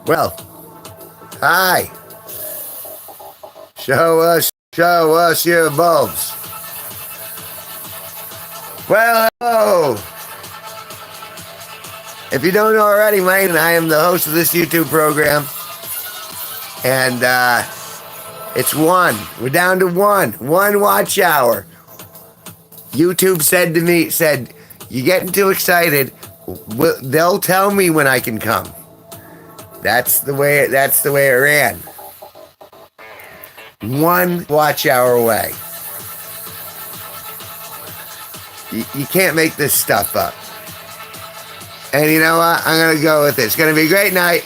Well, hi. Show us your bulbs. Well, hello. If you don't know already, I am the host of this YouTube program. And it's one. We're down to one. One watch hour. YouTube said, you're getting too excited. They'll tell me when I can come. That's the way it ran. One watch hour away. You can't make this stuff up. And you know what? I'm going to go with it. It's going to be a great night.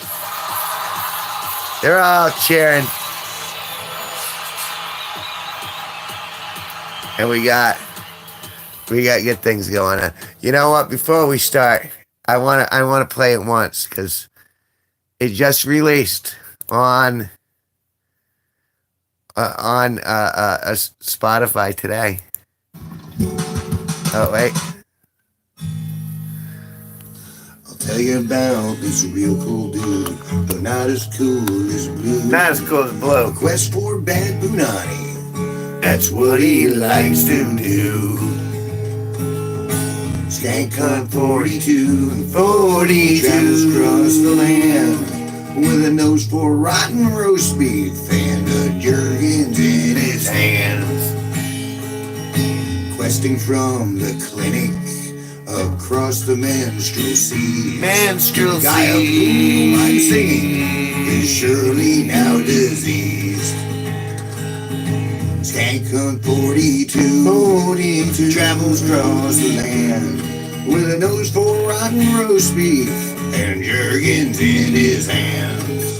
They're all cheering. And we got good things going on. You know what? Before we start, I want to play it once because it just released on Spotify today. Oh wait. I'll tell you about this real cool dude, but not as cool as Blue. Not as cool as Blue. Quest for Bad Bunani, that's what he likes to do. Skank Hunt 42 and 42 travels across the land with a nose for rotten roast beef and a Jergens in his hands. Questing from the clinic across the menstrual sea. Menstrual the guy of whom I'm singing is surely now diseased. Skank Hunt 42 travels across the land with a nose for rotten roast beef and Jergens in his hands.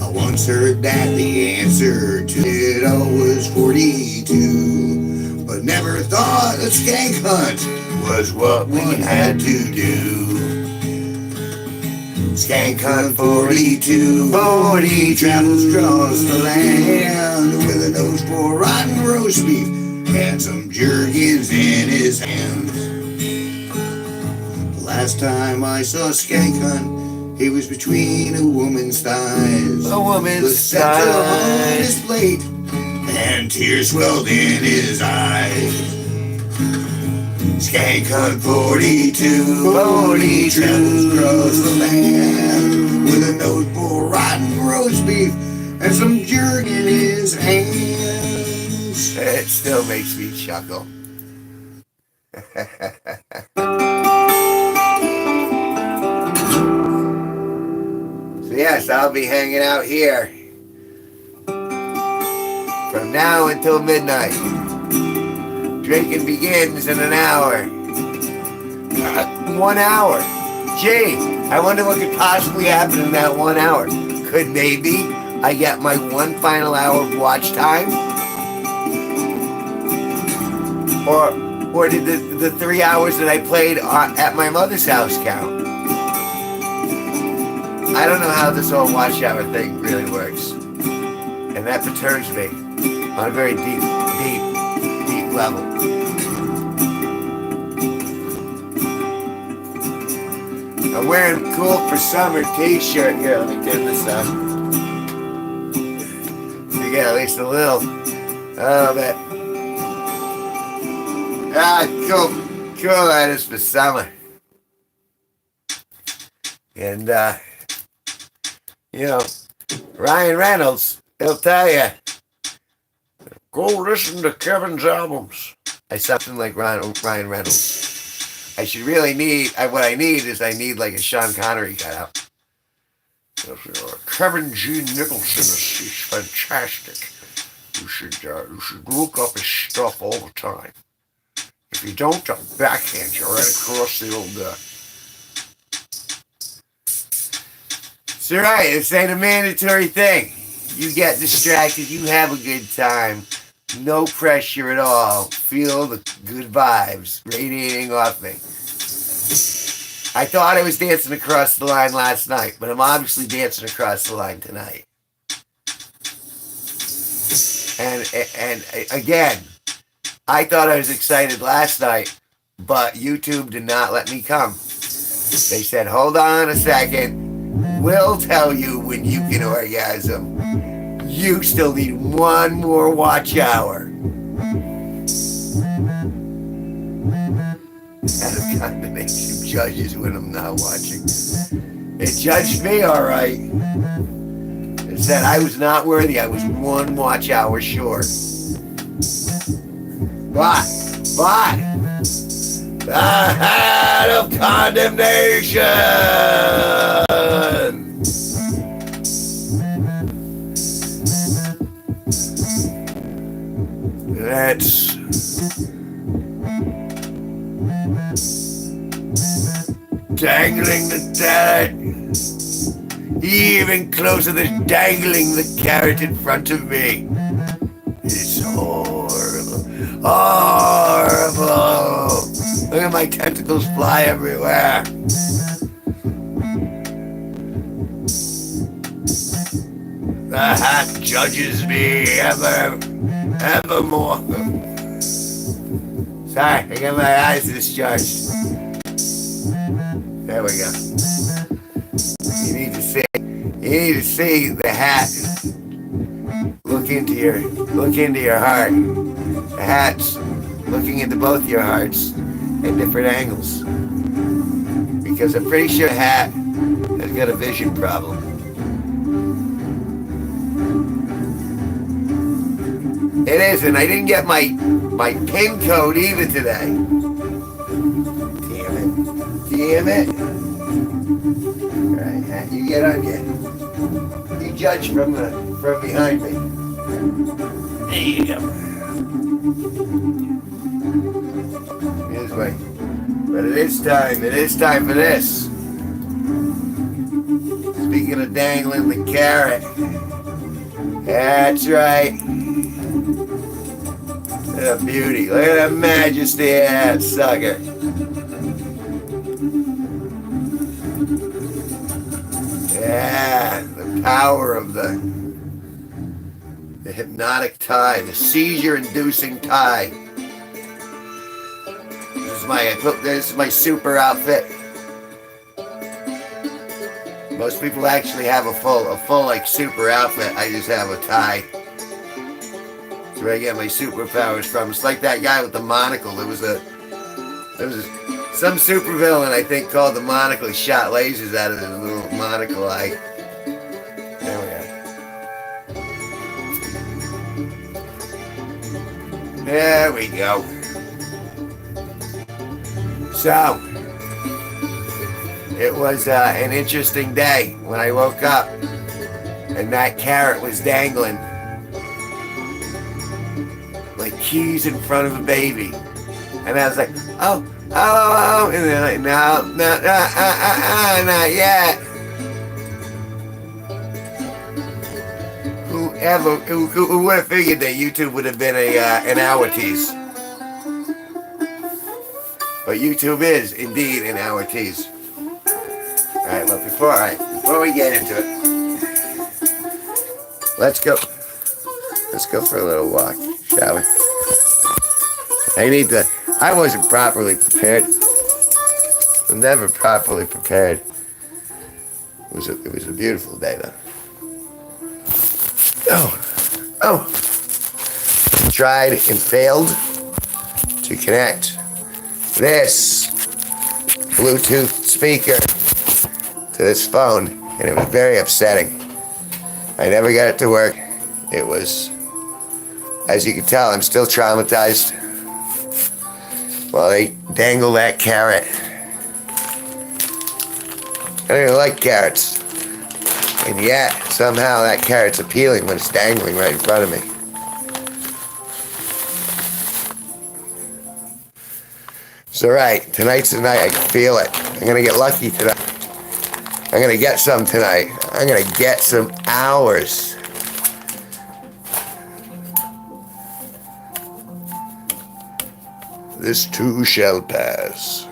I once heard that the answer to it all was 42, but never thought a skank hunt was what we had to do. Skank Hunt 42 travels across the land with a nose for rotten roast beef and some Jergens in his hands. The last time I saw Skank Hunt, he was between a woman's thighs. A woman's thighs. On thighs. his plate and tears welled in his eyes. Skank Hunt 42 travels across the land with a nose for rotten roast beef and some jerk in his hands. It still makes me chuckle. So yes, I'll be hanging out here from now until midnight. Drinking begins in an hour. 1 hour. Gee, I wonder what could possibly happen in that 1 hour. Could maybe I get my one final hour of watch time? Or did the 3 hours that I played at my mother's house count? I don't know how this whole watch hour thing really works. And that perturbs me on a very deep level. I'm wearing a Cool for Summer t-shirt here. Let me turn this up. You get at least a little bit. Cool that is for summer. And Ryan Reynolds, he'll tell you, go listen to Kevin's albums. Something like Ryan Reynolds. I should really what I need is like a Sean Connery cutout. Kevin G Nicholson he's fantastic. You should look up his stuff all the time. If you don't, I'll backhand you right across the old It's alright, this ain't a mandatory thing. You get distracted, you have a good time. No pressure at all. Feel the good vibes radiating off me. I thought I was dancing across the line last night, but I'm obviously dancing across the line tonight. And again, I thought I was excited last night, but YouTube did not let me come. They said, hold on a second. will tell you when you can orgasm. You still need one more watch hour. Out of condemnation judges when I'm not watching. It judged me, all right. It said I was not worthy. I was one watch hour short. But, the hand of condemnation. That's dangling the carrot, even closer than dangling the carrot in front of me. It's horrible. Horrible. Look at my tentacles fly everywhere. The hat judges me evermore. Sorry, I got my eyes discharged. There we go. You need to see the hat. Look into your heart. The hat's looking into both your hearts at different angles. Because I'm pretty sure the hat has got a vision problem. It is, and I didn't get my PIN code either today. Damn it. Alright, hat, you get on here. You judge from behind me. There you go. Here's way. But it is time for this. Speaking of dangling the carrot. That's right. Look at the beauty. Look at the majesty of that sucker. Yeah, the power of the hypnotic tie, the seizure-inducing tie. This is my super outfit. Most people actually have a full like super outfit. I just have a tie. That's where I get my superpowers from. It's like that guy with the monocle. There was some supervillain, I think, called the Monocle. He shot lasers out of his little monocle eye. There we go. There we go. So, it was an interesting day when I woke up and that carrot was dangling like keys in front of a baby. And I was like, oh, and they're like, no, not yet. Who would have figured that YouTube would have been an hour tease? But YouTube is indeed an hour tease. Alright, but before we get into it, let's go for a little walk, shall we? I wasn't properly prepared. I'm never properly prepared. It was a beautiful day though. Oh. Tried and failed to connect this Bluetooth speaker to this phone, and it was very upsetting. I never got it to work. It was, as you can tell, I'm still traumatized. Well, they dangle that carrot. I don't even like carrots. And yet, somehow that carrot's appealing when it's dangling right in front of me. It's alright. Tonight's the night. I can feel it. I'm going to get lucky tonight. I'm going to get some tonight. I'm going to get some hours. This too shall pass.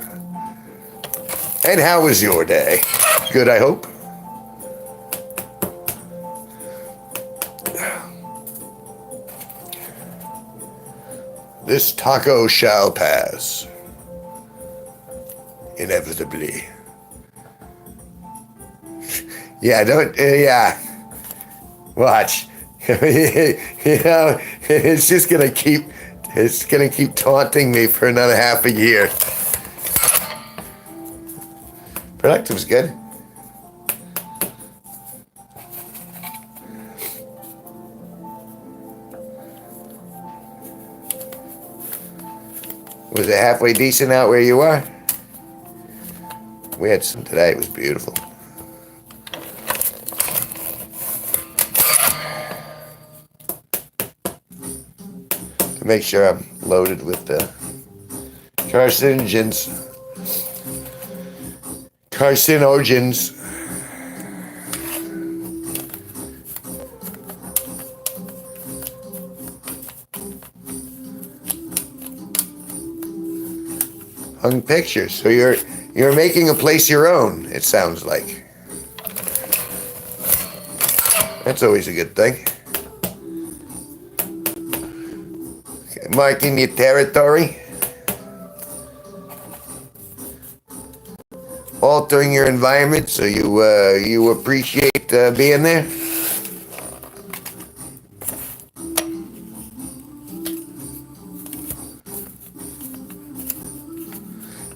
And how was your day? Good, I hope. This taco shall pass. Inevitably. Yeah, don't. Yeah, watch. It's just gonna keep. It's gonna keep taunting me for another half a year. Productive's good. Was it halfway decent out where you are? We had some today. It was beautiful. To make sure I'm loaded with the carcinogens. Hung pictures. So you're making a place your own, it sounds like. That's always a good thing. Okay, marking your territory. Altering your environment so you appreciate being there.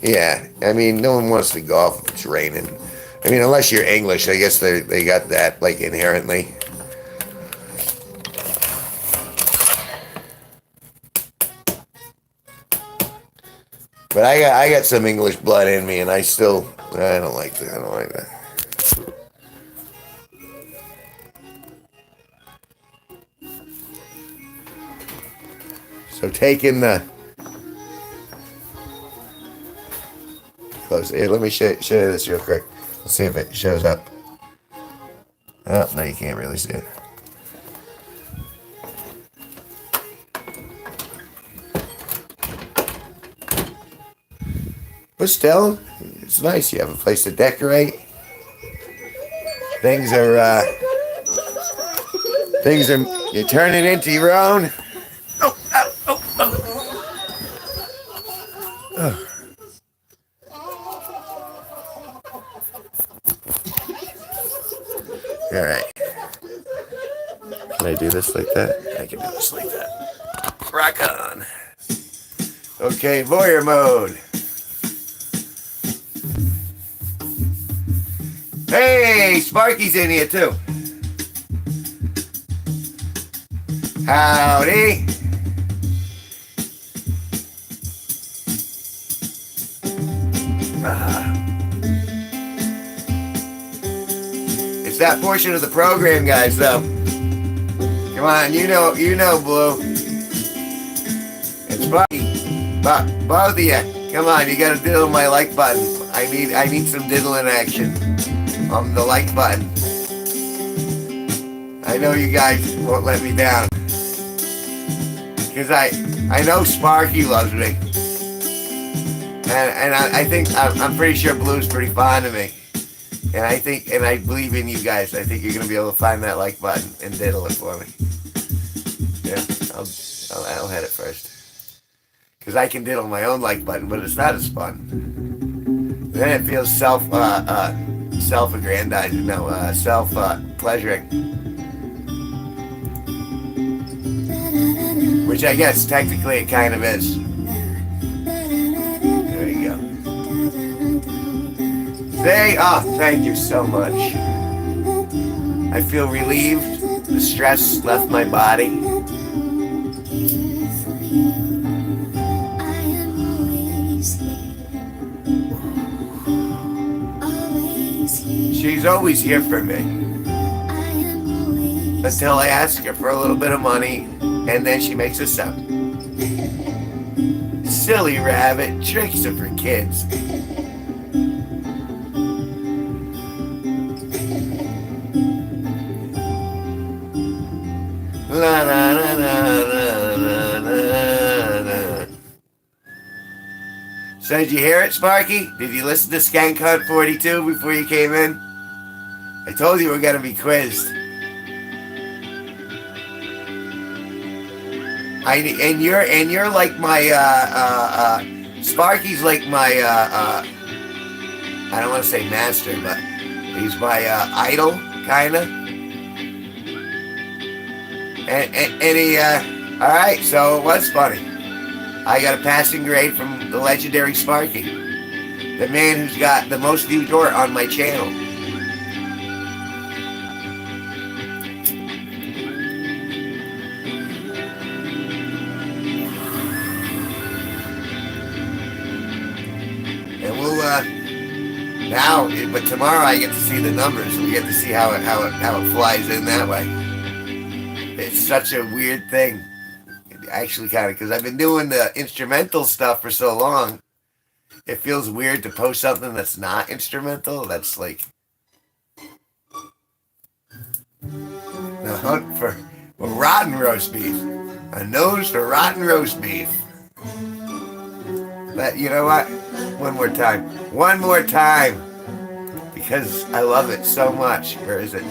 Yeah, I mean, no one wants to golf if it's raining. I mean, unless you're English, I guess they got that like inherently. But I got some English blood in me, and I don't like that. I don't like that. So taking the close. Here, let me show you this real quick. Let's see if it shows up. Oh, no, you can't really see it. But still, it's nice. You have a place to decorate. Things are, you turn it into your own. Oh, oh, oh, oh. All right. Can I do this like that? I can do this like that. Rock on. Okay, voyeur mode. Hey, Sparky's in here too. Howdy. It's that portion of the program, guys, though. Come on, you know, Blue. It's Sparky. Both of you. Come on, you gotta diddle my like button. I need some diddling action on the like button. I know you guys won't let me down. Because I know Sparky loves me. And I think, I'm pretty sure Blue's pretty fond of me. And I believe in you guys. I think you're going to be able to find that like button and diddle it for me. Yeah, I'll hit it first. Because I can diddle my own like button, but it's not as fun. Then it feels self-aggrandizing, self-pleasuring. Which I guess technically it kind of is. There you go. Thank you so much. I feel relieved. The stress left my body. She's always here for me. Until I ask her for a little bit of money, and then she makes a sound. Silly rabbit, tricks are for kids. La la la la la la la. So did you hear it, Sparky? Did you listen to Skank Hunt 42 before you came in? I told you we're gonna be quizzed. And you're like my Sparky's like my I don't want to say master, but He's my idol, kind of. And he, all right, so it was funny. I got a passing grade from the legendary Sparky, the man who's got the most viewed short on my channel. And we'll now, but tomorrow I get to see the numbers. We get to see how it flies in that way. It's such a weird thing, actually, kind of, because I've been doing the instrumental stuff for so long. It feels weird to post something that's not instrumental. That's like the hunt for rotten roast beef, a nose for rotten roast beef. But you know what? One more time, because I love it so much. Where is it?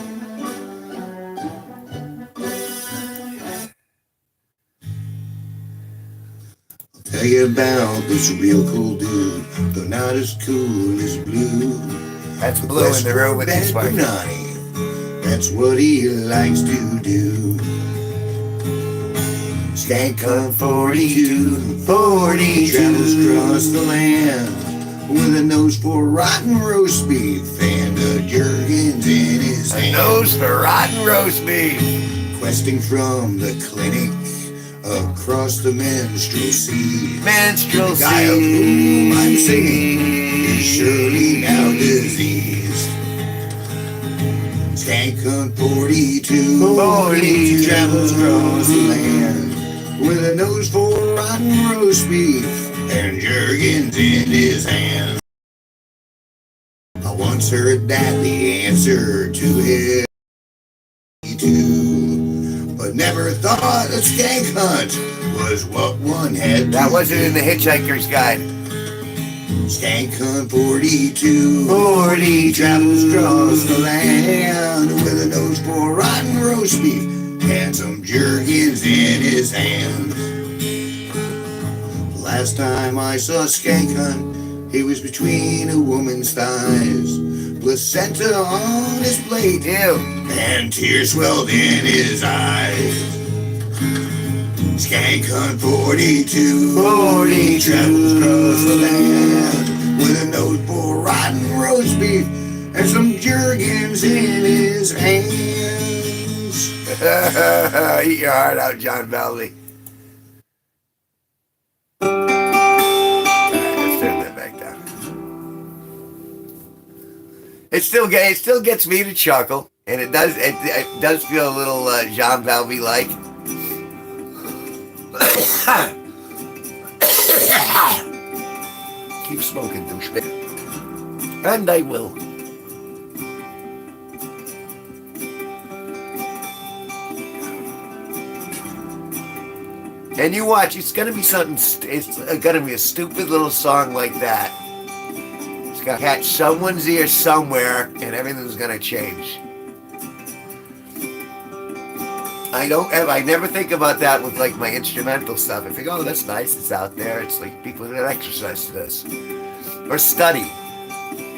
Tell you about this real cool dude, though not as cool as Blue. That's Blue in the room with his wife. That's what he likes to do. Skank on 42, travels across the land with a nose for rotten roast beef and a Jergens in his hand. A nose for rotten roast beef. Questing from the clinic across the menstrual sea. Menstrual sea. The guy of whom I'm singing is surely now diseased. Skank on 42, travels across the land with a nose for rotten roast beef and Jergens in his hand. I once heard that the answer to his but never thought a skank hunt was what one had. That wasn't in the Hitchhiker's Guide. Skank hunt 42, travels across the land with a nose for rotten roast beef and some Jergens in his hand. Last time I saw Skank hunt, he was between a woman's thighs, placenta on his plate, and tears swelled in his eyes. Skank hunt 42, travels across the land with a nose for rotten roast beef and some Jergens in his hands. Eat your heart out, John Valley. Let's turn that back down. It still gets me to chuckle, and it does feel a little John Valby like. Keep smoking, douchebag. And I will. And you watch, it's gonna be something. It's gonna be a stupid little song like that. It's gonna catch someone's ear somewhere, and everything's gonna change. I never think about that with like my instrumental stuff. I think, oh, that's nice, it's out there. It's like people that exercise to this, or study,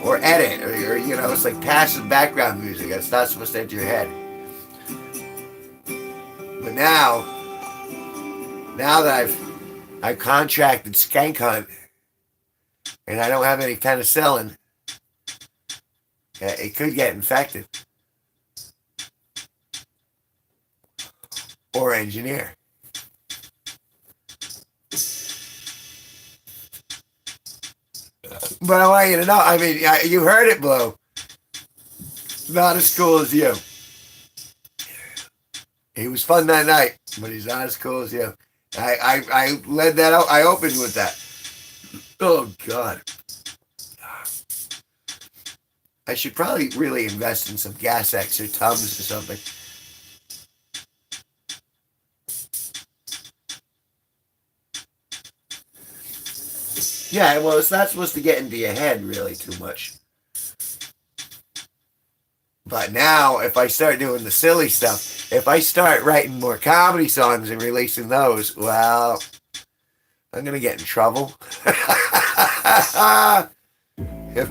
or edit, or you know, it's like passive background music. It's not supposed to enter your head. But now that I've contracted Skank Hunt, and I don't have any penicillin, it could get infected. Or engineer. But I want you to know, I mean, you heard it, Blue. Not as cool as you. He was fun that night, but he's not as cool as you. I led that out. I opened with that. Oh, God. I should probably really invest in some Gas X or Tums or something. Yeah, well, it's not supposed to get into your head really too much. But now, if I start doing the silly stuff, if I start writing more comedy songs and releasing those, well, I'm going to get in trouble. If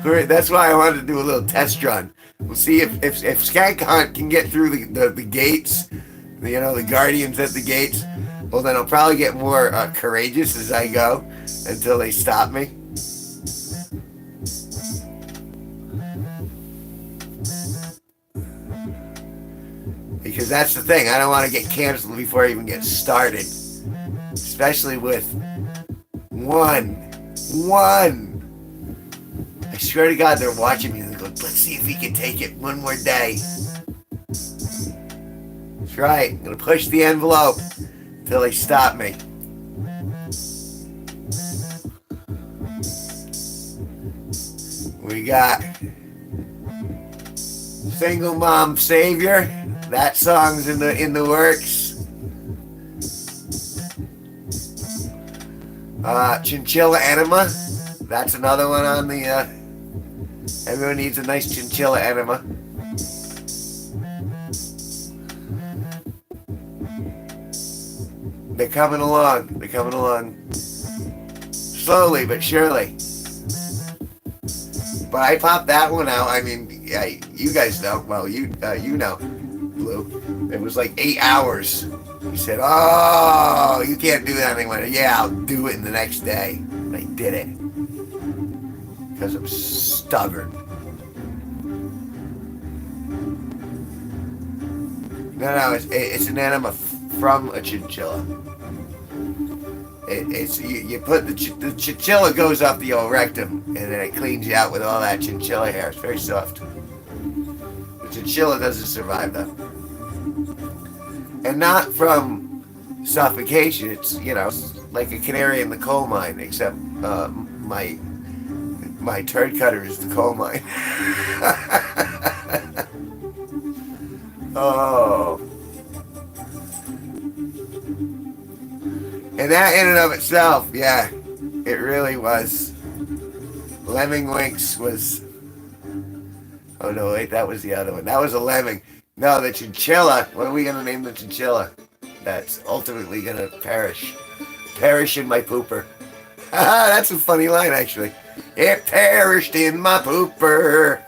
That's why I wanted to do a little test run. We'll see if Skank Hunt can get through the gates, the guardians at the gates. Well, then I'll probably get more courageous as I go until they stop me. Because that's the thing. I don't want to get canceled before I even get started. Especially with one. I swear to God, they're watching me and they go, let's see if he can take it one more day. That's right. I'm going to push the envelope until they stop me. We got Single Mom Savior. That song's in the works. Chinchilla Enema. That's another one on the. Everyone needs a nice chinchilla enema. They're coming along. Slowly but surely. But I popped that one out. I mean, yeah, you guys know. Well, you know, Blue. It was like 8 hours. He said, "Oh, you can't do that anymore." Yeah, I'll do it in the next day. And I did it because I'm stubborn. No, it's an enema from a chinchilla. You put the chinchilla goes up the old rectum, and then it cleans you out with all that chinchilla hair. It's very soft. The chinchilla doesn't survive though, and not from suffocation. It's like a canary in the coal mine, except my turd cutter is the coal mine. Oh. And that in and of itself, yeah, it really was. Lemming Winks was... Oh no, wait, that was the other one. That was a lemming. No, the chinchilla. What are we going to name the chinchilla? That's ultimately going to perish. Perish in my pooper. That's a funny line, actually. It perished in my pooper.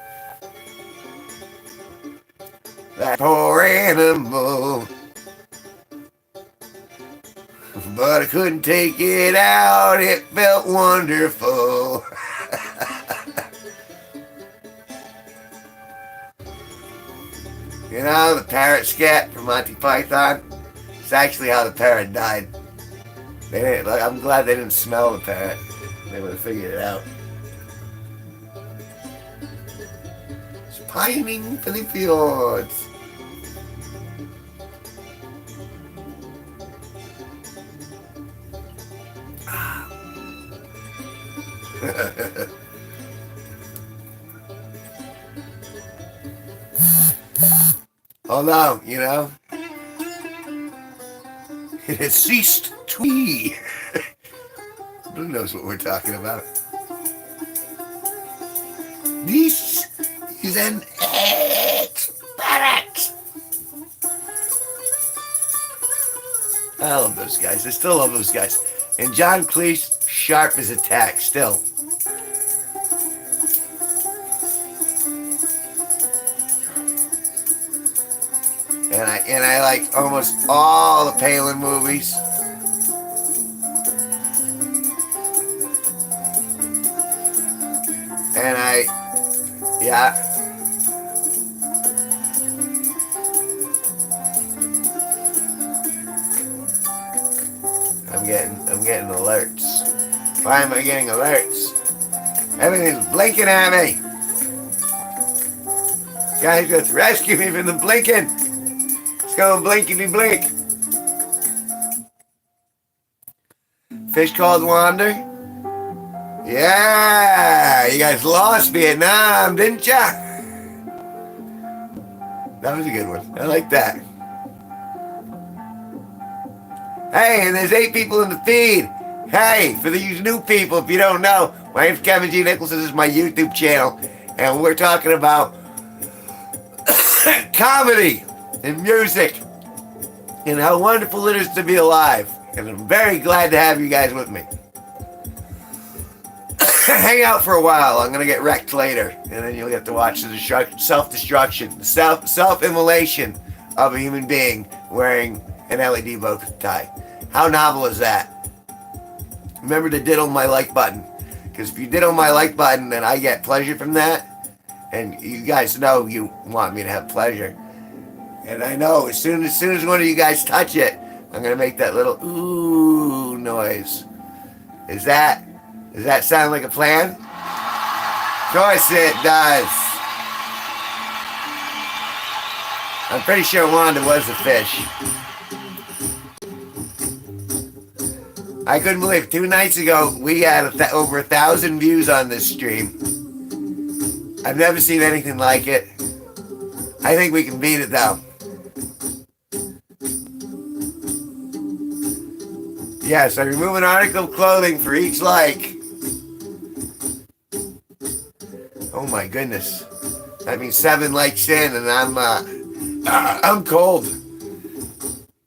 That poor animal. But I couldn't take it out. It felt wonderful. The parrot scat from Monty Python. It's actually how the parrot died. I'm glad they didn't smell the parrot. They would have figured it out. It's pining for the fjords. Although, it has ceased to be. Who knows what we're talking about? This is an experiment. I love those guys. I still love those guys. And John Cleese, sharp as a tack, still. And I like almost all the Palin movies. And I'm getting alerts. Why am I getting alerts? Everything's blinking at me. Guys, just rescue me from the blinking. It's going blinkety blink. Fish called Wander. Yeah, you guys lost Vietnam, didn't ya? That was a good one. I like that. Hey, and there's 8 people in the feed. Hey, for these new people, if you don't know, my name's Kevin G Nicholson. This is my YouTube channel, and we're talking about comedy and music and how wonderful it is to be alive. And I'm very glad to have you guys with me. hang out for a while. I'm gonna get wrecked later, and then you'll get to watch the self-destruction, the self-immolation of a human being wearing an LED bow tie. How novel is that? Remember to diddle my like button, because if you diddle my like button, then I get pleasure from that, and you guys know you want me to have pleasure. And I know as soon as one of you guys touch it, I'm gonna make that little ooh noise. Does that sound like a plan? Of course it does. I'm pretty sure Wanda was a fish. I couldn't believe 2 nights ago we had over 1,000 views on this stream. I've never seen anything like it. I think we can beat it though. Yes, I remove an article of clothing for each like. Oh my goodness. That means 7 likes in, and I'm cold.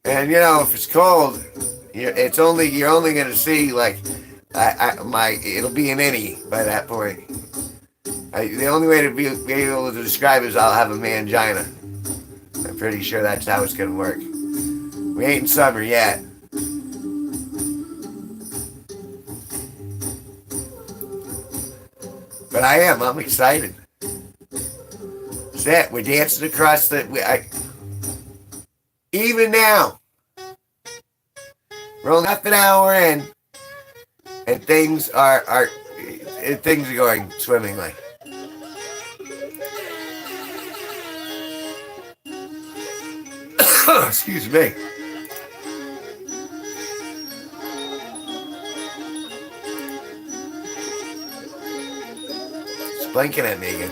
And you know, if it's cold, you're only gonna see like it'll be an innie by that point. The only way to be able to describe it is I'll have a mangina. I'm pretty sure that's how it's gonna work. We ain't in summer yet. But I'm excited. That's it. We're dancing across even now. We're only half an hour in, and things are going swimmingly. Excuse me. It's blinking at me again.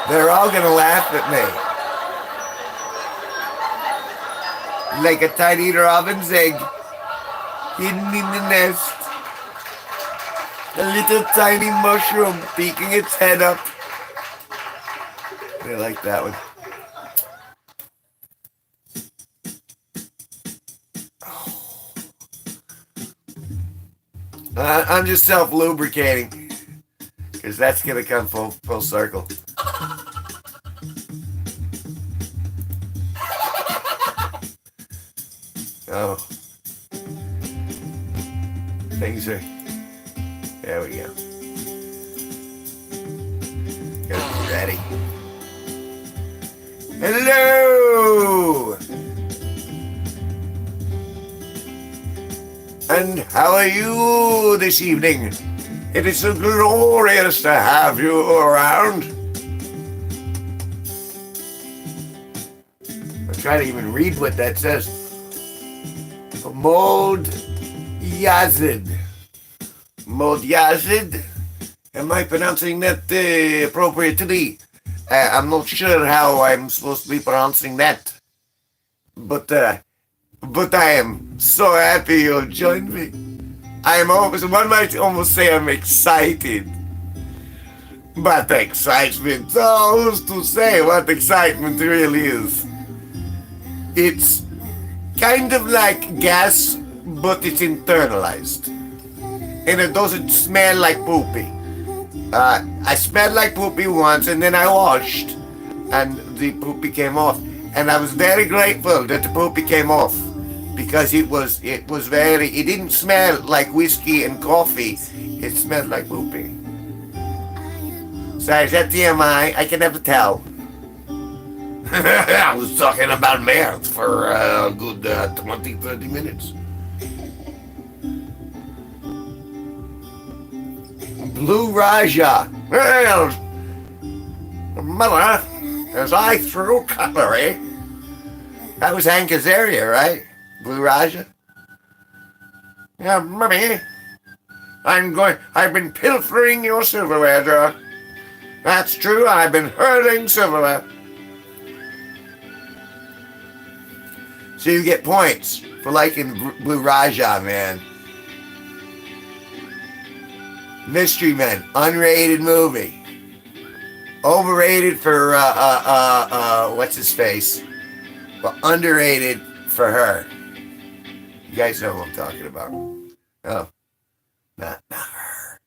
They're all gonna laugh at me. Like a tiny robin's egg hidden in the nest. A little tiny mushroom peeking its head up. I like that one. I'm just self-lubricating, because that's going to come full circle. Oh. Things are... There we go. Gotta be ready. Hello! And how are you this evening? It is so glorious to have you around. I'm trying to even read what that says. Mold Yazid. Mold Yazid? Am I pronouncing that appropriately? I'm not sure how I'm supposed to be pronouncing that. But I am so happy you joined me. One might almost say I'm excited. But excitement, who's to say what excitement really is? It's kind of like gas, but it's internalized. And it doesn't smell like poopy. I smelled like poopy once, and then I washed, and the poopy came off. And I was very grateful that the poopy came off, because it didn't smell like whiskey and coffee. It smelled like poopy. Sorry, is that TMI? I can never tell. I was talking about math for a good 20-30 minutes. Blue Raja. Well, mother, as I threw cutlery. That was Hank Azaria, right? Blue Raja? Yeah, mummy. I've been pilfering your silverware, Joe. That's true, I've been hurling silverware. So you get points for liking Blue Raja, man. Mystery Men, unrated movie. Overrated for what's his face, but underrated for her. You guys know who I'm talking about. Oh, not her.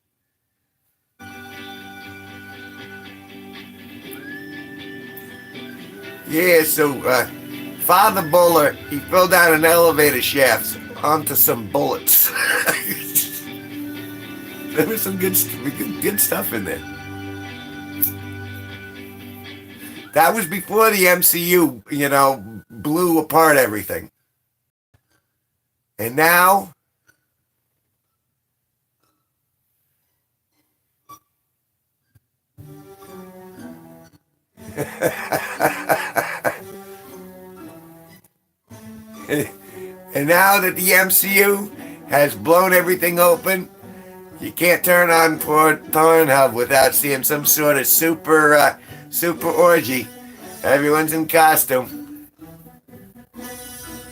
Yeah, so Father Buller, he fell down an elevator shaft onto some bullets. There was some good stuff in there. That was before the MCU, blew apart everything. And now, and now that the MCU has blown everything open, you can't turn on Pornhub without seeing some sort of super orgy. Everyone's in costume.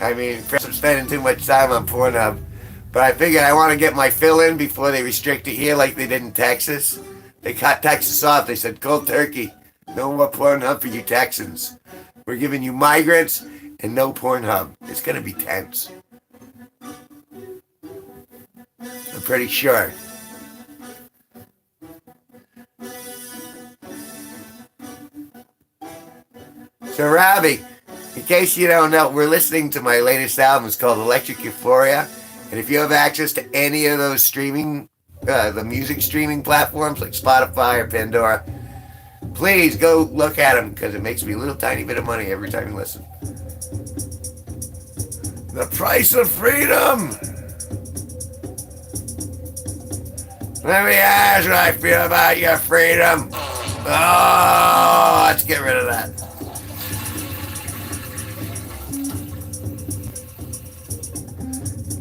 I mean, perhaps I'm spending too much time on Pornhub, but I figured I want to get my fill in before they restrict it here like they did in Texas. They cut Texas off. They said, cold turkey. No more Pornhub for you Texans. We're giving you migrants and no Pornhub. It's going to be tense. I'm pretty sure. So, Robbie, in case you don't know, we're listening to my latest album. It's called Electric Euphoria. And if you have access to any of those the music streaming platforms like Spotify or Pandora, please go look at them because it makes me a little tiny bit of money every time you listen. The price of freedom. Let me ask what I feel about your freedom. Oh, let's get rid of that.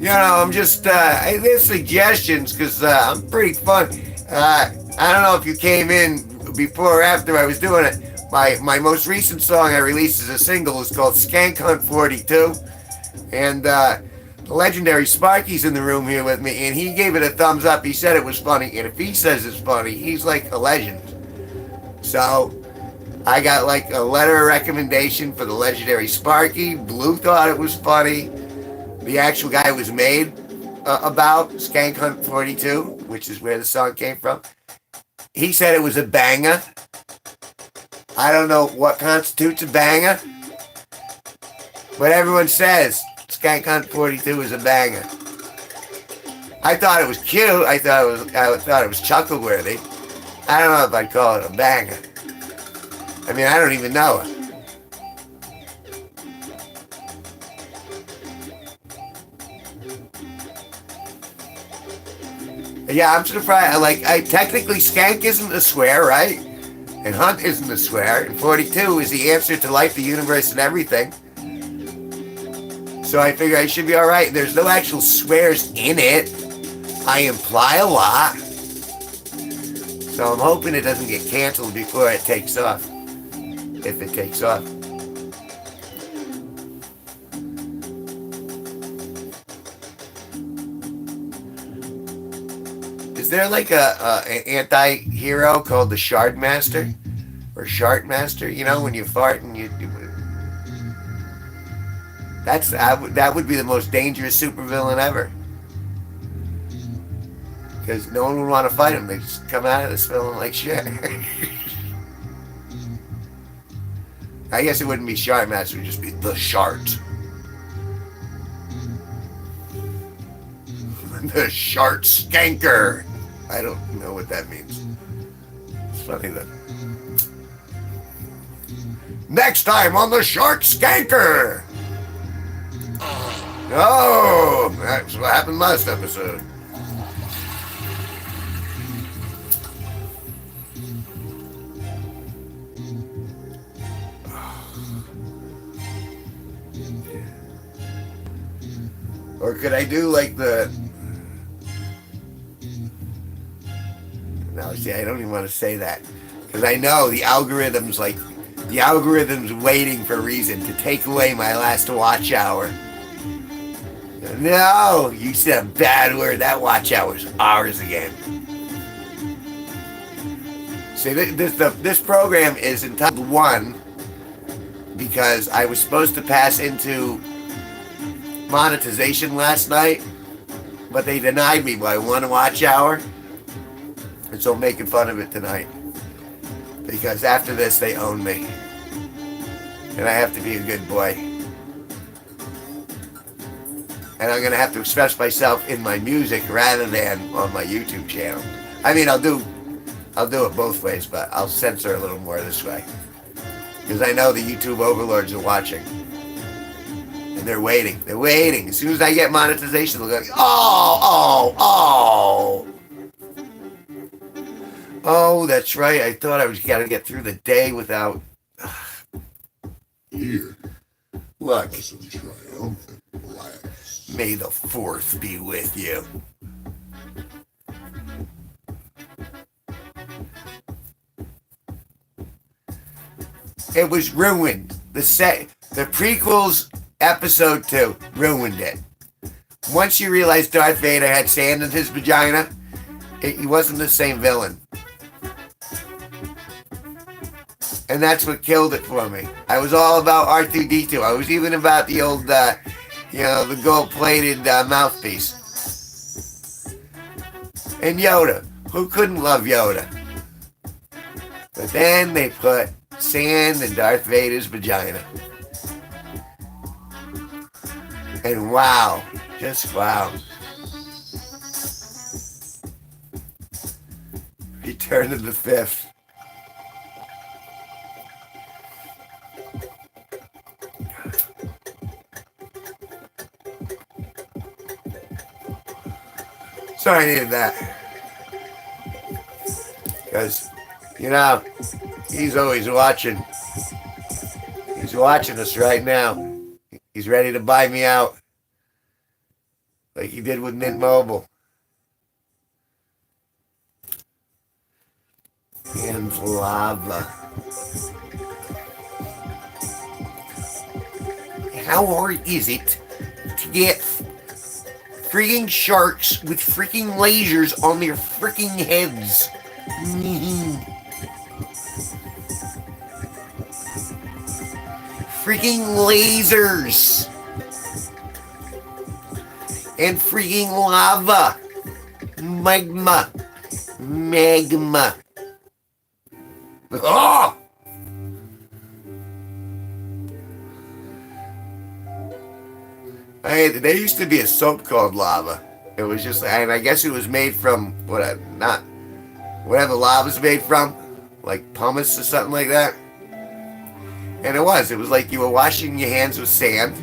I'm just, there's suggestions because I'm pretty fun. I don't know if you came in before or after I was doing it. My most recent song I released as a single is called Skank Hunt 42. And the legendary Sparky's in the room here with me, and he gave it a thumbs up. He said it was funny, and if he says it's funny, he's like a legend. So I got like a letter of recommendation for the legendary Sparky. Blue thought it was funny. The actual guy was made about Skank Hunt 42, which is where the song came from. He said it was a banger. I don't know what constitutes a banger, but everyone says Skank Hunt 42 is a banger. I thought it was cute. I thought it was chuckle-worthy. I don't know if I'd call it a banger. I mean, I don't even know it. Yeah, I'm surprised. Technically, skank isn't a swear, right? And hunt isn't a swear. And 42 is the answer to life, the universe, and everything. So I figure I should be all right. There's no actual swears in it. I imply a lot. So I'm hoping it doesn't get canceled before it takes off. If it takes off. Is there like an anti-hero called the Shard Master? Or Shart Master? When you fart and you that would be the most dangerous supervillain ever. Because no one would want to fight him. They just come out of this feeling like shit. I guess it wouldn't be Shart Master, it would just be the Shart. The Shart Skanker. I don't know what that means. It's funny that. Next time on the Shart Skanker. Oh, that's what happened last episode. Or could I do like the... No, see, I don't even want to say that. Because I know the algorithm's waiting for a reason to take away my last watch hour. No, you said a bad word. That watch hour's ours again. See, this program is entitled One because I was supposed to pass into monetization last night, but they denied me by 1 watch hour. And so I'm making fun of it tonight. Because after this, they own me. And I have to be a good boy. And I'm going to have to express myself in my music rather than on my YouTube channel. I mean, I'll do it both ways, but I'll censor a little more this way. Because I know the YouTube overlords are watching. And they're waiting. They're waiting. As soon as I get monetization, they'll go, oh. Oh, that's right. I thought I was got to get through the day without... Here. Look. Some triumphant laughs. May the 4th be with you. It was ruined. The prequels, episode 2, ruined it. Once you realize Darth Vader had sand in his vagina, he wasn't the same villain. And that's what killed it for me. I was all about R2-D2. I was even about the old, the gold-plated mouthpiece. And Yoda. Who couldn't love Yoda? But then they put sand in Darth Vader's vagina. And wow. Just wow. Return of the 5th. So I needed that. Because, he's always watching. He's watching us right now. He's ready to buy me out. Like he did with Mint Mobile. And lava. How hard is it to get freaking sharks with freaking lasers on their freaking heads? Freaking lasers. And freaking lava. Magma. Oh! There used to be a soap called lava. It was just, and I guess it was made from whatever lava's made from, like pumice or something like that. And it was like you were washing your hands with sand,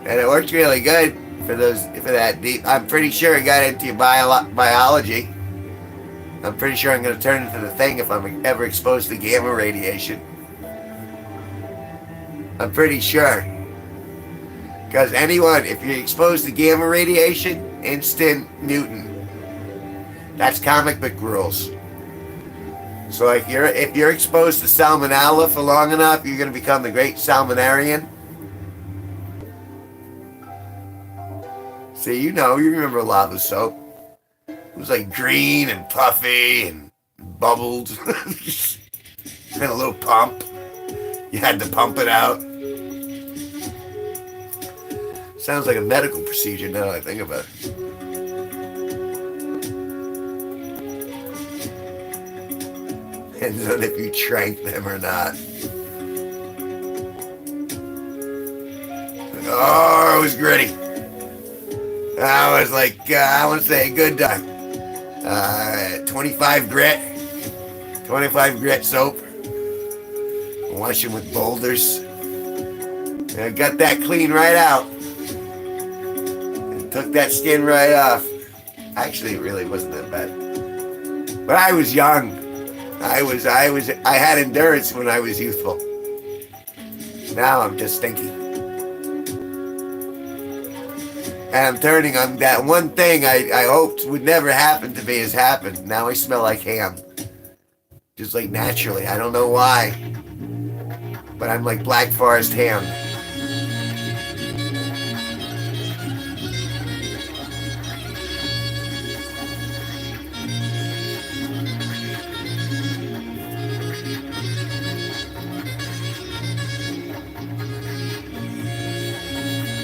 and it worked really good for that deep. I'm pretty sure it got into your biology. I'm pretty sure I'm going to turn into the thing if I'm ever exposed to gamma radiation. I'm pretty sure. Because anyone, if you're exposed to gamma radiation, instant mutant. That's comic book rules. So like if you're exposed to salmonella for long enough, you're going to become the great salmonarian. See, you remember lava soap. It was like green and puffy and bubbled. And a little pump. You had to pump it out. Sounds like a medical procedure now that I think about it. Depends on if you drank them or not. Oh, it was gritty. I was like, I want to say a good 25 grit. 25 grit soap. Washing with boulders. And I got that clean right out. And took that skin right off. Actually, it really wasn't that bad. But I was young. I had endurance when I was youthful. Now I'm just stinky. And I'm turning on that one thing I hoped would never happen to me has happened. Now I smell like ham. Just like naturally. I don't know why. But I'm like Black Forest ham.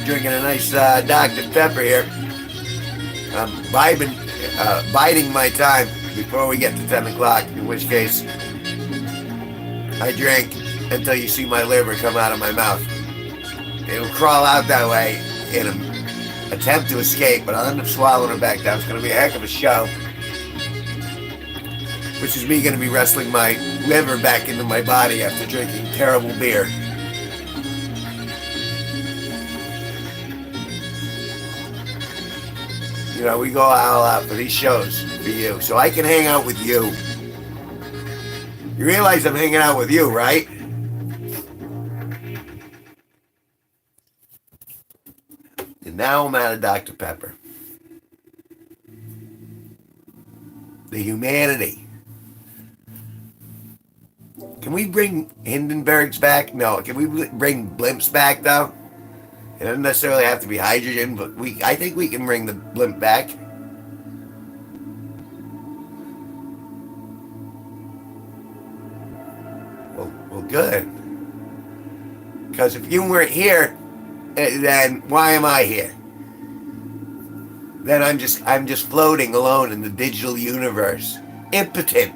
drinking a nice Dr. Pepper here. I'm biding my time before we get to 10 o'clock, in which case I drink until you see my liver come out of my mouth. It'll crawl out that way in an attempt to escape, but I'll end up swallowing it back down. It's going to be a heck of a show, which is me going to be wrestling my liver back into my body after drinking terrible beer. You know, we go all out for these shows for you, so I can hang out with you. You realize I'm hanging out with you, right? And now I'm out of Dr. Pepper. The humanity. Can we bring Hindenburgs back? No. Can we bring blimps back, though? It doesn't necessarily have to be hydrogen, but I think we can bring the blimp back. Well, good. Because if you weren't here, then why am I here? Then I'm just floating alone in the digital universe, impotent,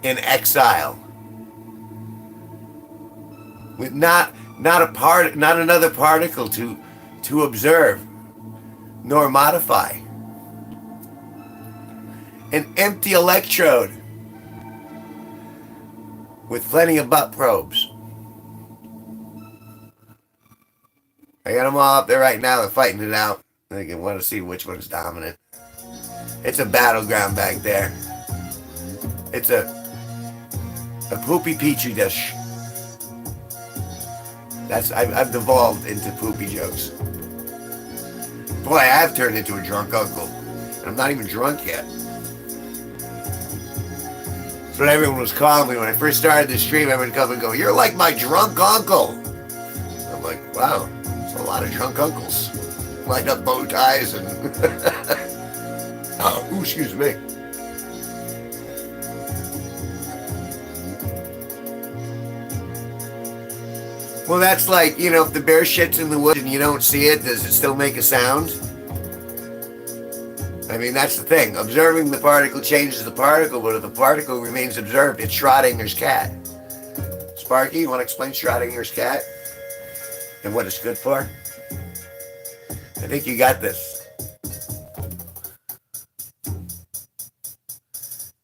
in exile, with not another particle to observe nor modify. An empty electrode with plenty of butt probes. I got them all up there right now. They're fighting it out. I want to see which one's dominant. It's a battleground back there. It's a poopy petri dish. I've devolved into poopy jokes. Boy, I have turned into a drunk uncle. And I'm not even drunk yet. That's what everyone was calling me when I first started the stream. Everyone would come and go, "You're like my drunk uncle." I'm like, wow, there's a lot of drunk uncles. Lined up bow ties and oh, excuse me. Well, that's like, you know, if the bear shits in the woods and you don't see it, does it still make a sound? I mean, that's the thing. Observing the particle changes the particle, but if the particle remains observed, it's Schrodinger's cat. Sparky, you want to explain Schrodinger's cat and what it's good for? I think you got this.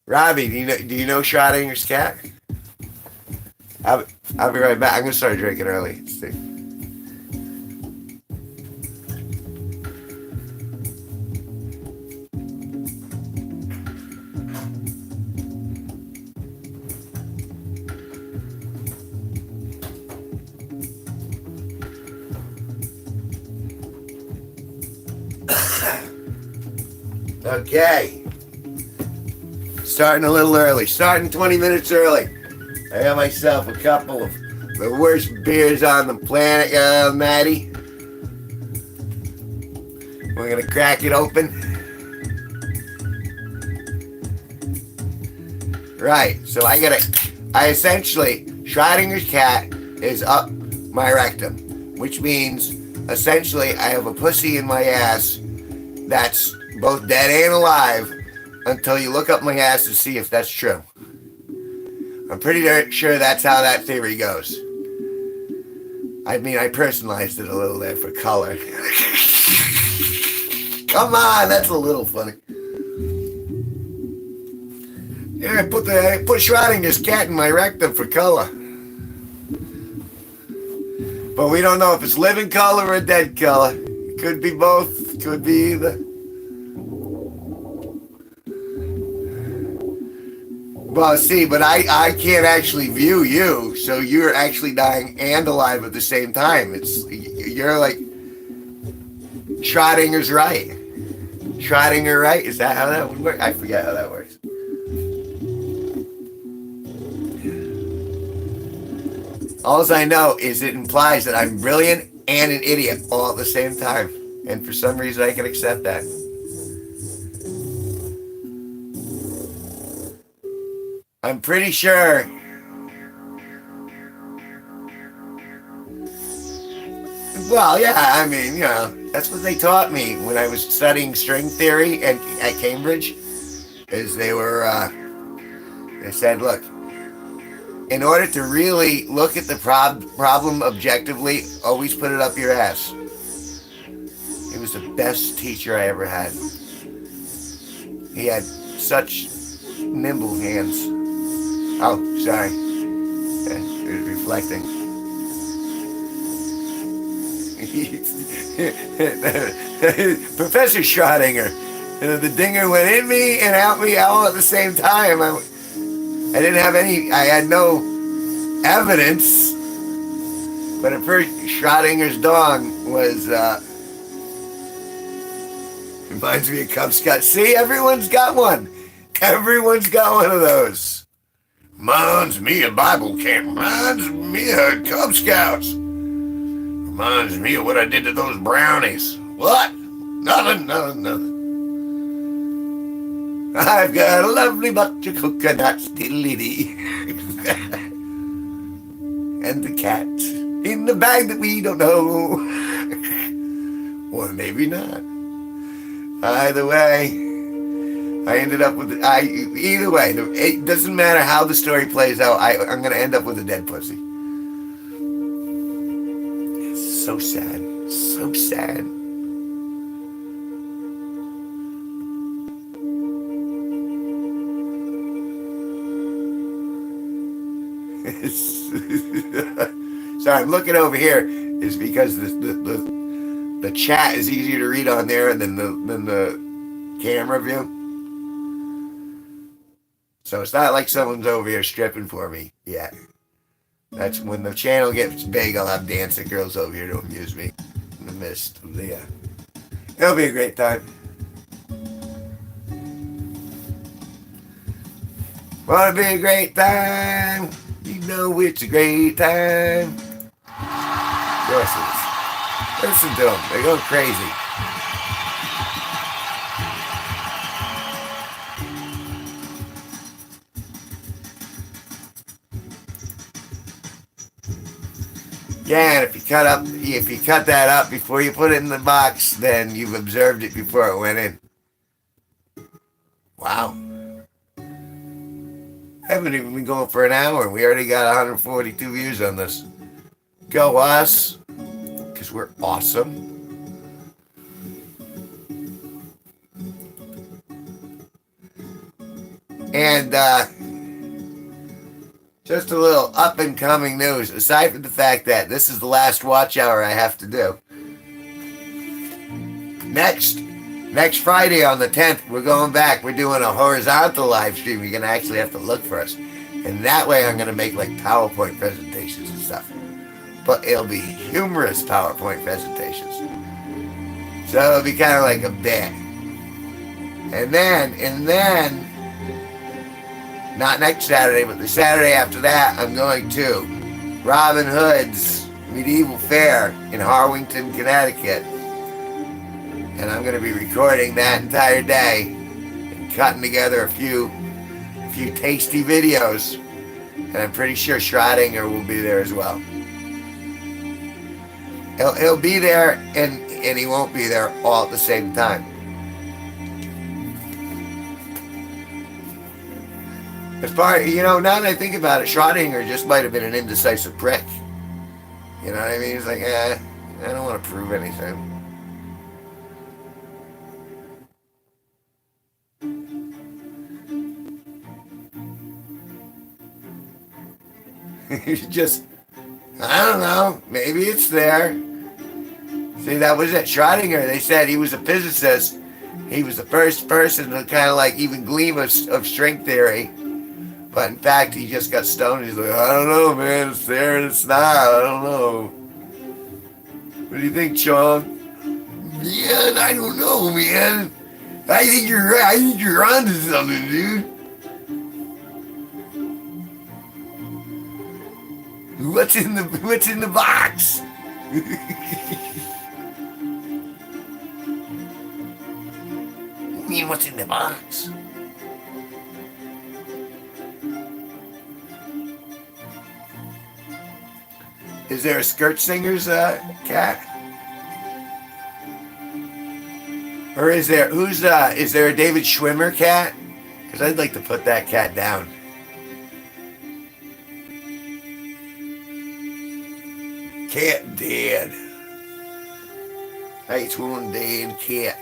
Robbie, do you know Schrodinger's cat? I'll be right back. I'm going to start drinking early. Let's see. Okay. Starting a little early. Starting 20 minutes early. I got myself a couple of the worst beers on the planet, Maddie. We're going to crack it open. Right. So I essentially, Schrodinger's cat is up my rectum, which means essentially I have a pussy in my ass that's both dead and alive until you look up my ass to see if that's true. I'm pretty sure that's how that theory goes. I mean, I personalized it a little there for color. Come on, that's a little funny. Yeah, I put Schrodinger's cat in my rectum for color. But we don't know if it's living color or dead color. It could be both. It could be either. Well, see, but I can't actually view you, so you're actually dying and alive at the same time. You're like Schrodinger's right. Schrodinger right? Is that how that would work? I forget how that works. All I know is it implies that I'm brilliant and an idiot all at the same time. And for some reason I can accept that. I'm pretty sure Well, yeah, I mean, that's what they taught me when I was studying string theory at Cambridge. Is they said, look, in order to really look at the problem objectively, always put it up your ass. He was the best teacher I ever had. He had such nimble hands. Oh, sorry. It was reflecting. Professor Schrodinger. The dinger went in me and out me all at the same time. I didn't have I had no evidence. But at first, Schrodinger's dong was, reminds me of Cub Scouts. See, everyone's got one. Everyone's got one of those. Reminds me of Bible camp. Reminds me of Cub Scouts. Reminds me of what I did to those brownies. What? Nothing. I've got a lovely bunch of coconuts, diddly-dee. And the cat in the bag that we don't know. Or maybe not. Either way, I ended up with either way, it doesn't matter how the story plays out, I'm going to end up with a dead pussy. It's so sad. So sad. Sorry, I'm looking over here. Is because the chat is easier to read on there than the camera view. So it's not like someone's over here stripping for me yet. That's when the channel gets big. I'll have dancing girls over here to amuse me in the midst of the. It'll be a great time. Wanna be a great time? You know it's a great time. Of course it is. Listen to them. They go crazy. Yeah, and if you cut that up before you put it in the box, then you've observed it before it went in. Wow. I haven't even been going for an hour. We already got 142 views on this. Go us, because we're awesome. And just a little up and coming news, aside from the fact that this is the last watch hour I have to do. Next Friday on the 10th, we're going back. We're doing a horizontal live stream. You're going to actually have to look for us. And that way I'm going to make like PowerPoint presentations and stuff. But it'll be humorous PowerPoint presentations. So it'll be kind of like a bit. And then, not next Saturday, but the Saturday after that, I'm going to Robin Hood's Medieval Fair in Harwington, Connecticut. And I'm going to be recording that entire day and cutting together a few tasty videos. And I'm pretty sure Schrodinger will be there as well. He'll be there and he won't be there all at the same time. As far, now that I think about it, Schrodinger just might have been an indecisive prick. You know what I mean? He's like, I don't want to prove anything. Just, I don't know, maybe it's there. See, that was it. Schrodinger, they said he was a physicist. He was the first person to kind of like even gleam of string theory. But in fact, he just got stoned. He's like, I don't know, man. It's there and it's not. I don't know. What do you think, Chong? Man, I don't know, man. I think you're right. I think you're onto something, dude. What's in the box? You mean what's in the box? Is there a Skirt Singers cat? Or is there is there a David Schwimmer cat? Because I'd like to put that cat down. Cat dead. It's one dead cat.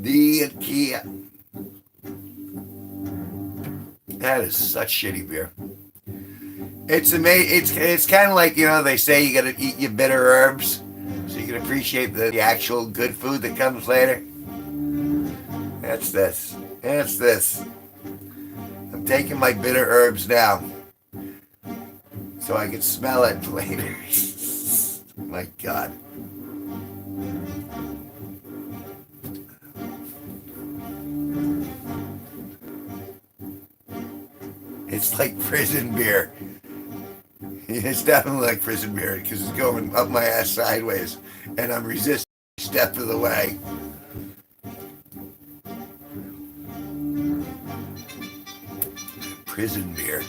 Dead cat. That is such shitty beer. It's amazing. It's kind of like, they say you gotta eat your bitter herbs so you can appreciate the actual good food that comes later. That's this. That's this. I'm taking my bitter herbs now so I can smell it later. My God. It's like prison beer. It's definitely like prison beer because it's going up my ass sideways and I'm resisting each step of the way. Prison beer.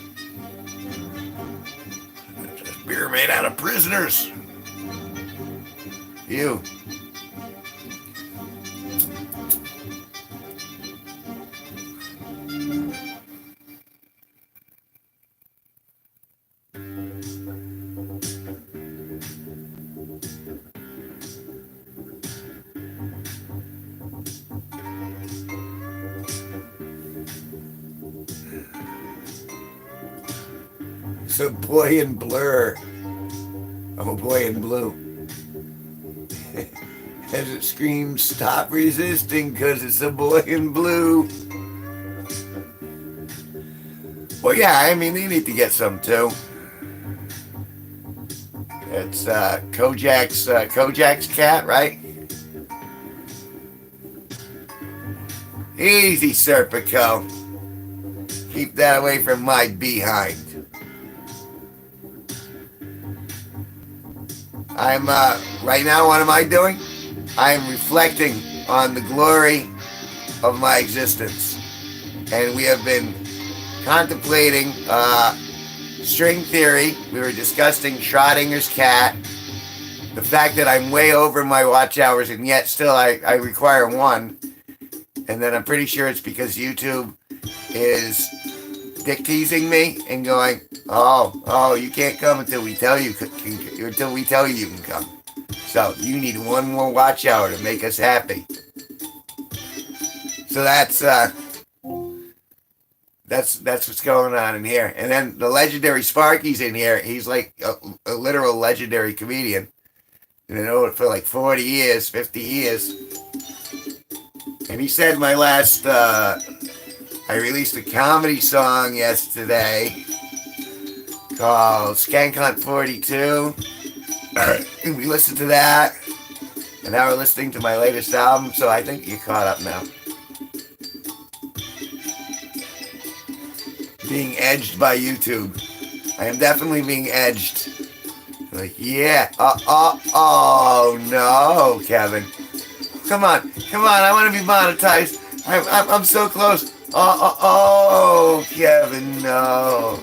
It's beer made out of prisoners. You. It's a boy in blur. I'm a boy in blue. As it screams, stop resisting because it's a boy in blue. Well, yeah, I mean, they need to get some too. It's Kojak's cat, right? Easy, Serpico. Keep that away from my behind. I'm, right now, what am I doing? I am reflecting on the glory of my existence. And we have been contemplating string theory. We were discussing Schrodinger's cat. The fact that I'm way over my watch hours and yet still I require one. And then I'm pretty sure it's because YouTube is dick teasing me and going, oh, you can't come until we tell you you can come. So you need one more watch hour to make us happy. So that's what's going on in here. And then the legendary Sparky's in here. He's like a literal legendary comedian. And I know it for like 40 years, 50 years. And he said my last, I released a comedy song yesterday called Skank Hunt 42. And we listened to that. And now we're listening to my latest album, so I think you're caught up now. Being edged by YouTube. I am definitely being edged. Like, yeah. Oh no, Kevin. Come on, I want to be monetized. I'm so close. Oh, Kevin, no.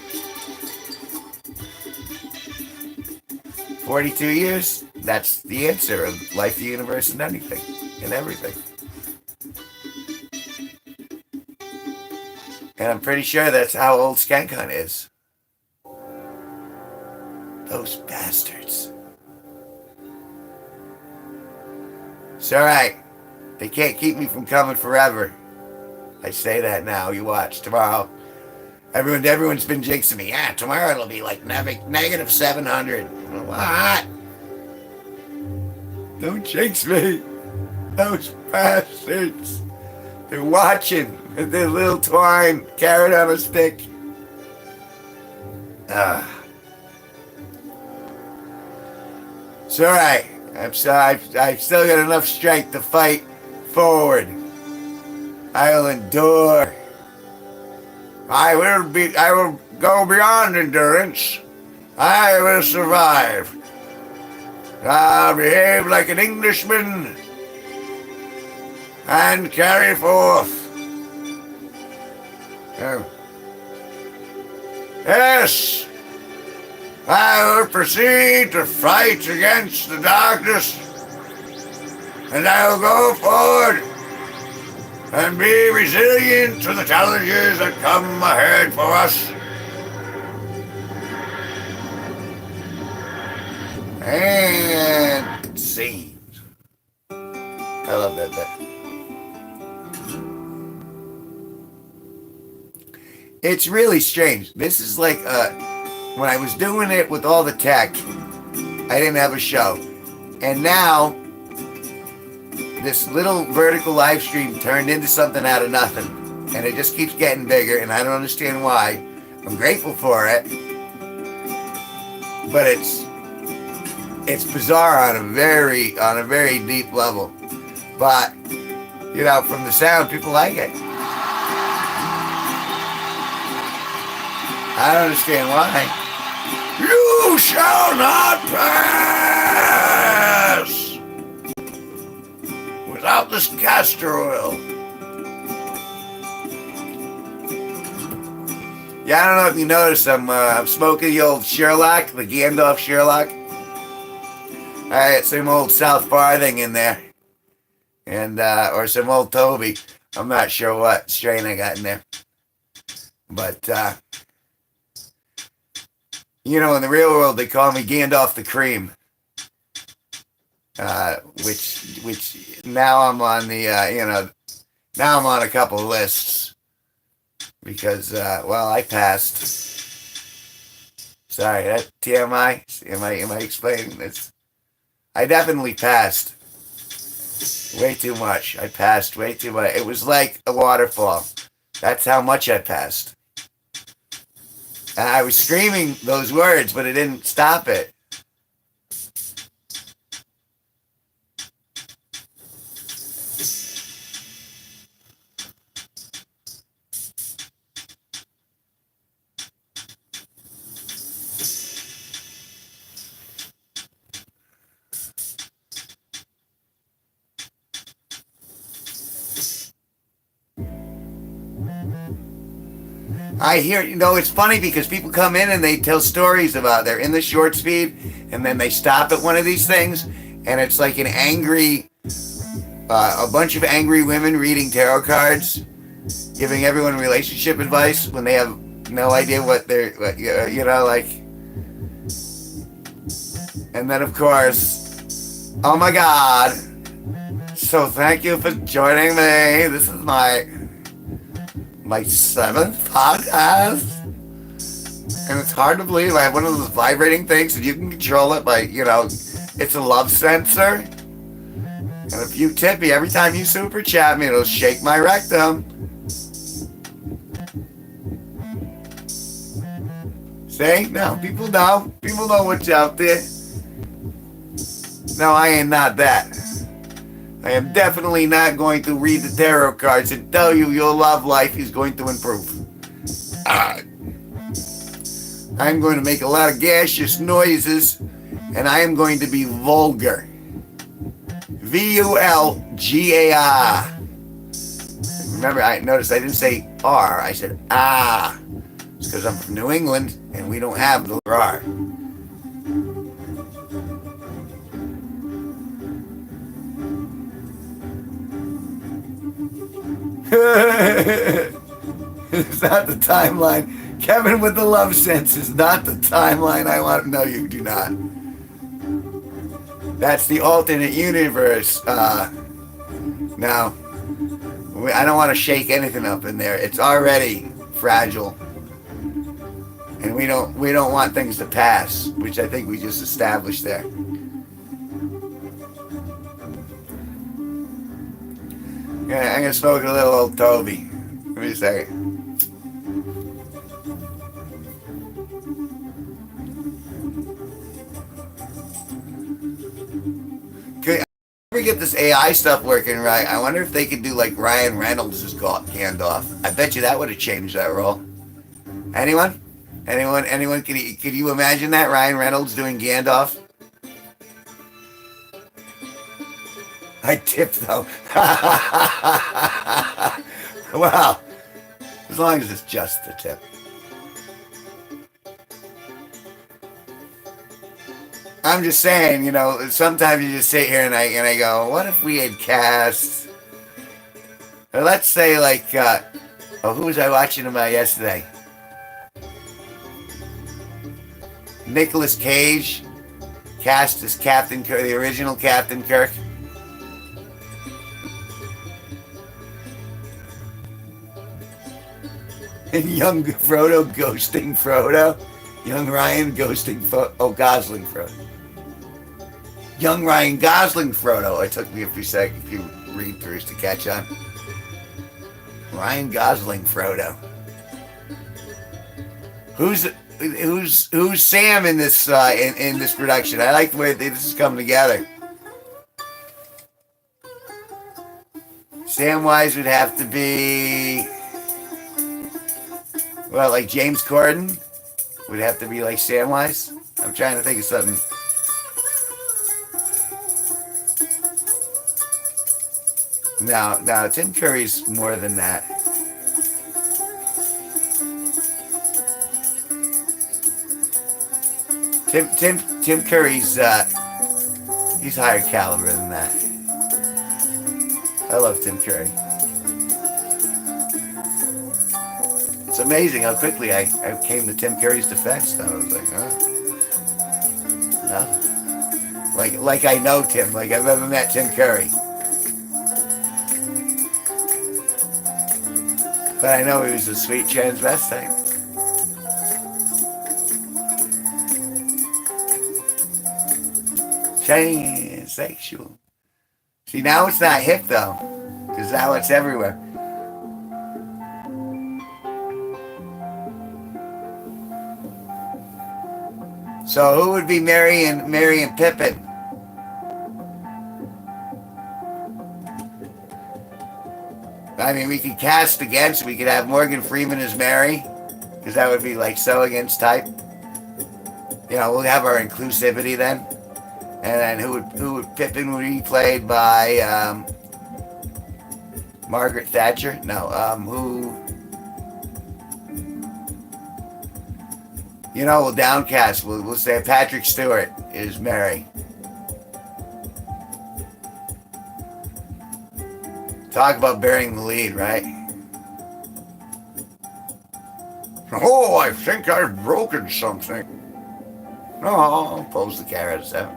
42 years? That's the answer of life, the universe, and anything. And everything. And I'm pretty sure that's how old Skank Hunt is. Those bastards. It's alright. They can't keep me from coming forever. I say that now. You watch. Tomorrow. Everyone's been jinxing me. Yeah, tomorrow it'll be like negative 700. What? Don't jinx me. Those bastards. They're watching with their little twine carrot on a stick. It's alright. I've still got enough strength to fight forward. I'll endure. I will go beyond endurance. I will survive. I'll behave like an Englishman and carry forth. Yes. I will proceed to fight against the darkness, and I will go forward and be resilient to the challenges that come ahead for us. And scenes. I love that bit. It's really strange. This is like when I was doing it with all the tech, I didn't have a show. And now this little vertical live stream turned into something out of nothing. And it just keeps getting bigger, and I don't understand why. I'm grateful for it. But it's bizarre on a very deep level. But, you know, from the sound, people like it. I don't understand why. You shall not pass without this castor oil. Yeah, I don't know if you noticed, I'm smoking the old Sherlock, the Gandalf Sherlock. I got some old South Farthing in there, and or some old Toby. I'm not sure what strain I got in there, but you know, in the real world, they call me Gandalf the Cream, which now I'm on the now I'm on a couple of lists because well, I passed. Sorry, that TMI. Am I explaining this? I definitely passed way too much. I passed way too much. It was like a waterfall. That's how much I passed. And I was screaming those words, but it didn't stop it. I hear, you know, it's funny because people come in and they tell stories about they're in the short speed and then they stop at one of these things and it's like an angry, a bunch of angry women reading tarot cards, giving everyone relationship advice when they have no idea what they're, you know, like. And then, of course, oh my God. So thank you for joining me. This is my 7th podcast. And it's hard to believe I have one of those vibrating things and you can control it by, you know, it's a love sensor. And if you tip me, every time you super chat me, it'll shake my rectum. See? No, people know. People know what's out there. No, I am not that. I am definitely not going to read the tarot cards and tell you your love life is going to improve. I'm going to make a lot of gaseous noises, and I am going to be vulgar. vulgar. Remember, I noticed I didn't say R, I said ah. It's because I'm from New England, and we don't have the R. It's not the timeline. Kevin with the love sense is not the timeline I want. No, you do not. That's the alternate universe. No, I don't want to shake anything up in there. It's already fragile, and we don't want things to pass, which I think we just established there. I'm gonna smoke a little old Toby. Give me a second. Could I ever get this AI stuff working right? I wonder if they could do like Ryan Reynolds' Gandalf. I bet you that would have changed that role. Anyone? Could you imagine that? Ryan Reynolds doing Gandalf? I tipped though. Well, as long as it's just the tip. I'm just saying, sometimes you just sit here and I go, what if we had cast, or let's say like, who was I watching about yesterday? Nicolas Cage cast as Captain Kirk, the original Captain Kirk. And young Frodo ghosting Frodo. Young Ryan ghosting Gosling Frodo. Young Ryan Gosling Frodo. It took me a few read-throughs to catch on. Ryan Gosling Frodo. Who's Sam in this in this production? I like the way this is coming together. Samwise would have to be, well, like James Corden would have to be like Samwise. I'm trying to think of something. No, Tim Curry's more than that. Tim Curry's he's higher caliber than that. I love Tim Curry. It's amazing how quickly I came to Tim Curry's defense. Though I was like, no, like I know Tim, like I've ever met Tim Curry. But I know he was a sweet transvestite. Transsexual. See, now it's not hip though, because now it's everywhere. So who would be Merry and Pippin? I mean, we could cast against. We could have Morgan Freeman as Mary, because that would be like so against type. We'll have our inclusivity then. And then who would Pippin would be played by Margaret Thatcher? No, who? We'll downcast. We'll say Patrick Stewart is Mary. Talk about burying the lead, right? Oh, I think I've broken something. No, pose the carrot as out.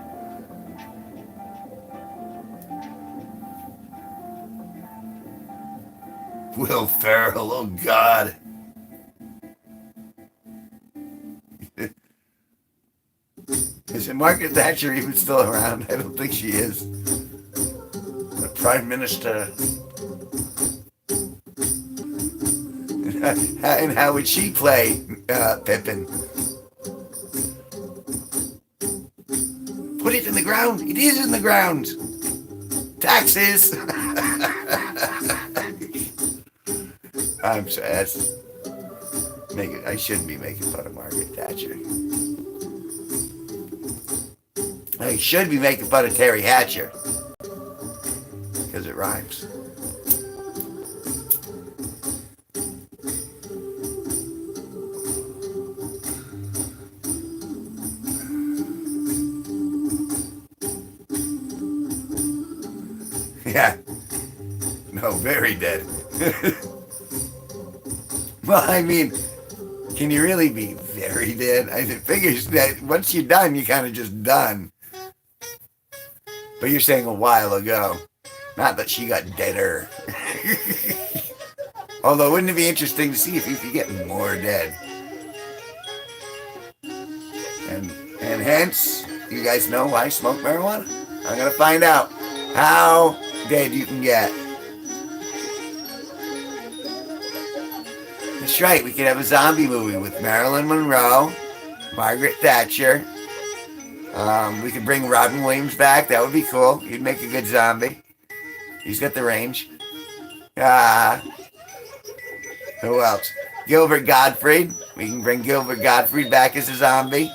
Will Ferrell, oh God. Is it Margaret Thatcher even still around? I don't think she is. The Prime Minister. And how would she play Pippin? Put it in the ground. It is in the ground. Taxes. I'm sorry. I shouldn't be making fun of Margaret Thatcher. I should be making fun of Terry Hatcher, because it rhymes. Yeah. No, very dead. Well, I mean, can you really be very dead? I figures that once you're done, you're kind of just done. But you're saying a while ago. Not that she got deader. Although, wouldn't it be interesting to see if you could get more dead? And hence, you guys know why I smoke marijuana? I'm going to find out how dead you can get. That's right, we could have a zombie movie with Marilyn Monroe, Margaret Thatcher. We could bring Robin Williams back. That would be cool. He'd make a good zombie. He's got the range. Who else? Gilbert Gottfried. We can bring Gilbert Gottfried back as a zombie.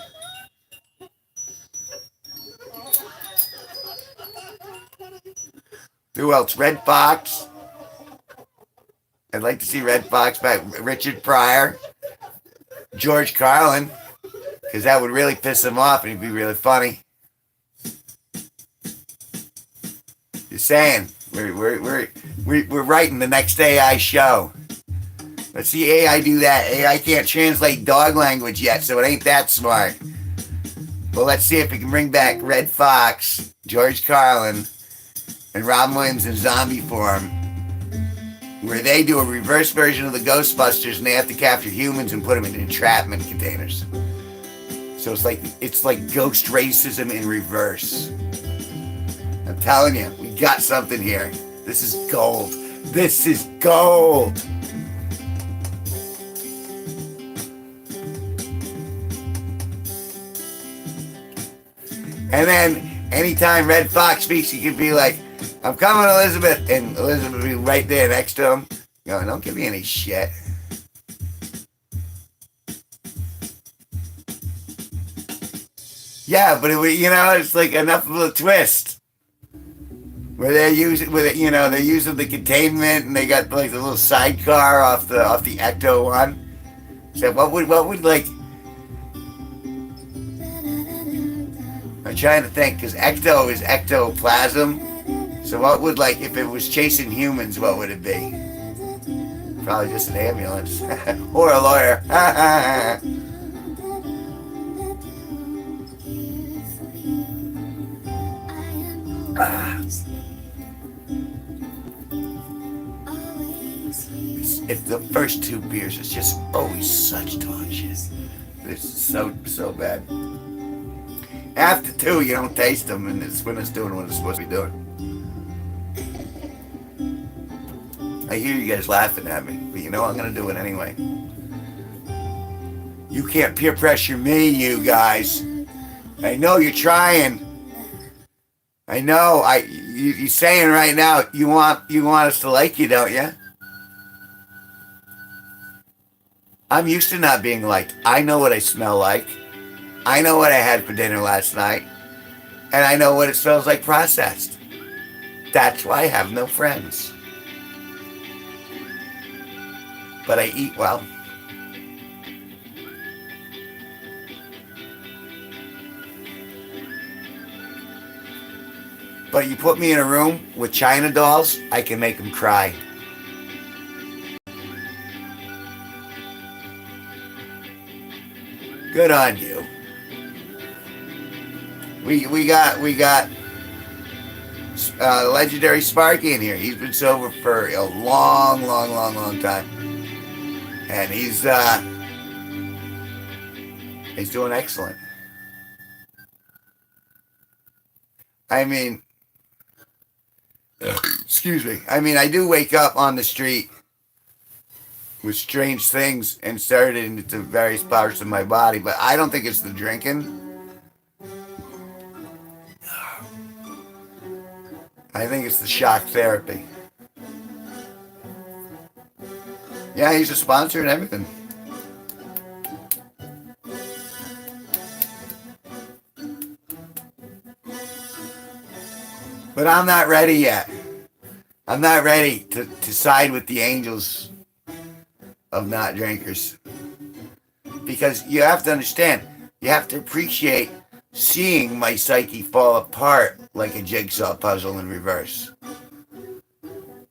Who else? Red Fox. I'd like to see Red Fox back. Richard Pryor. George Carlin. Because that would really piss him off and he'd be really funny. Just saying, we're writing the next AI show. Let's see AI do that. AI can't translate dog language yet, so it ain't that smart. Well, let's see if we can bring back Red Fox, George Carlin, and Robin Williams in zombie form, where they do a reverse version of the Ghostbusters and they have to capture humans and put them in entrapment containers. So it's like ghost racism in reverse. I'm telling you, we got something here. This is gold. This is gold. And then anytime Red Fox speaks, he can be like, "I'm coming, Elizabeth," and Elizabeth will be right there next to him. Going, "Don't give me any shit." Yeah, but it's like enough of a twist where they're using they're using the containment and they got like the little sidecar off the Ecto one. So what would like? I'm trying to think because Ecto is ectoplasm. So what would like if it was chasing humans? What would it be? Probably just an ambulance or a lawyer. If the first two beers is just always such dog shit. This is so bad. After two, you don't taste them, and it's when it's doing what it's supposed to be doing. I hear you guys laughing at me, but I'm gonna do it anyway. You can't peer pressure me, you guys. I know you're trying. I know. You're saying right now you want us to like you, don't you? I'm used to not being liked. I know what I smell like. I know what I had for dinner last night. And I know what it smells like processed. That's why I have no friends. But I eat well. But you put me in a room with China dolls, I can make them cry. Good on you. We got legendary Sparky in here. He's been sober for a long time, and he's doing excellent. I mean, excuse me. I mean, I do wake up on the street with strange things and started into various parts of my body, but I don't think it's the drinking. I think it's the shock therapy. Yeah, he's a sponsor and everything. But I'm not ready yet. I'm not ready to side with the angels of not drinkers. Because you have to understand, you have to appreciate seeing my psyche fall apart like a jigsaw puzzle in reverse.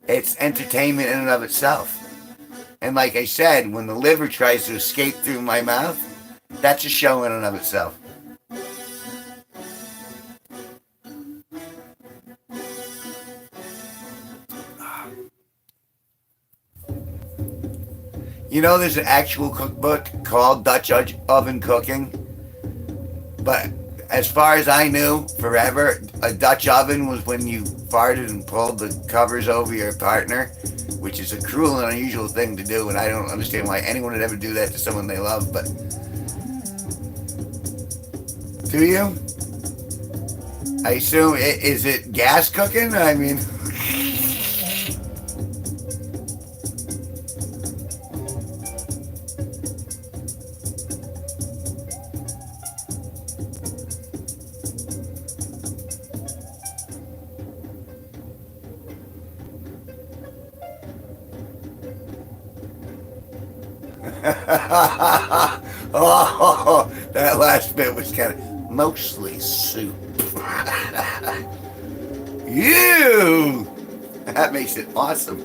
It's entertainment in and of itself. And like I said, when the liver tries to escape through my mouth, that's a show in and of itself. There's an actual cookbook called Dutch Oven Cooking. But as far as I knew, forever, a Dutch oven was when you farted and pulled the covers over your partner, which is a cruel and unusual thing to do, and I don't understand why anyone would ever do that to someone they love, but... Do you? I assume, is it gas cooking? I mean... Oh, that last bit was kind of mostly soup. You! That makes it awesome.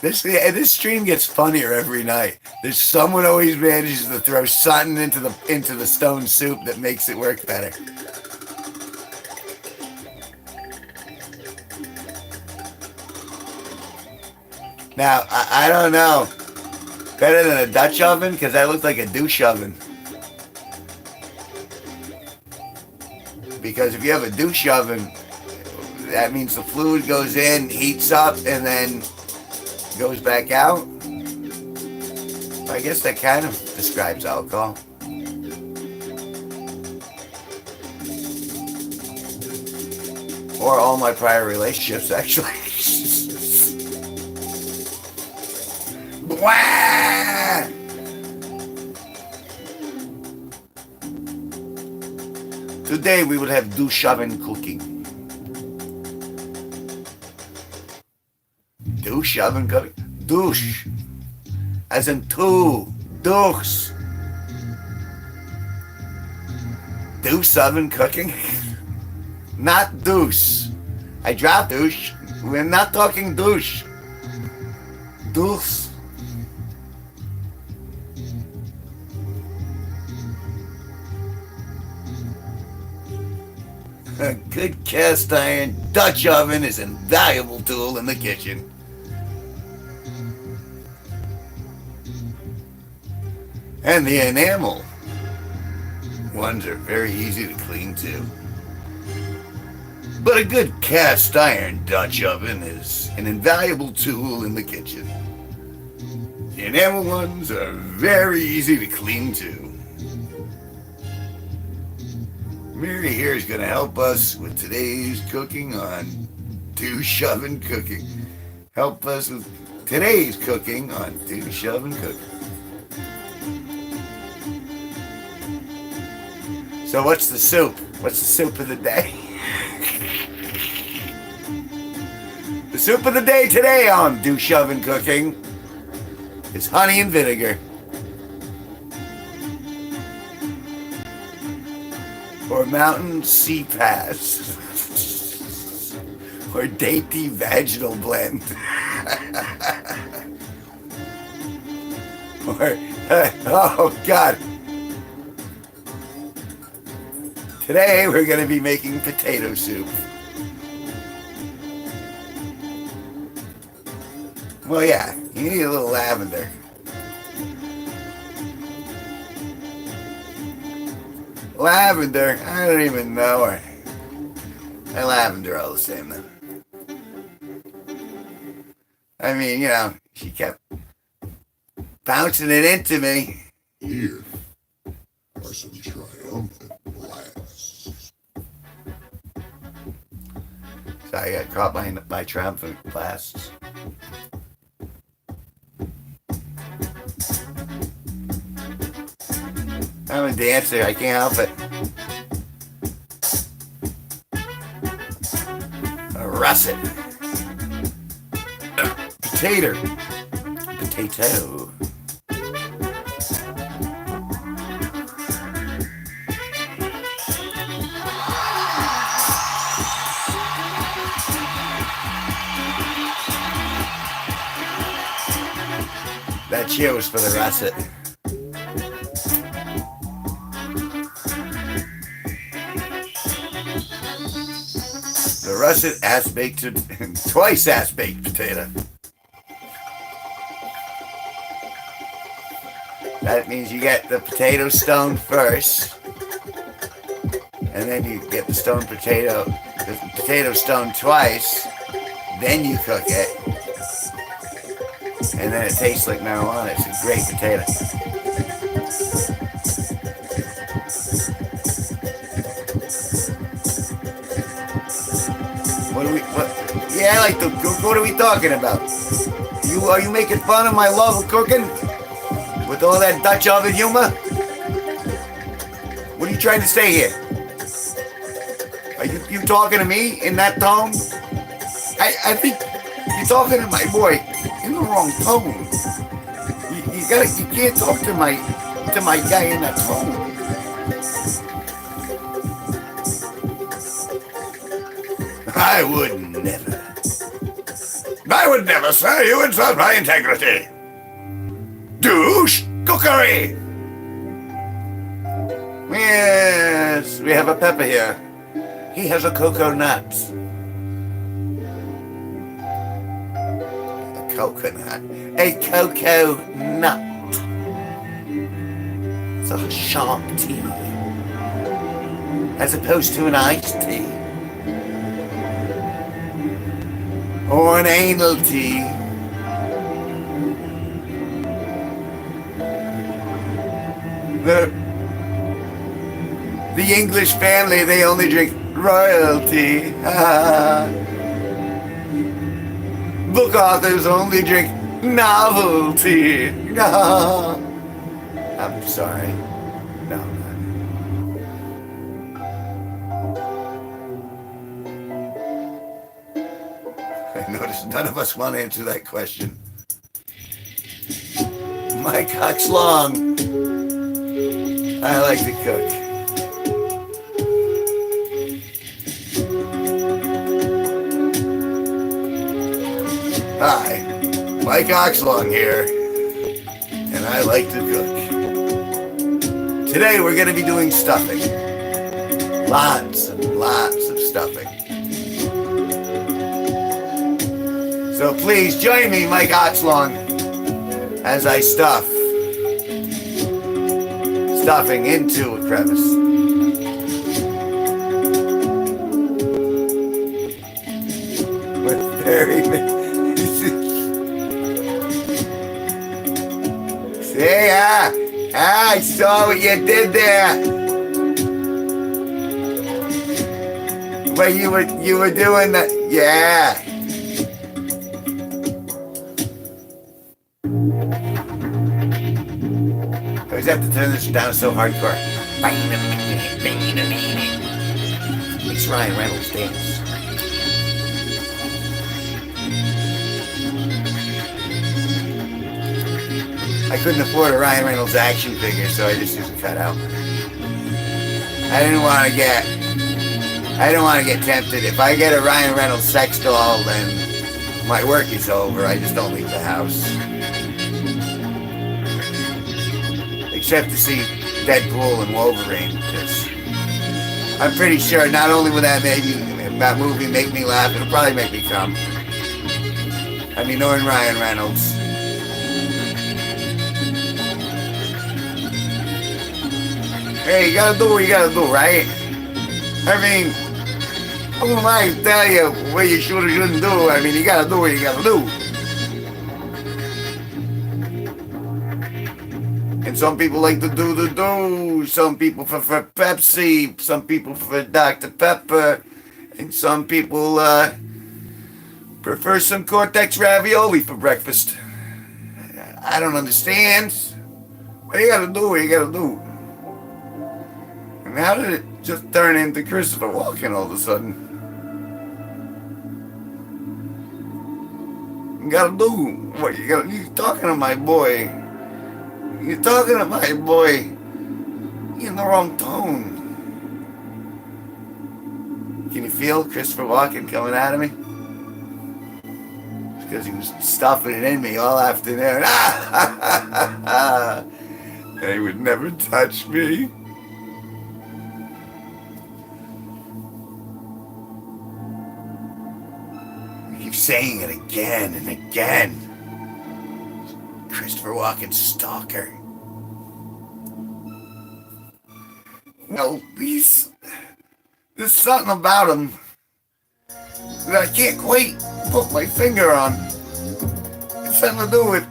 This stream gets funnier every night. There's someone always manages to throw something into the stone soup that makes it work better. Now, I don't know. Better than a Dutch oven? Because that looks like a douche oven. Because if you have a douche oven, that means the fluid goes in, heats up, and then goes back out. I guess that kind of describes alcohol. Or all my prior relationships, actually. Blah! Today we will have douche oven cooking. Douche oven cooking? Douche. As in two. Douche. Douche oven cooking? Not douche. I dropped douche. We're not talking douche. Douche. A good cast iron Dutch oven is an invaluable tool in the kitchen. And the enamel ones are very easy to clean too. But a good cast iron Dutch oven is an invaluable tool in the kitchen. The enamel ones are very easy to clean too. Mary here is going to help us with today's cooking on douche oven cooking. Help us with today's cooking on douche oven cooking. So what's the soup? What's the soup of the day? The soup of the day today on douche oven cooking is honey and vinegar. Or mountain sea pass. Or dainty vaginal blend. Or, oh God. Today we're going to be making potato soup. Well, yeah, you need a little lavender. Lavender? I don't even know her. And lavender all the same then. I mean, you know, she kept bouncing it into me. Here are some triumphant blasts. So I got caught by triumphant blasts. I'm a dancer, I can't help it. A russet. Potato. Potato. That cheer was for the russet. The russet ass-baked, twice ass-baked potato. That means you get the potato stone first, and then you get the potato stone twice, then you cook it, and then it tastes like marijuana. It's a great potato. Yeah, like what are we talking about? Are you making fun of my love of cooking? With all that Dutch oven humor? What are you trying to say here? Are you talking to me in that tone? I think you're talking to my boy in the wrong tone. You can't talk to my guy in that tone. I would never. I would never, sir. You insult my integrity. Douche cookery. Yes, we have a pepper here. He has a cocoa nut. A coconut. A cocoa nut. It's a sharp tea. As opposed to an iced tea. Or an anal tea. The English family, they only drink royalty. Book authors only drink novelty. I'm sorry. No, I noticed none of us want to answer that question. My cock's long. I like to cook. Hi, Mike Oxlong here, and I like to cook. Today we're going to be doing stuffing. Lots and lots of stuffing. So please join me, Mike Oxlong, as I stuffing into a crevice. With very See, I saw what you did there. But you were doing that, yeah. I always have to turn this down so hardcore. Makes Ryan Reynolds dance. I couldn't afford a Ryan Reynolds action figure, so I just used a cutout. I didn't want to get tempted. If I get a Ryan Reynolds sex doll, then my work is over. I just don't leave the house. Except to see Deadpool and Wolverine, because I'm pretty sure not only will that movie make me laugh, it'll probably make me come. I mean, knowing Ryan Reynolds. Hey, you gotta do what you gotta do, right? I mean, who am I to tell you what you should or shouldn't do? I mean, you gotta do what you gotta do. And some people like to do the do. Some people for Pepsi. Some people for Dr. Pepper. And some people prefer some Cortex ravioli for breakfast. I don't understand. But you gotta do what you gotta do. And how did it just turn into Christopher Walken all of a sudden? You gotta do what you gotta. You're talking to my boy. You're talking to my boy. You're in the wrong tone. Can you feel Christopher Walken coming out of me? It's because he was stuffing it in me all afternoon. They would never touch me. I keep saying it again and again. Christopher Walken stalker. No, there's something about him that I can't quite put my finger on. It's something to do with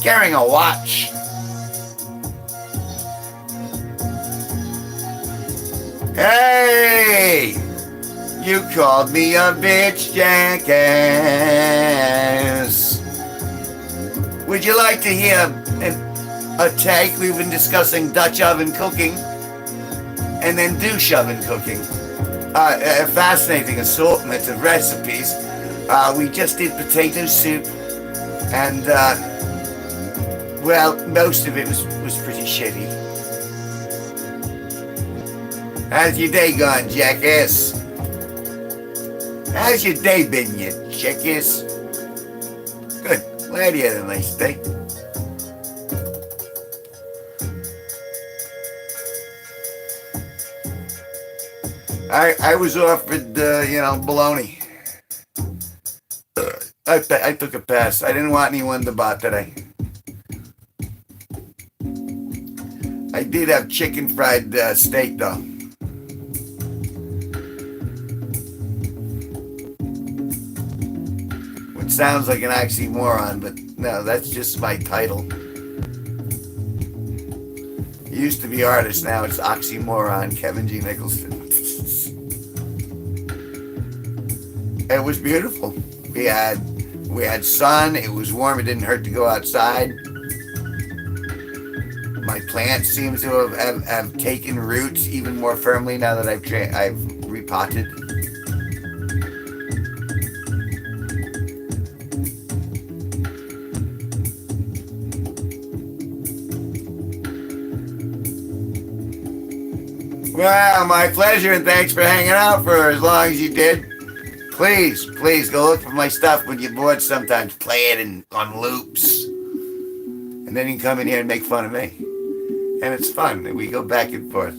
carrying a watch. Hey! You called me a bitch jackass. Would you like to hear a take? We've been discussing Dutch oven cooking and then douche oven cooking. A fascinating assortment of recipes. We just did potato soup, and well, most of it was pretty shitty. How's your day gone, jackass? How's your day been, you chickies? Good. Glad you had a nice day. I was offered, bologna. I took a pass. I didn't want anyone to bot today. I did have chicken fried steak, though. Which sounds like an oxymoron, but no, that's just my title. It used to be artist, now it's oxymoron, Kevin G Nicholson. It was beautiful. We had sun. It was warm. It didn't hurt to go outside. My plant seems to have taken roots even more firmly now that I've repotted. Well, my pleasure, and thanks for hanging out for as long as you did. Please go look for my stuff when you're bored sometimes. Play it on loops. And then you can come in here and make fun of me. And it's fun. And we go back and forth.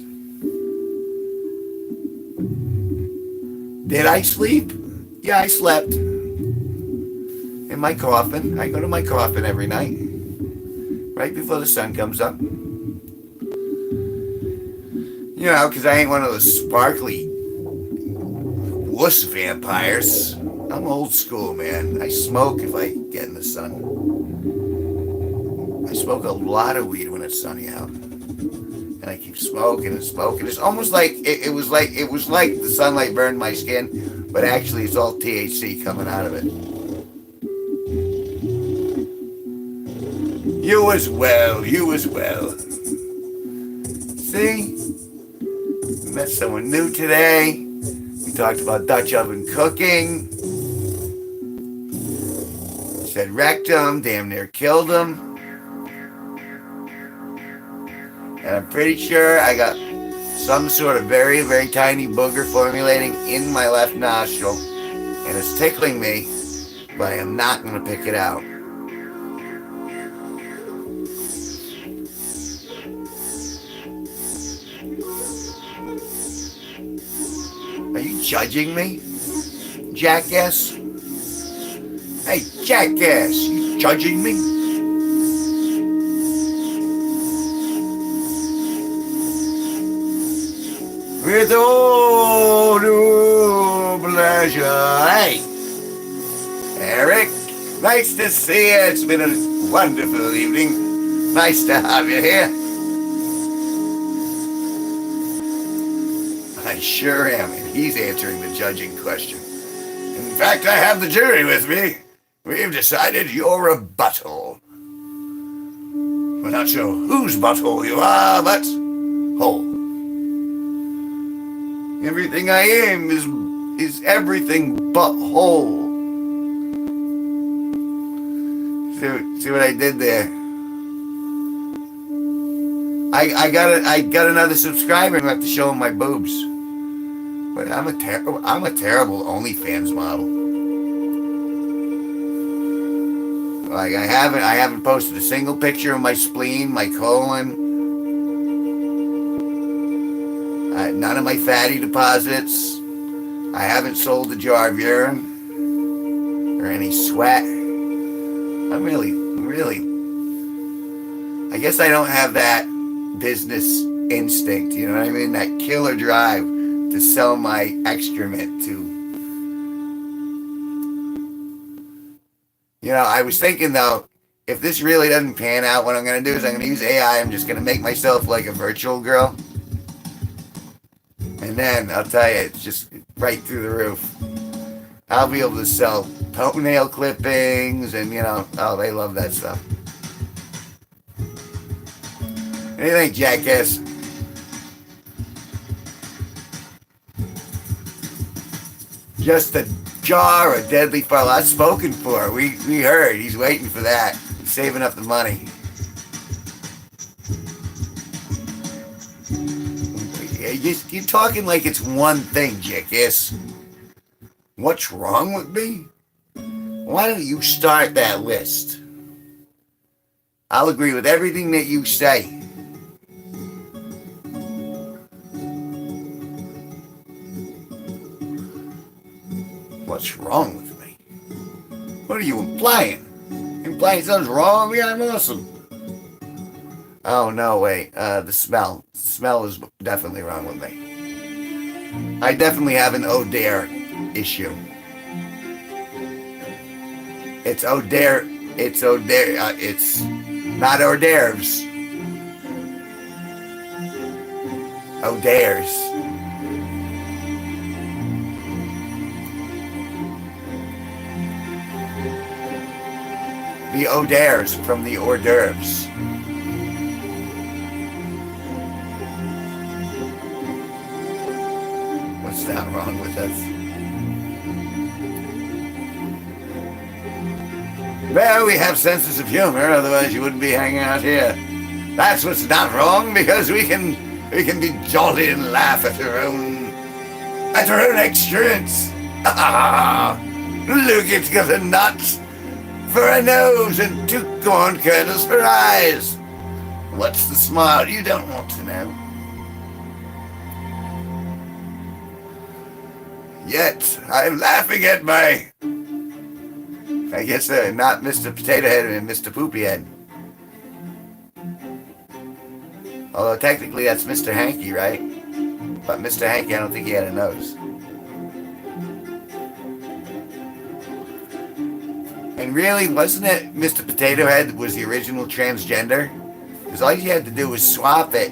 Did I sleep? Yeah, I slept. In my coffin. I go to my coffin every night. Right before the sun comes up. You know, because I ain't one of those sparkly wuss vampires. I'm old school, man. I smoke if I get in the sun. I smoke a lot of weed when it's sunny out. And I keep smoking and smoking. It's almost like it was like the sunlight burned my skin, but actually it's all THC coming out of it. You as well. See? Met someone new today. We talked about Dutch oven cooking. Said wrecked him, damn near killed him. And I'm pretty sure I got some sort of very, very tiny booger formulating in my left nostril. And it's tickling me, but I am not going to pick it out. Are you judging me, jackass? Hey, jackass, you judging me? With all due pleasure. Hey, Eric, nice to see you. It's been a wonderful evening. Nice to have you here. I sure am, and he's answering the judging question. In fact, I have the jury with me. We've decided you're a butthole. We're not sure whose butthole you are, but hole. Everything I am is everything but whole. See what I did there? I got another subscriber and I have to show him my boobs. But I'm a terrible OnlyFans model. Like I haven't posted a single picture of my spleen, my colon, none of my fatty deposits. I haven't sold a jar of urine or any sweat. I'm really, I guess I don't have that business instinct, you know what I mean? That killer drive to sell my excrement to. You know, I was thinking though, if this really doesn't pan out, what I'm going to do is I'm going to use AI. I'm just going to make myself like a virtual girl. And then, I'll tell you, it's just right through the roof. I'll be able to sell toenail clippings and, you know, oh, they love that stuff. What do you think, jackass? Just a jar of deadly foul. That's spoken for. We heard. He's waiting for that. He's saving up the money. You're talking like it's one thing, jackass. What's wrong with me? Why don't you start that list? I'll agree with everything that you say. What's wrong with me? What are you implying? Implying something's wrong with me? I'm awesome. Oh, no, wait. The smell. The smell is definitely wrong with me. I definitely have an oh dare issue. It's oh dare. It's oh dare. It's not hors d'oeuvres. Oh dares. The hors d'oeuvres from the hors d'oeuvres. What's that wrong with us? Well, we have senses of humor, otherwise you wouldn't be hanging out here. That's what's not wrong, because we can be jolly and laugh at our own experience. Look, it's got a nut for a nose and 2 corn kernels for eyes. What's the smile? You don't want to know. Yet, I'm laughing at my... I guess not Mr. Potato Head and Mr. Poopy Head. Although technically that's Mr. Hanky, right? But Mr. Hanky, I don't think he had a nose. And really, wasn't it Mr. Potato Head was the original transgender? Because all you had to do was swap it.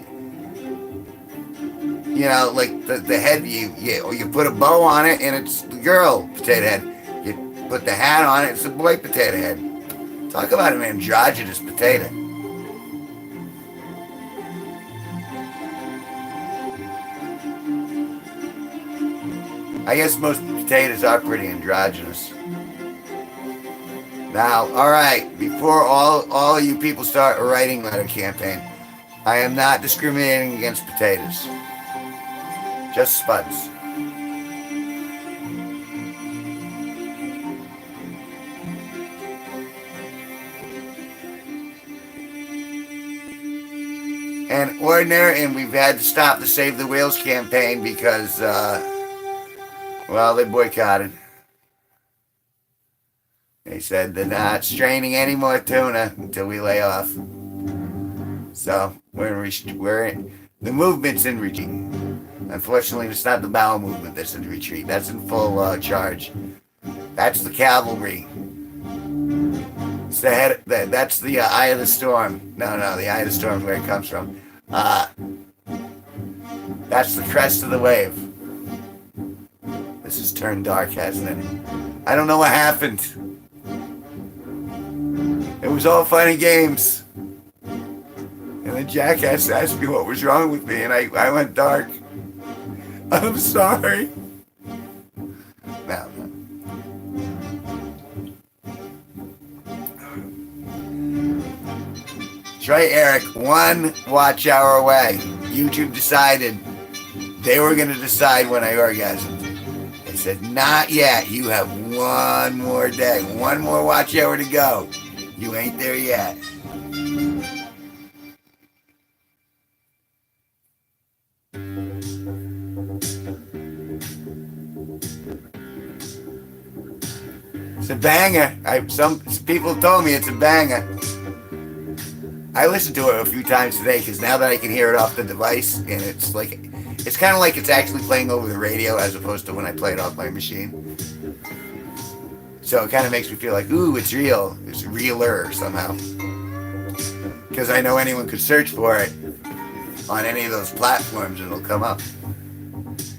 You know, like the head, you put a bow on it and it's the girl potato head. You put the hat on it, it's a boy potato head. Talk about an androgynous potato. I guess most potatoes are pretty androgynous. Now, alright, before all you people start a writing letter campaign, I am not discriminating against potatoes. Just spuds. And ordinary, and we've had to stop the Save the Whales campaign because, well, they boycotted. They said they're not straining any more tuna until we lay off. So the movement's in retreat. Unfortunately, it's not the bowel movement that's in retreat. That's in full charge. That's the cavalry. It's the head. That's the eye of the storm. No, the eye of the storm is where it comes from. That's the crest of the wave. This has turned dark, hasn't it? I don't know what happened. It was all fun and games. And then Jackass asked me what was wrong with me, and I went dark. I'm sorry. No. Trey Eric, 1 watch hour away. YouTube decided they were going to decide when I orgasmed. They said, not yet. You have 1 more day. 1 more watch hour to go. You ain't there yet. It's a banger. Some people told me it's a banger. I listened to it a few times today because now that I can hear it off the device, and it's kind of like it's actually playing over the radio as opposed to when I play it off my machine. So it kind of makes me feel like, ooh, it's real. It's realer somehow. Because I know anyone could search for it on any of those platforms and it'll come up.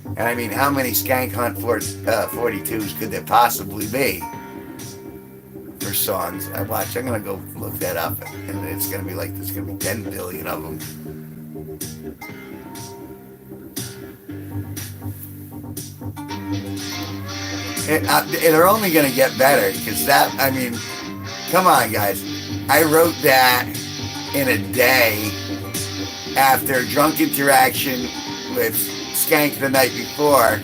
And I mean, how many Skank Hunt 42s could there possibly be for songs? I'm going to go look that up. And it's going to be like, there's going to be 10 billion of them. They're only going to get better because come on, guys. I wrote that in a day after drunk interaction with Skank the night before.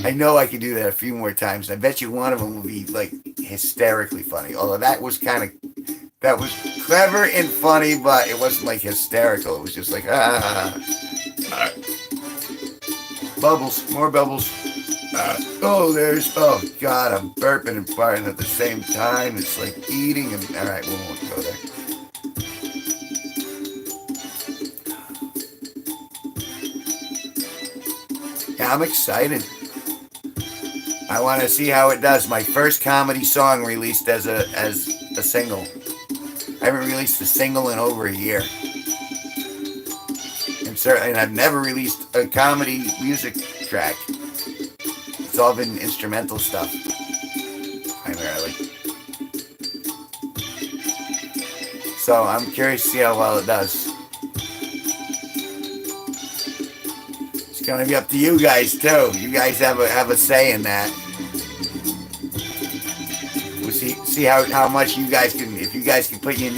I know I could do that a few more times. I bet you one of them will be like hysterically funny. Although that was clever and funny, but it wasn't like hysterical. It was just like bubbles, more bubbles. Oh God, I'm burping and farting at the same time. It's like eating and all right, we won't go there. Yeah, I'm excited. I want to see how it does. My first comedy song released as a single. I haven't released a single in over a year. And I've never released a comedy music track. It's all been instrumental stuff, primarily. So I'm curious to see how well it does. It's gonna be up to you guys too. You guys have a say in that. We'll see how much you guys can, if you guys can put your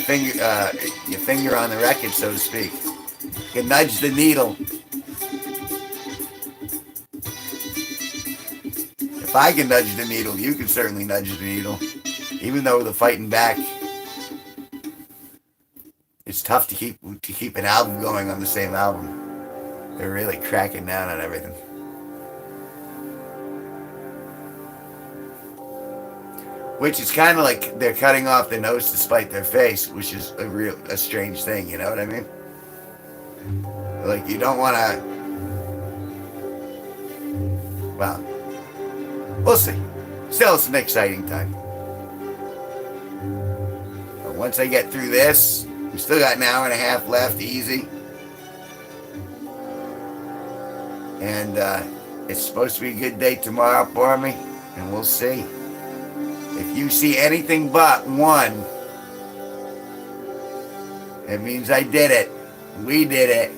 finger on the record, so to speak. You can nudge the needle. If I can nudge the needle, you can certainly nudge the needle. Even though the fighting back, it's tough to keep an album going on the same album. They're really cracking down on everything. Which is kind of like they're cutting off their nose to spite their face, which is a strange thing. You know what I mean? Like you don't want to. Well, we'll see. Still, it's an exciting time. But once I get through this, we still got an hour and a half left, easy. And it's supposed to be a good day tomorrow for me, and we'll see. If you see anything but one, it means I did it. We did it.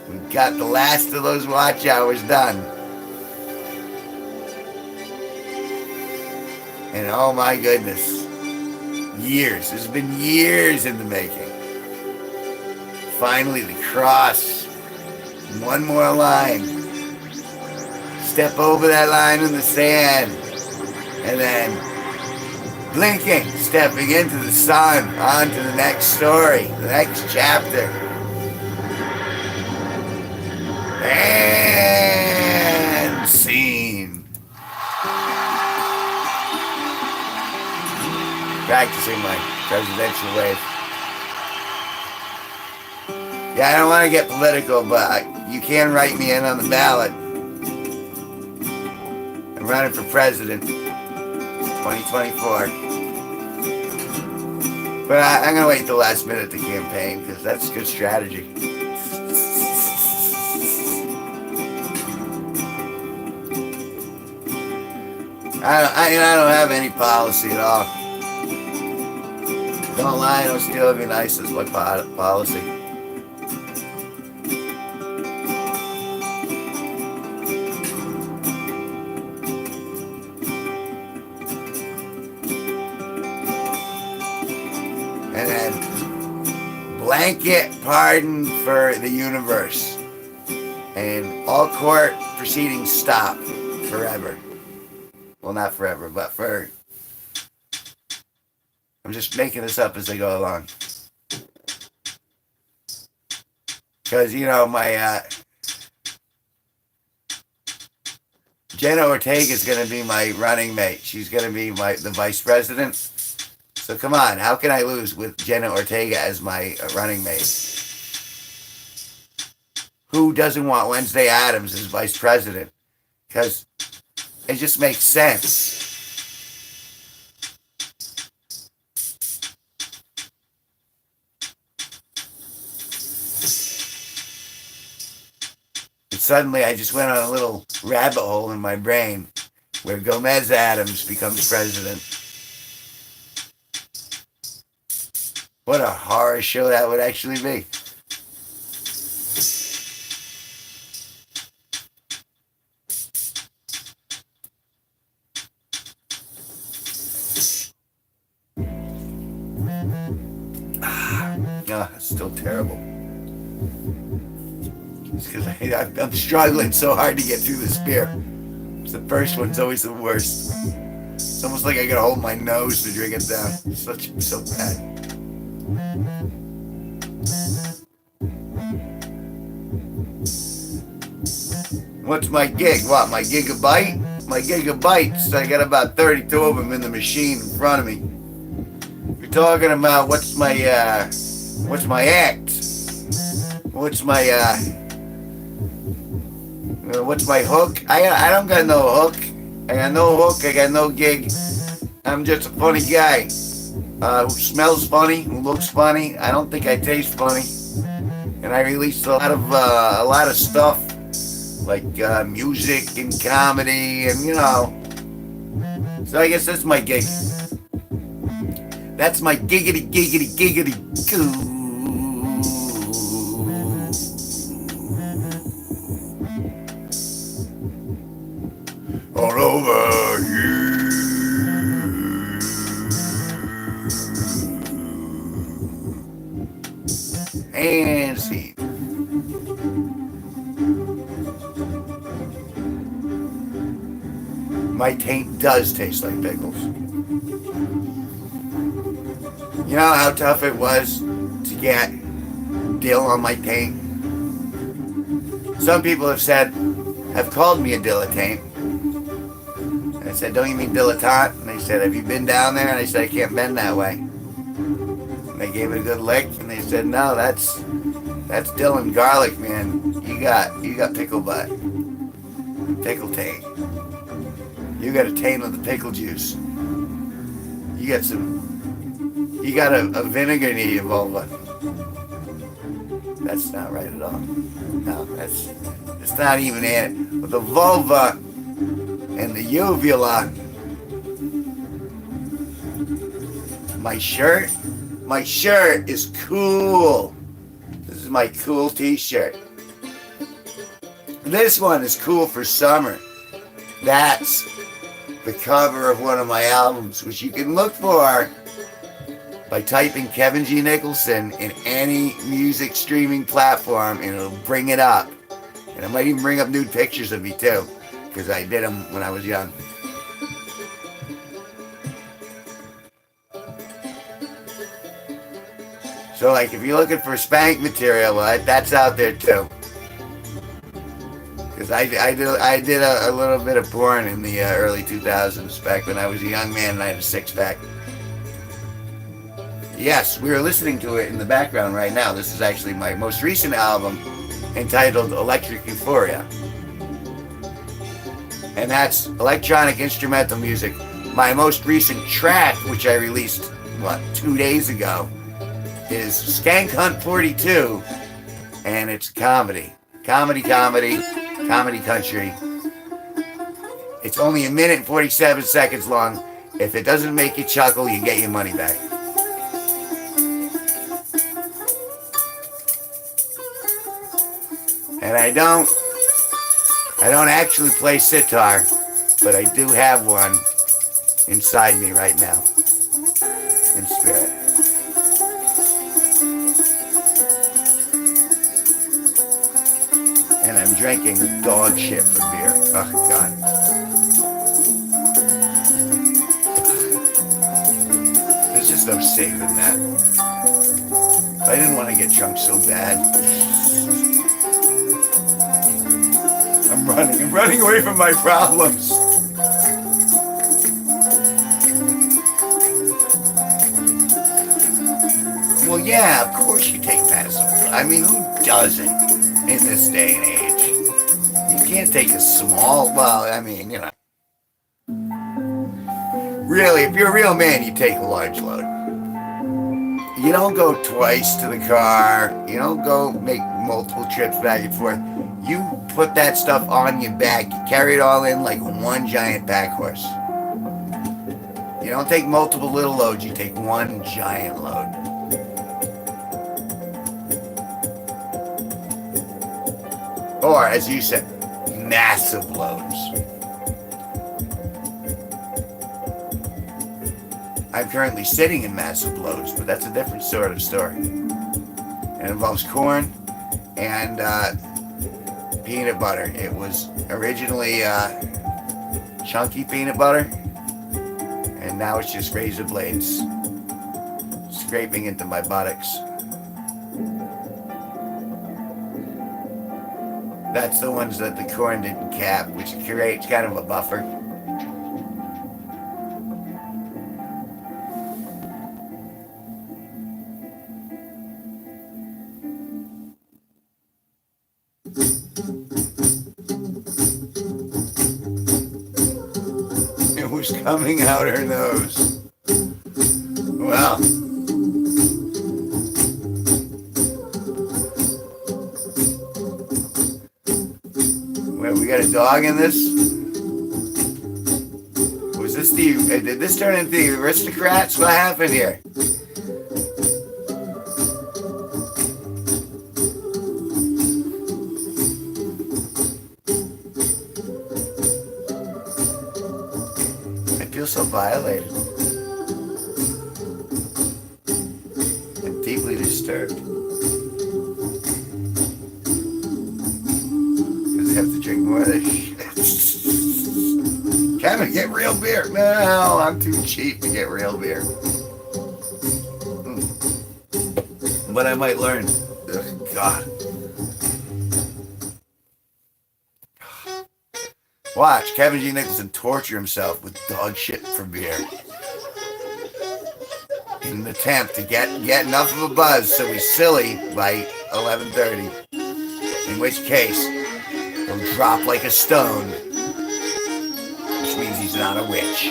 We got the last of those watch hours done. And oh my goodness, years. It's been years in the making. Finally, the cross. One more line. Step over that line in the sand. And then blinking, stepping into the sun, on to the next story, the next chapter. And scene. Practicing my presidential wave. Yeah, I don't want to get political, but you can write me in on the ballot. I'm running for president, 2024. But I'm going to wait till the last minute to campaign, because that's good strategy. I don't have any policy at all. Don't lie, don't steal, be nice is my policy. And then blanket pardon for the universe. And all court proceedings stop forever. Well, not forever, but for... I'm just making this up as I go along. Because, you know, my... Jenna Ortega is going to be my running mate. She's going to be the vice president. So come on, how can I lose with Jenna Ortega as my running mate? Who doesn't want Wednesday Addams as vice president? Because it just makes sense. And suddenly I just went on a little rabbit hole in my brain where Gomez Addams becomes president. What a horror show that would actually be. It's still terrible. It's because I'm struggling so hard to get through this beer. The first one's always the worst. It's almost like I gotta hold my nose to drink it down. It's so bad. What's my gig? What, my gigabyte? My gigabytes, I got about 32 of them in the machine in front of me. You're talking about what's my act? What's my, what's my hook? I don't got no hook. I got no hook, I got no gig. I'm just a funny guy. Who smells funny, who looks funny. I don't think I taste funny. And I released a lot of stuff. Like music and comedy and so I guess that's my gig. That's my giggity goo. All over you. And see. My taint does taste like pickles. You know how tough it was to get dill on my taint? Some people have called me a dilettante. And I said, don't you mean dilettante? And they said, have you been down there? And I said, I can't bend that way. And they gave it a good lick, and they said, no, that's dill and garlic, man. You got pickle butt. Pickle taint. You got a taint of the pickle juice. You got a vinegar near your vulva. That's not right at all. No, it's not even in it. But the vulva and the uvula. My shirt is cool. This is my cool t-shirt. This one is cool for summer. That's the cover of one of my albums, which you can look for by typing Kevin G Nicholson in any music streaming platform, and it'll bring it up. And it might even bring up nude pictures of me too, because I did them when I was young. So like if you're looking for spank material, well, that's out there too. Because I did a little bit of porn in the early 2000s, back when I was a young man and I had a six-pack. Yes, we are listening to it in the background right now. This is actually my most recent album, entitled Electric Euphoria. And that's electronic instrumental music. My most recent track, which I released, 2 days ago, is Skank Hunt 42, and it's comedy. Comedy country. It's only 1 minute and 47 seconds long. If it doesn't make you chuckle, you get your money back. And I don't actually play sitar, but I do have one inside me right now, in spirit. And I'm drinking dog shit for beer. Oh, God. There's just no saving that. I didn't want to get drunk so bad. I'm running away from my problems. Well, yeah, of course you take medicine. I mean, who doesn't? In this day and age, you can't take a small, really, if you're a real man, you take a large load. You don't go twice to the car, you don't go make multiple trips back and forth. You put that stuff on your back, you carry it all in like one giant pack horse. You don't take multiple little loads, you take one giant load. Or, as you said, massive loads. I'm currently sitting in massive loads, but that's a different sort of story. It involves corn and peanut butter. It was originally chunky peanut butter, and now it's just razor blades scraping into my buttocks. That's the ones that the corn didn't cap, which creates kind of a buffer. It was coming out her nose. Well, we got a dog in this? Was this did this turn into the Aristocrats? What happened here? I feel so violated. I'm deeply disturbed. Have to drink more of this shit. Kevin, get real beer. No, I'm too cheap to get real beer. But I might learn. Ugh, God. Watch Kevin G Nicholson torture himself with dog shit for beer in an attempt to get enough of a buzz so he's silly by 11:30. In which case, he'll drop like a stone, which means he's not a witch.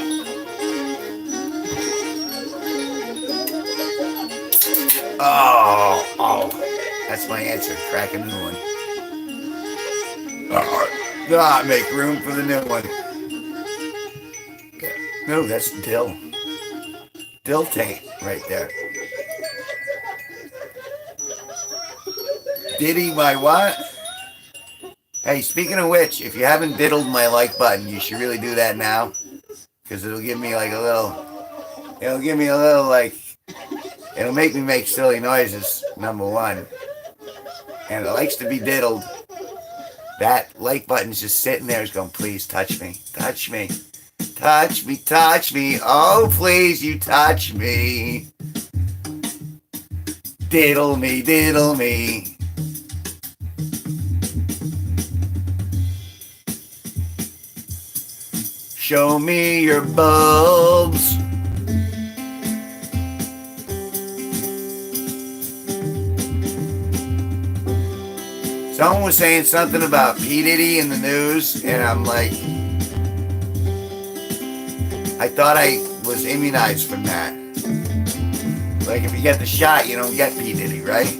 Oh, that's my answer. Crack a new one. Make room for the new one. No, that's dill. Dill tape right there. Diddy my what? Hey, speaking of which, if you haven't diddled my like button, you should really do that now. Because it'll give me like a little, it'll make me make silly noises, number one. And it likes to be diddled. That like button's just sitting there, it's going, please touch me, touch me, touch me, touch me. Oh, please, you touch me. Diddle me, diddle me. Show me your bulbs. Someone was saying something about P. Diddy in the news, and I'm like, I thought I was immunized from that. Like, if you get the shot, you don't get P. Diddy, right?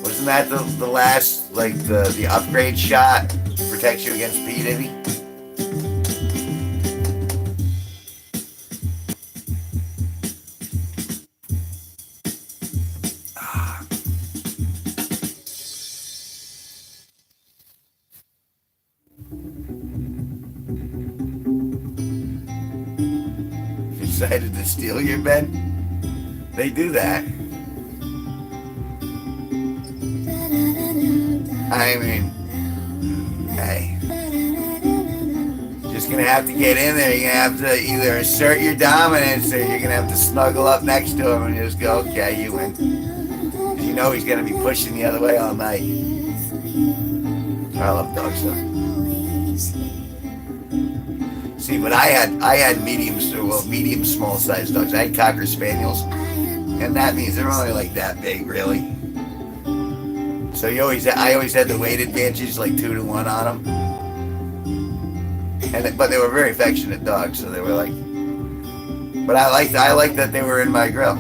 Wasn't that the last, like, the upgrade shot protects you against P. Diddy? Decided to steal your bed? They do that. I mean, hey. Just gonna have to get in there. You're gonna have to either assert your dominance or you're gonna have to snuggle up next to him and just go, okay, you win. Because you know he's gonna be pushing the other way all night. I love dogs though. See, but I had medium small sized dogs. I had Cocker Spaniels, and that means they're only like that big, really. So I always had the weight advantage, like 2-to-1 on them. But they were very affectionate dogs, so they were like. But I liked that they were in my grill.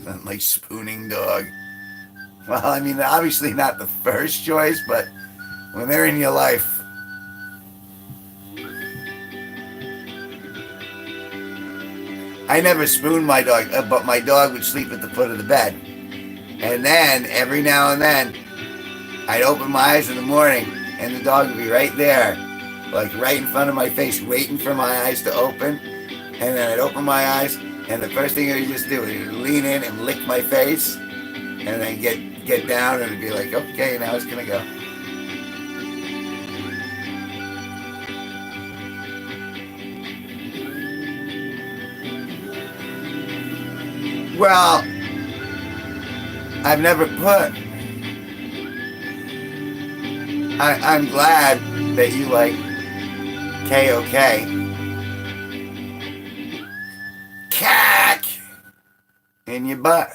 Something like spooning dog. Well, I mean, obviously not the first choice, but when they're in your life. I never spooned my dog, but my dog would sleep at the foot of the bed. And then, every now and then, I'd open my eyes in the morning, and the dog would be right there, like right in front of my face, waiting for my eyes to open. And then I'd open my eyes, and the first thing he'd just do is lean in and lick my face. and then get down and be like, okay, now it's gonna go. Well, I've never put. I'm glad that you like KOK. Cack in your butt.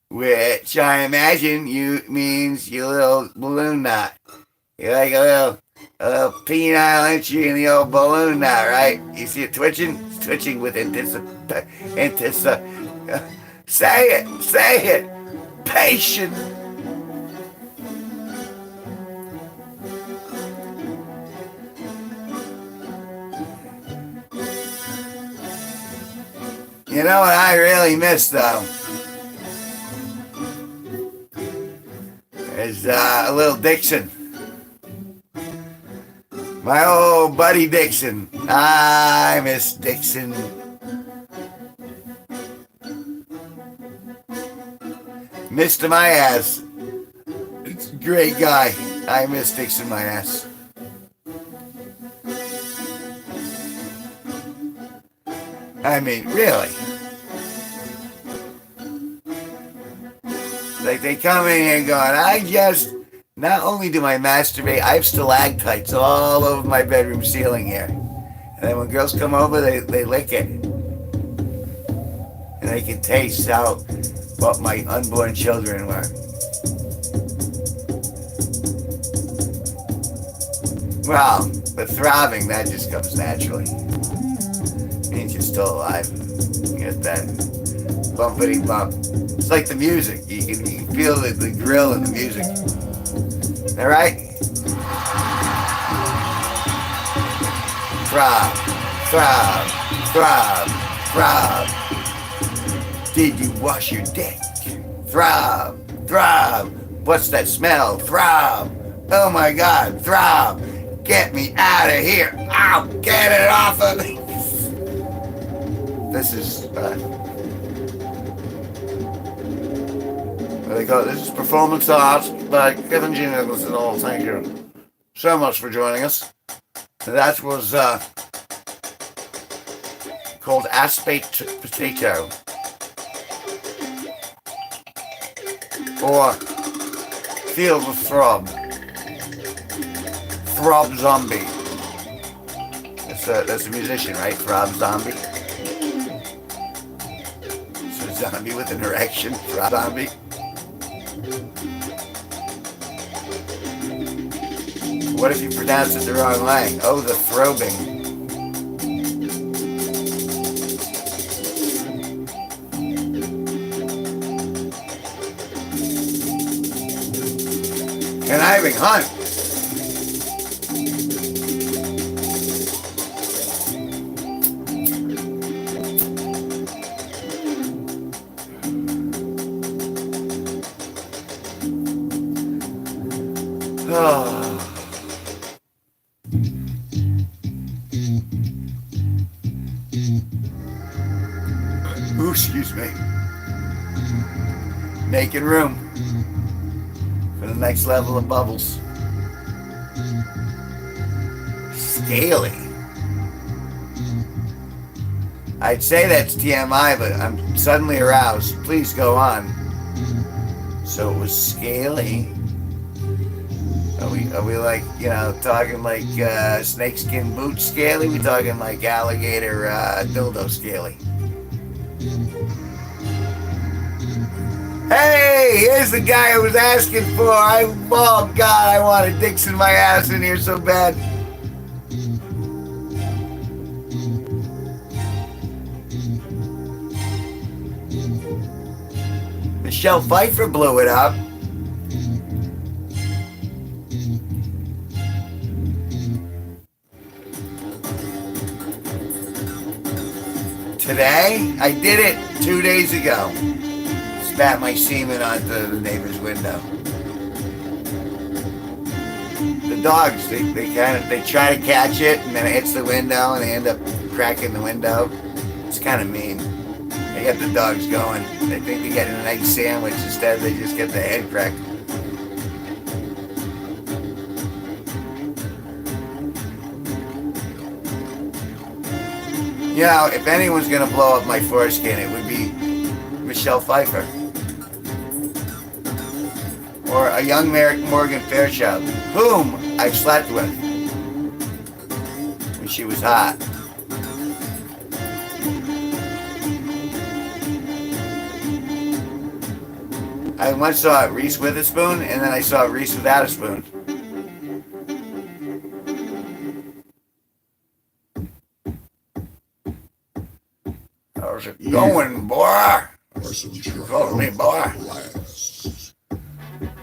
Which I imagine means you little balloon knot. You're like a little penile entry in the old balloon knot, right? You see it twitching? It's twitching with say it. Patient. You know what I really miss, though? Is a little Dixon. My old buddy Dixon. I miss Dixon. Missed my ass. It's a great guy. I miss Dixon my ass. I mean, really. Like they come in here going, not only do I masturbate, I have stalactites all over my bedroom ceiling here. And then when girls come over, they lick it. And they can taste what my unborn children were. Well, the throbbing, that just comes naturally. Means you're still alive. You get that bumpity bump. It's like the music. You can feel the grill in the music. All right? Throb, throb, throb, throb. Did you wash your dick? Throb, throb. What's that smell? Throb. Oh my God, throb. Get me out of here. Ow, get it off of me. This is, what do they call it? This is Performance Art by Kevin G Nicholson. Oh, thank you so much for joining us. That was called Aspect Potato. Or Feel the Throb. Throb Zombie. That's a musician, right? Throb Zombie. So zombie with an erection. Throb Zombie. What if you pronounce it the wrong way? Oh, the throbing. Conniving hunt. Ooh, excuse me. Making room for the next level of bubbles. Scaly. I'd say that's TMI, but I'm suddenly aroused. Please go on. So it was scaly. Are we like, talking like snakeskin boot scaly? We talking like alligator dildo scaly? Hey, here's the guy I was asking for. Oh God, I wanted Dixon my ass in here so bad. Michelle Pfeiffer blew it up. Today? I did it 2 days ago. Spat my semen onto the neighbor's window. The dogs, they try to catch it and then it hits the window and they end up cracking the window. It's kind of mean. They get the dogs going. They think they're getting an egg sandwich. Instead, they just get the head cracked. You know, if anyone's going to blow up my foreskin, it would be Michelle Pfeiffer. Or a young Morgan Fairchild, whom I've slept with when she was hot. I once saw Reese with a spoon, and then I saw Reese without a spoon. How's it going, boy? Call me, boy.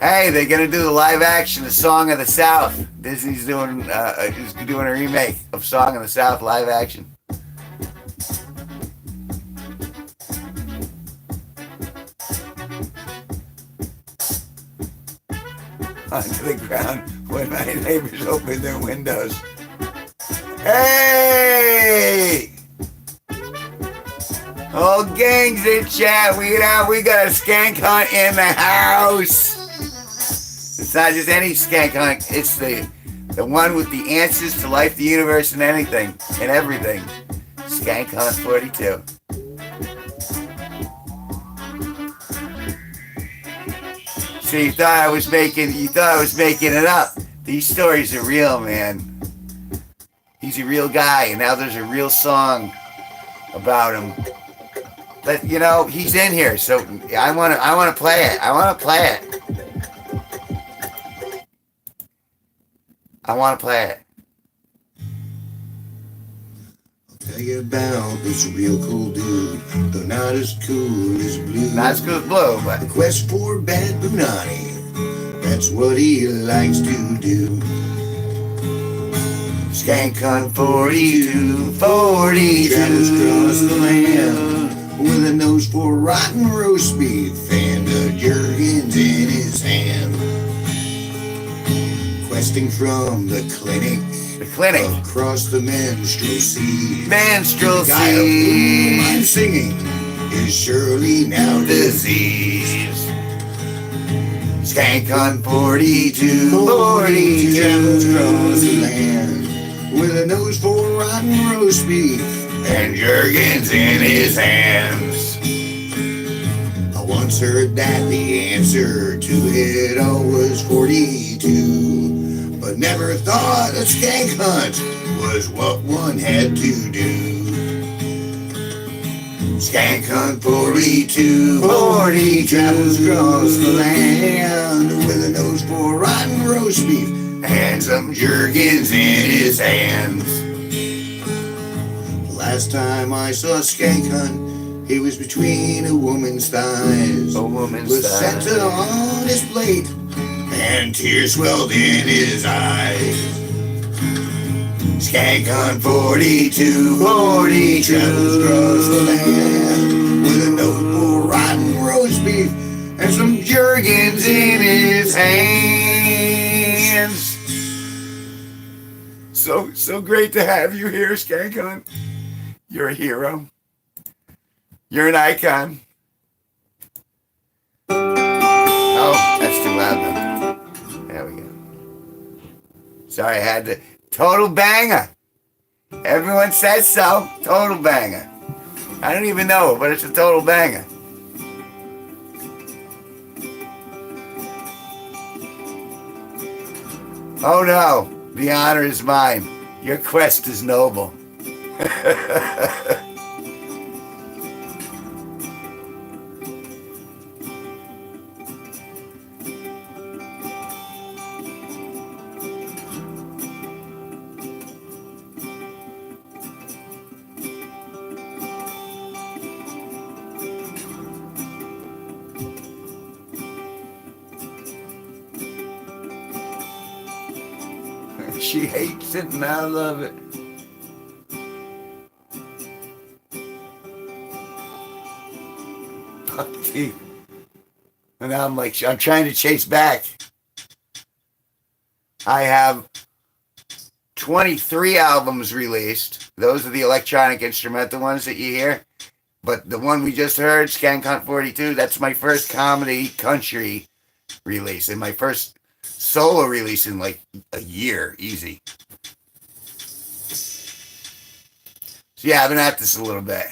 Hey, they're gonna do the live action, the Song of the South. Disney's doing is doing a remake of Song of the South live action. Onto the ground when my neighbors open their windows. Hey! All gangs in chat. We got a skank hunt in the house. It's not just any skank hunt. It's the one with the answers to life, the universe, and anything and everything. Skank Hunt 42. So you thought I was making it up. These stories are real, man. He's a real guy, and now there's a real song about him. But you know, he's in here, so I wanna play it. I wanna play it. Tell you about this real cool dude, though not as cool as Blue. Not as cool as Blue, but the quest for Bad Bunani, that's what he likes to do. Skank Hunt 42, 42. Travels across the land with a nose for rotten roast beef and a Jergens in his hand. Questing from the clinic across the menstrual sea. The guy of whom I'm singing is surely now diseased. Skank Hunt 42, 42. Travels across the land with a nose for rotten roast beef and Jergens in his hands. I once heard that the answer to it all was 42, but never thought a skank hunt was what one had to do. Skank Hunt 42, 40 travels across the land with a nose for rotten roast beef and some Jergens in his hands. Last time I saw Skank Hunt, he was between a woman's thighs. With Santa on his plate and tears swelled in his eyes. Skank Hunt 42, 40 travels across the land with a nose for rotten roast beef and some Jergens in his hands. So great to have you here, Skank Hunt. You're a hero. You're an icon. Oh, that's too loud though. There we go. Sorry, I had to. Total banger. Everyone says so. Total banger. I don't even know it, but it's a total banger. Oh no, the honor is mine. Your quest is noble. She hates it and I love it. And now I'm trying to chase back. I have 23 albums released. Those are the electronic instrumental ones that you hear. But the one we just heard, Skank 42, that's my first comedy country release and my first solo release in like a year, easy. So yeah, I've been at this a little bit.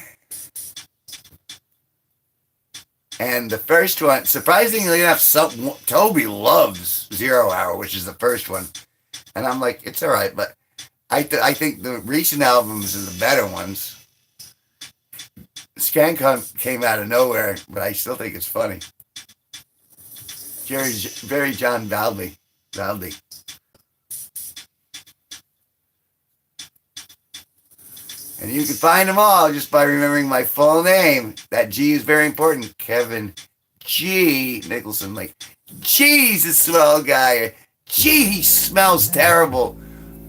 And the first one, surprisingly enough, Toby loves 0 Hour, which is the first one. And I'm like, it's all right, but I think the recent albums are the better ones. Skank Hunt came out of nowhere, but I still think it's funny. Very John Valdi. And you can find them all just by remembering my full name. That G is very important. Kevin G Nicholson. Like, G's a swell guy. G, he smells terrible.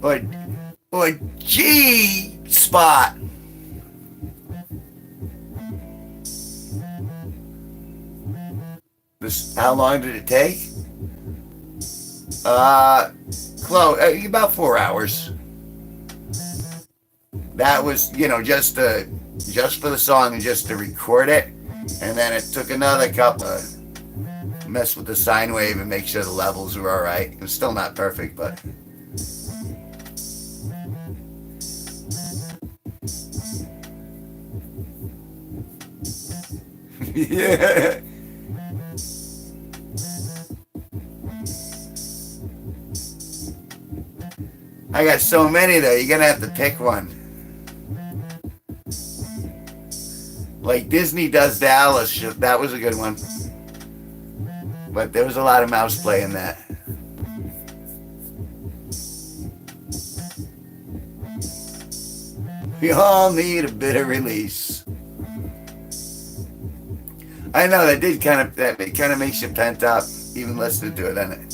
Or G spot. How long did it take? About 4 hours. That was, just for the song and just to record it. And then it took another couple mess with the sine wave and make sure the levels were all right. It was still not perfect, but yeah. I got so many though, you're gonna have to pick one. Like Disney Does Dallas, that was a good one. But there was a lot of mouse play in that. We all need a bit of release. I know that kind of makes you pent up, even listening to it, doesn't it?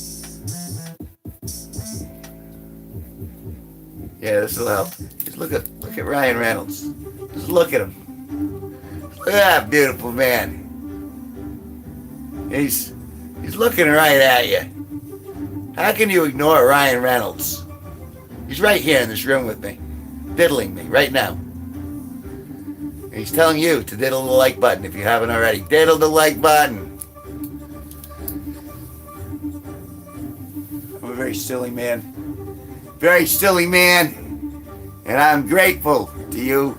Yeah, this will help. Just look at Ryan Reynolds. Just look at him. Look at that beautiful man. He's looking right at you. How can you ignore Ryan Reynolds? He's right here in this room with me, diddling me right now. And he's telling you to diddle the like button if you haven't already. Diddle the like button. I'm a very silly man. Very silly man. And I'm grateful to you.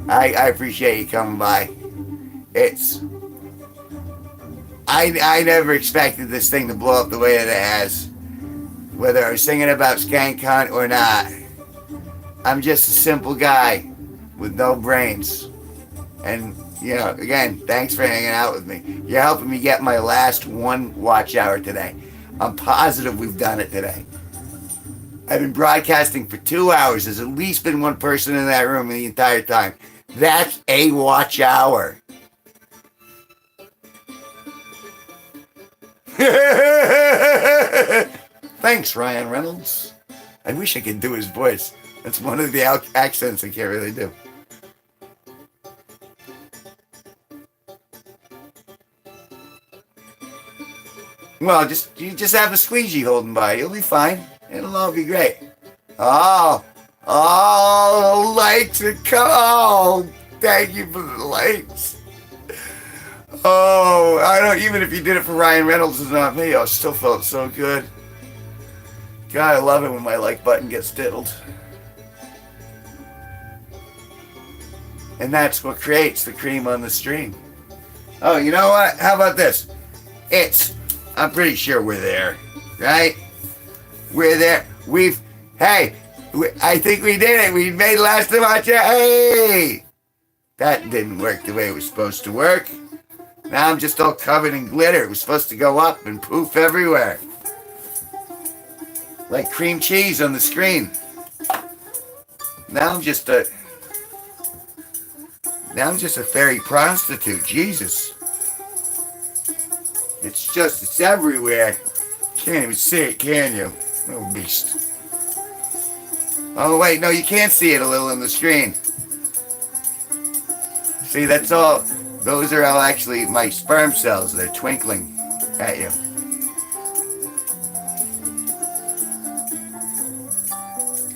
I appreciate you coming by. I never expected this thing to blow up the way that it has. Whether I was singing about Skank Hunt or not. I'm just a simple guy with no brains. And, again, thanks for hanging out with me. You're helping me get my last one watch hour today. I'm positive we've done it today. I've been broadcasting for 2 hours. There's at least been one person in that room the entire time. That's a watch hour. Thanks, Ryan Reynolds. I wish I could do his voice. That's one of the accents I can't really do. Well, you just have a squeegee holding by. You'll be fine. It'll all be great. Oh, lights are cold. Thank you for the lights. Oh, I don't, even if you did it for Ryan Reynolds and not me, I still felt so good. God, I love it when my like button gets diddled. And that's what creates the cream on the stream. Oh, you know what? How about this? I'm pretty sure we're there, right? We're there. I think we did it. We made last time out. Hey! That didn't work the way it was supposed to work. Now I'm just all covered in glitter. It was supposed to go up and poof everywhere. Like cream cheese on the screen. Now I'm just a fairy prostitute. Jesus. It's everywhere. Can't even see it, can you? Oh, beast. Oh, wait, no, you can't see it a little on the screen. See, that's all. Those are all actually my sperm cells. They're twinkling at you.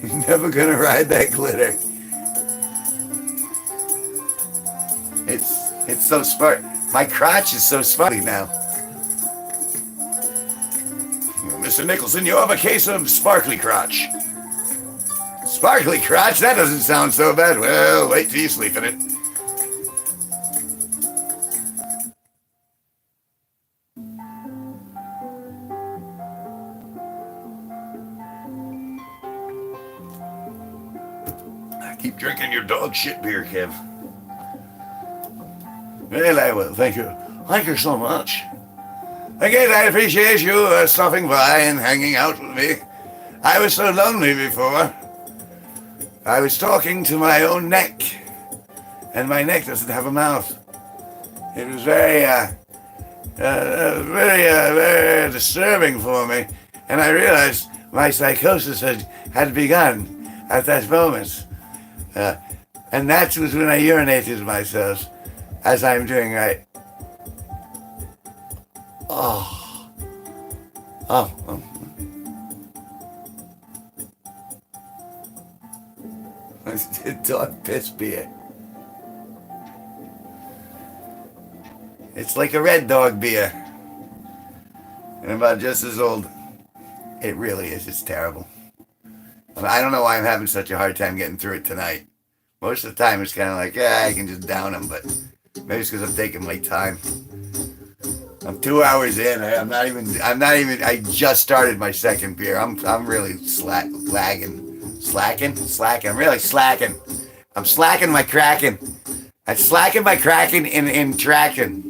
You're never gonna ride that glitter. It's so smart. My crotch is so smarty now. Mr. Nicholson, you have a case of sparkly crotch. Sparkly crotch? That doesn't sound so bad. Well, wait till you sleep in it. Keep drinking your dog shit beer, Kev. Well, I will. Thank you. Thank you so much. Again, I appreciate you stopping by and hanging out with me. I was so lonely before. I was talking to my own neck, and my neck doesn't have a mouth. It was very disturbing for me, and I realized my psychosis had begun at that moment. And that was when I urinated myself, as I'm doing right. Oh. Dog piss beer. It's like a Red Dog beer. And about just as old. It really is. It's terrible. I don't know why I'm having such a hard time getting through it tonight. Most of the time it's kind of like, I can just down them, but maybe it's because I'm taking my time. I'm 2 hours in. I just started my second beer. I'm really lagging. Slacking? I'm really slacking. I'm slacking my cracking. I'm slacking my cracking in tracking.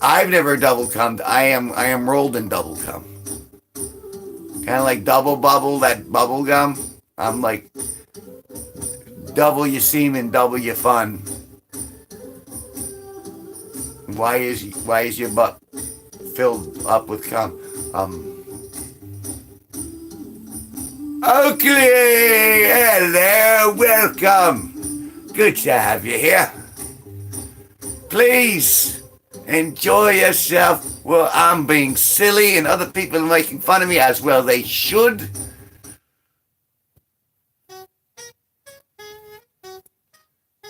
I've never double cummed. I am rolled in double cum. Kind of like double bubble, that bubble gum. I'm like double your semen, double your fun. Why is your butt filled up with cum? Oakley, hello, welcome. Good to have you here. Please enjoy yourself. Well, I'm being silly and other people are making fun of me, as well they should.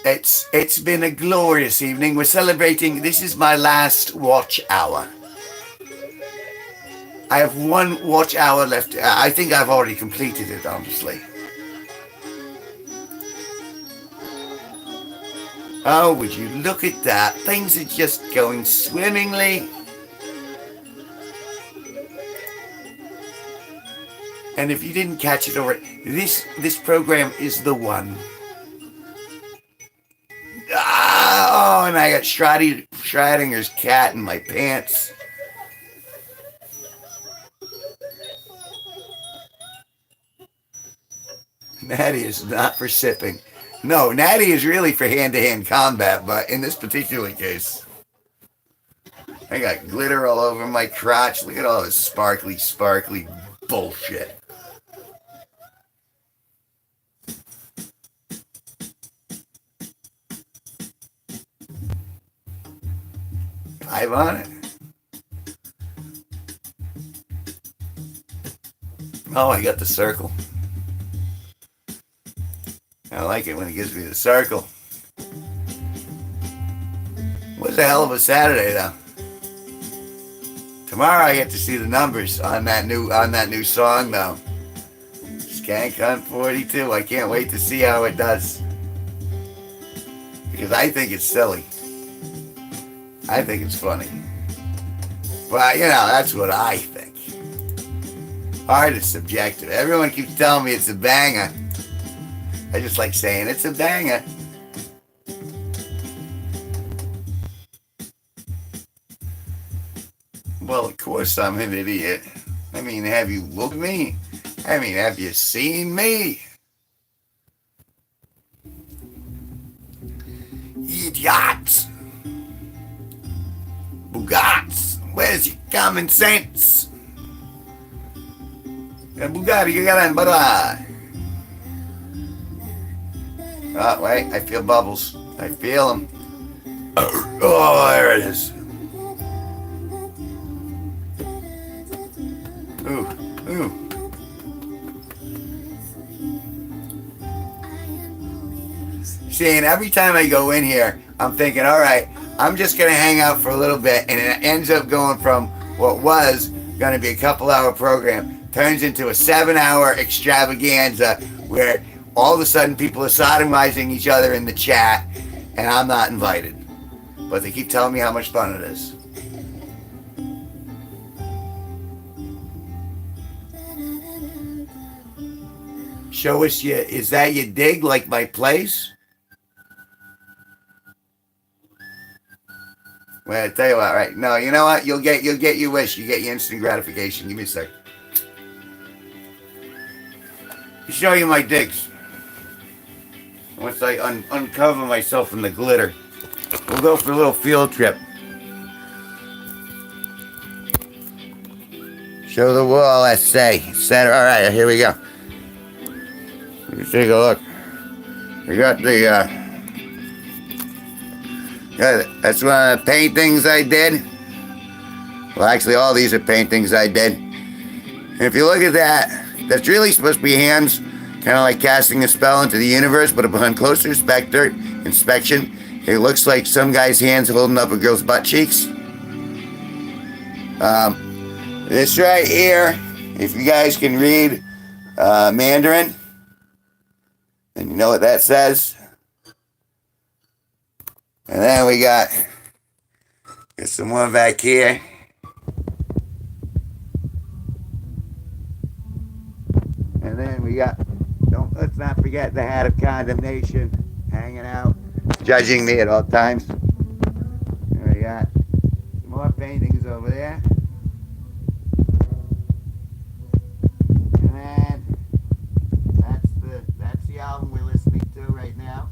It's been a glorious evening. We're celebrating. This is my last watch hour. I have one watch hour left. I think I've already completed it, honestly. Oh, would you look at that? Things are just going swimmingly. And if you didn't catch it already, this program is the one. Oh, and I got Schrodinger's cat in my pants. Natty is not for sipping. No, Natty is really for hand-to-hand combat, but in this particular case, I got glitter all over my crotch. Look at all this sparkly bullshit. Five on it. Oh, I got the circle. I like it when it gives me the circle. What's a hell of a Saturday, though? Tomorrow I get to see the numbers on that new song, though. Skank Hunt 42. I can't wait to see how it does. Because I think it's silly. I think it's funny. But, that's what I think. Art is subjective. Everyone keeps telling me it's a banger. I just like saying it's a banger. Well, of course I'm an idiot. I mean, have you looked at me? I mean, have you seen me? Idiots! Bugats! Where's your common sense? Bugatti, you got bye-bye. Oh, wait, I feel bubbles. I feel them. Oh, there it is. Ooh. See, and every time I go in here, I'm thinking, all right, I'm just going to hang out for a little bit, and it ends up going from what was going to be a couple-hour program, turns into a 7-hour extravaganza where all of a sudden people are sodomizing each other in the chat, and I'm not invited. But they keep telling me how much fun it is. Show us your, is that your dig, like my place? Well, I tell you what, right? No, you know what? You'll get your wish. You get your instant gratification. Give me a sec. I'll show you my digs. Once I uncover myself from the glitter, we'll go for a little field trip. Show the wall, let's say. Center. All right, here we go. Let's take a look. We got the. That's one of the paintings I did. Well, actually, all these are paintings I did. And if you look at that, that's really supposed to be hands, kind of like casting a spell into the universe, but upon closer inspection, it looks like some guy's hands holding up a girl's butt cheeks. This right here, if you guys can read Mandarin, and you know what that says. And then we got some more back here. And then we got, let's not forget the hat of condemnation hanging out, judging me at all times. And we got some more paintings over there. And then that's the album we're listening to right now.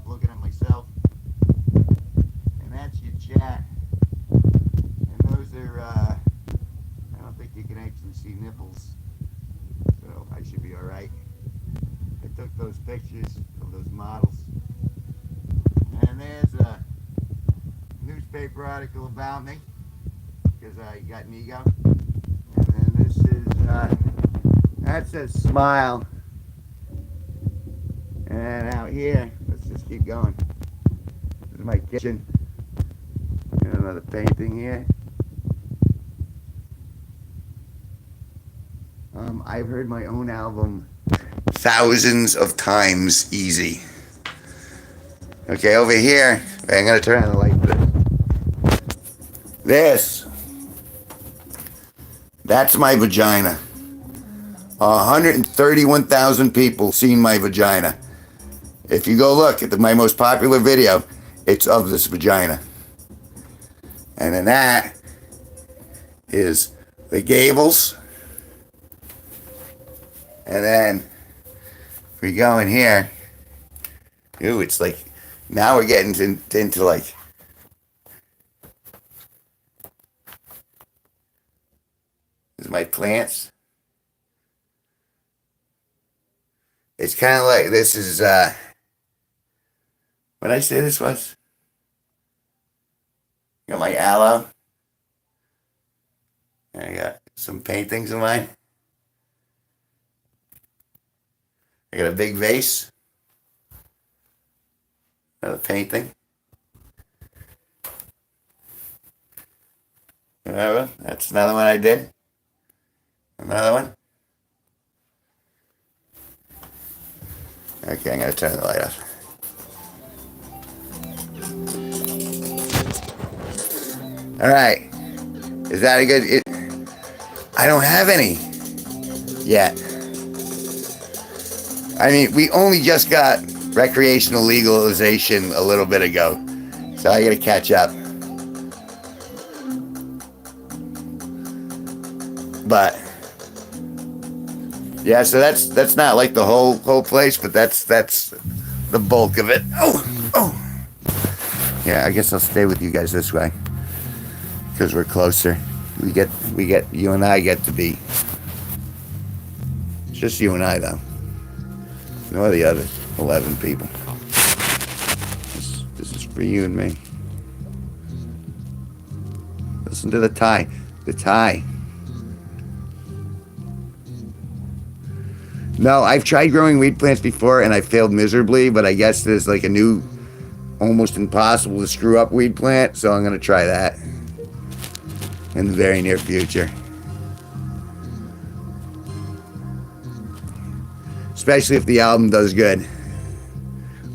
Looking at myself, and that's your chat, and those are, I don't think you can actually see nipples, so I should be alright. I took those pictures of those models, and there's a newspaper article about me, because I got an ego, and then this is, that says smile, and out here, let's just keep going. This is my kitchen. Got another painting here. I've heard my own album thousands of times easy. Okay, over here, I'm gonna turn on the light for this. That's my vagina. 131,000 people seen my vagina. If you go look at my most popular video, it's of this vagina. And then that is the gables. And then if we go in here, ooh, it's like, now we're getting into like, this is my plants. It's kind of like, this is, what did I say this was? Got my aloe. I got some paintings of mine. I got a big vase. Another painting. Whatever. That's another one I did. Another one. Okay, I'm going to turn the light off. All right. Is that a good... I don't have any yet. I mean, we only just got recreational legalization a little bit ago. So I got to catch up. But... yeah, so that's not like the whole place, but that's the bulk of it. Oh. Yeah, I guess I'll stay with you guys this way. Because we're closer. We get, you and I get to be. It's just you and I, though. No the other 11 people. This is for you and me. Listen to the tie. The tie. No, I've tried growing weed plants before and I failed miserably, but I guess there's like a new, almost impossible to screw up weed plant, so I'm going to try that in the very near future. Especially if the album does good.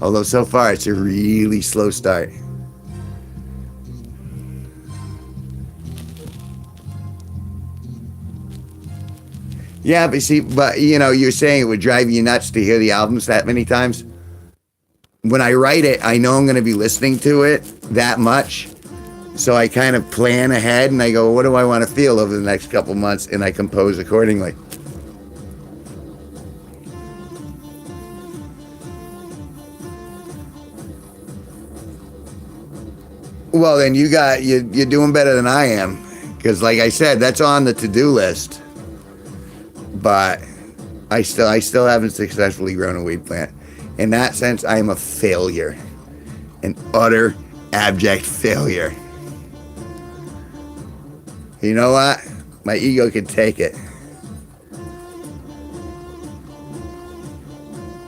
Although so far it's a really slow start. Yeah, but you know, you're saying it would drive you nuts to hear the albums that many times. When I write it, I know I'm going to be listening to it that much. So I kind of plan ahead and I go, what do I want to feel over the next couple months? And I compose accordingly. Well, then you're doing better than I am. Because like I said, that's on the to-do list. But I still haven't successfully grown a weed plant. In that sense, I am a failure. An utter, abject failure. You know what? My ego can take it.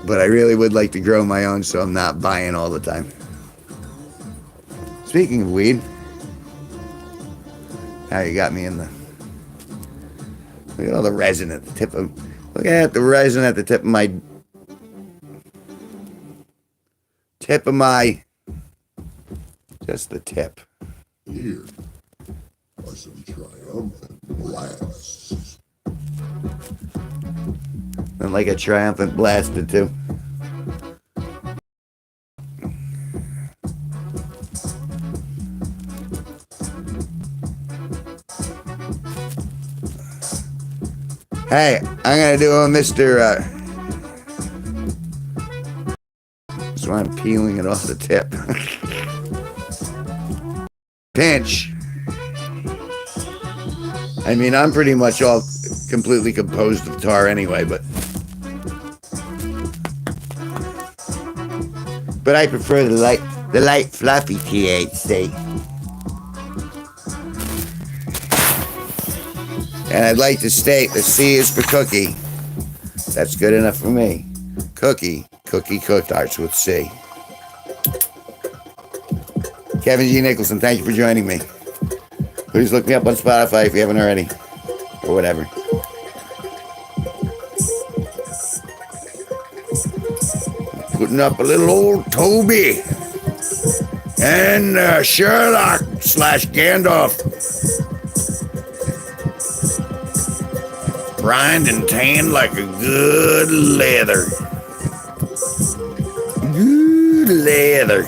But I really would like to grow my own so I'm not buying all the time. Speaking of weed, now you got me in the... Look at all the resin at the tip of... Look at the resin at the tip of my... Just the tip. Here are some triumphant blasts. And like a triumphant blast or two. Hey, I'm gonna do a Mr. So I'm peeling it off the tip. Pinch. I mean, I'm pretty much all completely composed of tar anyway, but I prefer the light fluffy THC. And I'd like to state the C is for cookie. That's good enough for me. Cookie cooked arts with C. Kevin G Nicholson, thank you for joining me. Please look me up on Spotify if you haven't already. Or whatever. Putting up a little old Toby. And Sherlock / Gandalf. Brined and tanned like a good leather. Good leather.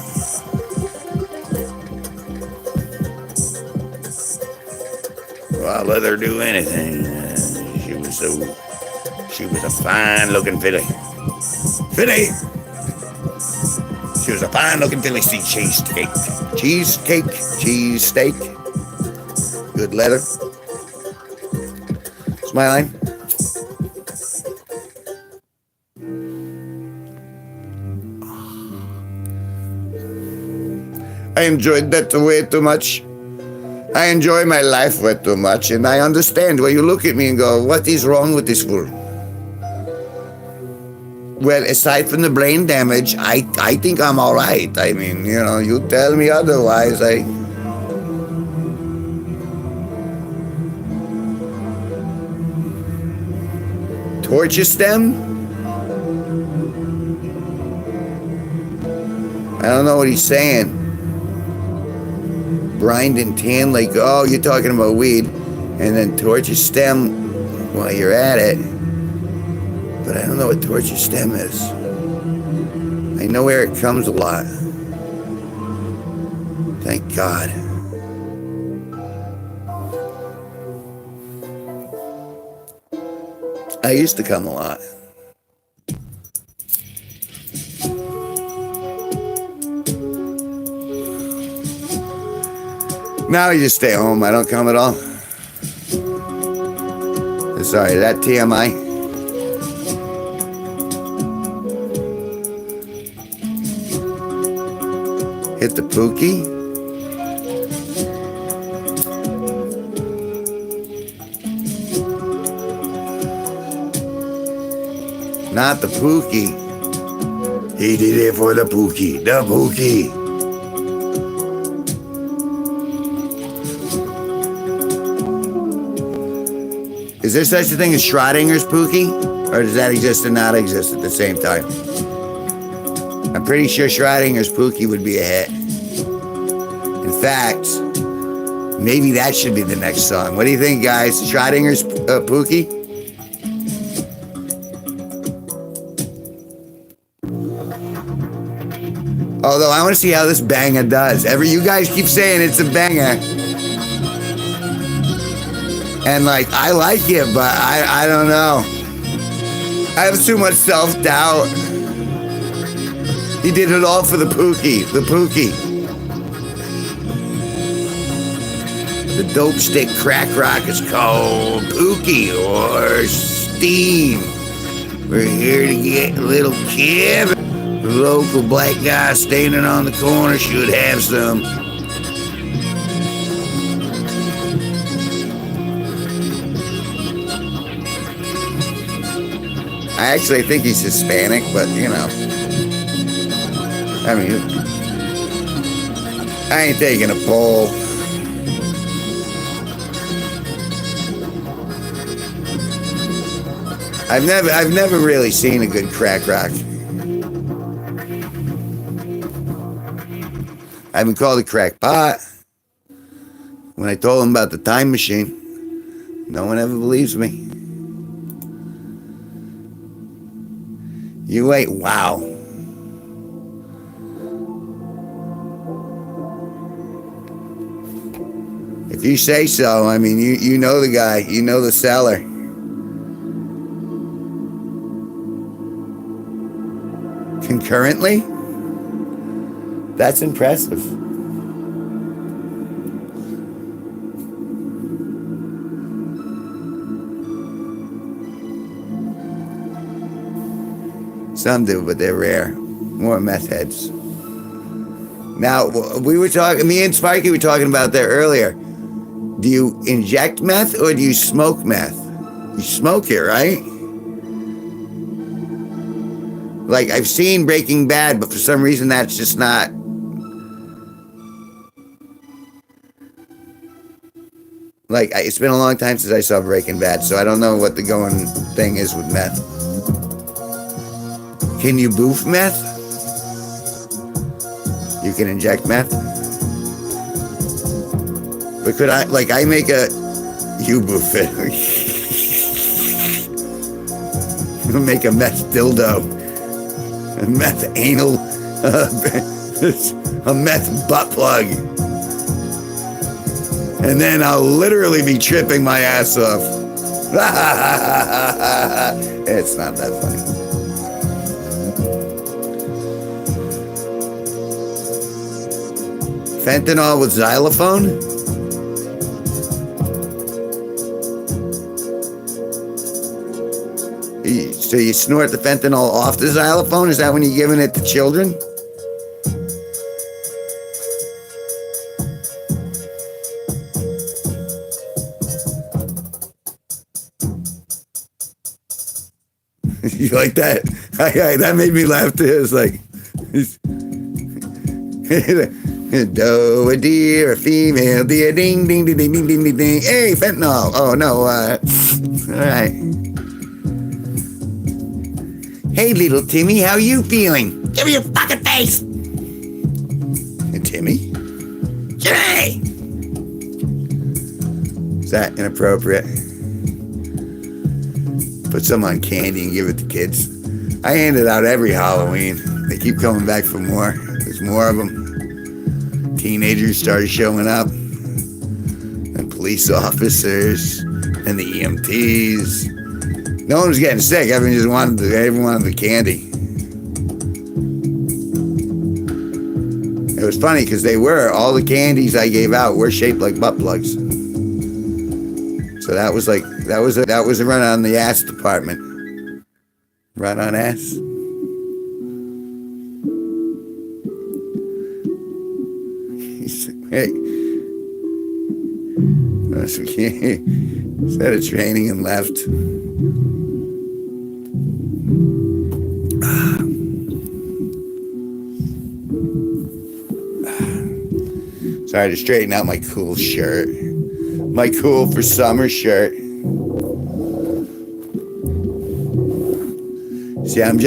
Well, I'll let her do anything. She was a fine looking filly. She was a fine looking filly. Cheesesteak. Good leather. Smiling. I enjoyed that way too much. I enjoy my life way too much, and I understand why you look at me and go, what is wrong with this fool? Well, aside from the brain damage, I think I'm all right. I mean, you know, you tell me otherwise, Torture stem? I don't know what he's saying. Brined and tan, like, oh, you're talking about weed. And then torture stem while you're at it. But I don't know what torture stem is. I know where it comes a lot. Thank God. I used to come a lot. Now I just stay home. I don't come at all. Sorry, that TMI. Hit the pookie. Not the Pookie. He did it for the Pookie. The Pookie. Is there such a thing as Schrodinger's Pookie? Or does that exist and not exist at the same time? I'm pretty sure Schrodinger's Pookie would be a hit. In fact, maybe that should be the next song. What do you think, guys? Schrodinger's Pookie? Although I want to see how this banger does. You guys keep saying it's a banger. And like, I like it, but I don't know. I have too much self-doubt. He did it all for the Pookie. The Pookie. The dope stick crack rock is called Pookie or Steam. We're here to get little Kevin. The local black guy standing on the corner should have some. I actually think he's Hispanic, but you know. I mean, I ain't taking a poll. I've never really seen a good crack rock. I've been called a crackpot. When I told him about the time machine, no one ever believes me. You wait, wow. If you say so, I mean, you know the guy, you know the seller. Concurrently? That's impressive. Some do, but they're rare. More meth heads. Now, we were talking, me and Sparky were talking about that earlier. Do you inject meth or do you smoke meth? You smoke it, right? Like, I've seen Breaking Bad, but for some reason that's just not. Like, it's been a long time since I saw Breaking Bad, so I don't know what the going thing is with meth. Can you boof meth? You can inject meth? But could I make a. You boof it. Make a meth dildo. A meth anal. A meth butt plug. And then I'll literally be tripping my ass off. It's not that funny. Fentanyl with xylophone? So you snort the fentanyl off the xylophone? Is that when you're giving it to children? You like that? That made me laugh too. It's like, doe, a deer, a female deer, ding, ding, ding, ding, ding, ding, ding, ding. Hey, fentanyl. Oh, no. All right. Hey, little Timmy, how you feeling? Give me your fucking face. Timmy? Jimmy! Is that inappropriate? Put some on candy and give it to kids. I hand it out every Halloween. They keep coming back for more. There's more of them. Teenagers started showing up. And police officers. And the EMTs. No one was getting sick. Everyone just wanted the candy. It was funny because all the candies I gave out were shaped like butt plugs. So that was a run on the ass department. Run on ass. Hey. Instead of training and left. Sorry to straighten out my cool shirt. My cool for summer shirt. See, I'm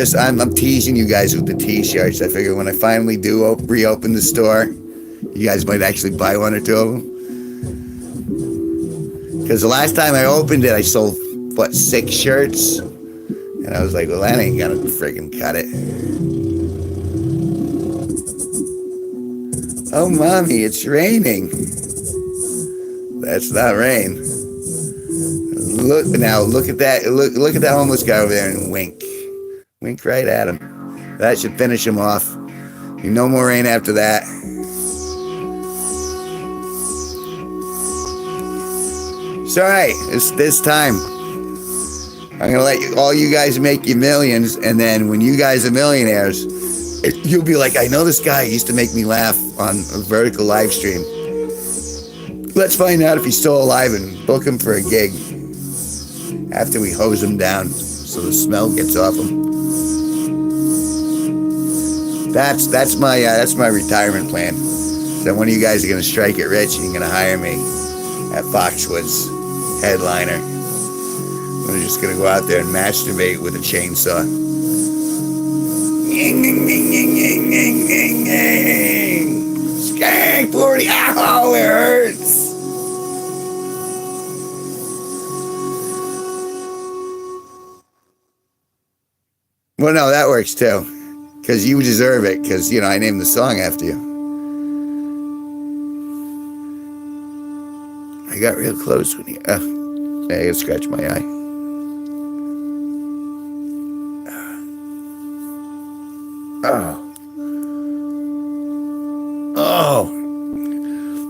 teasing you guys with the t-shirts. I figure when I finally do reopen the store, you guys might actually buy one or two of them. Because the last time I opened it, I sold, 6 shirts? And I was like, well, that ain't gonna friggin' cut it. Oh, Mommy, it's raining. That's not rain. Look at that. Look at that homeless guy over there and wink. Wink right at him. That should finish him off. No more rain after that. It's all right. It's this time. I'm gonna let all you guys make your millions, and then when you guys are millionaires, you'll be like, I know this guy used to make me laugh on a vertical live stream. Let's find out if he's still alive and book him for a gig after we hose him down so the smell gets off him. That's my retirement plan. Then one of you guys are gonna strike it rich and you're gonna hire me at Foxwoods headliner. I'm just gonna go out there and masturbate with a chainsaw. Skank 40. Ow, it hurts. Well, no, that works too. Because you deserve it. Because, I named the song after you. I got real close when you... I gotta scratch my eye. Oh.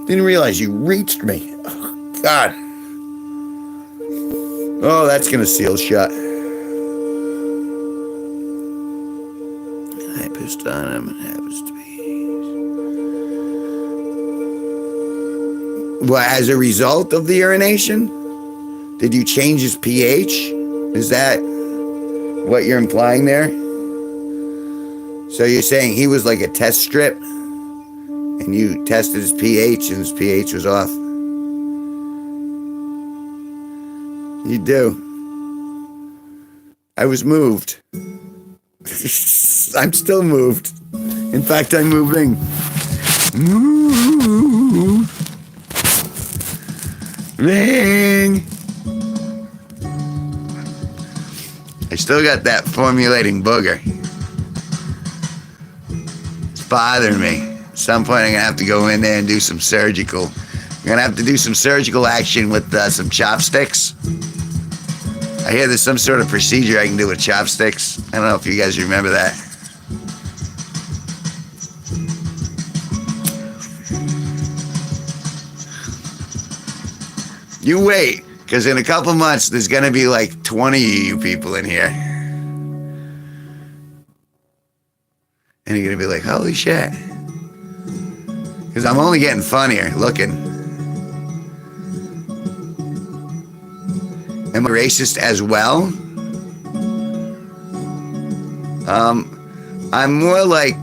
Didn't realize you reached me. Oh, God. Oh, that's going to seal shut. I pissed on him. It happens to be. Well, as a result of the urination? Did you change his pH? Is that what you're implying there? So you're saying he was like a test strip and you tested his pH and his pH was off? You do. I was moved. I'm still moved. In fact, I'm moving. Ring. I still got that formulating booger. It's bothering me. At some point, I'm gonna have to go in there and do some surgical. I'm gonna have to do some surgical action with some chopsticks. I hear there's some sort of procedure I can do with chopsticks. I don't know if you guys remember that. You wait, because in a couple months, there's going to be like 20 of you people in here. And you're going to be like, holy shit. Because I'm only getting funnier looking. Am I racist as well? I'm more like,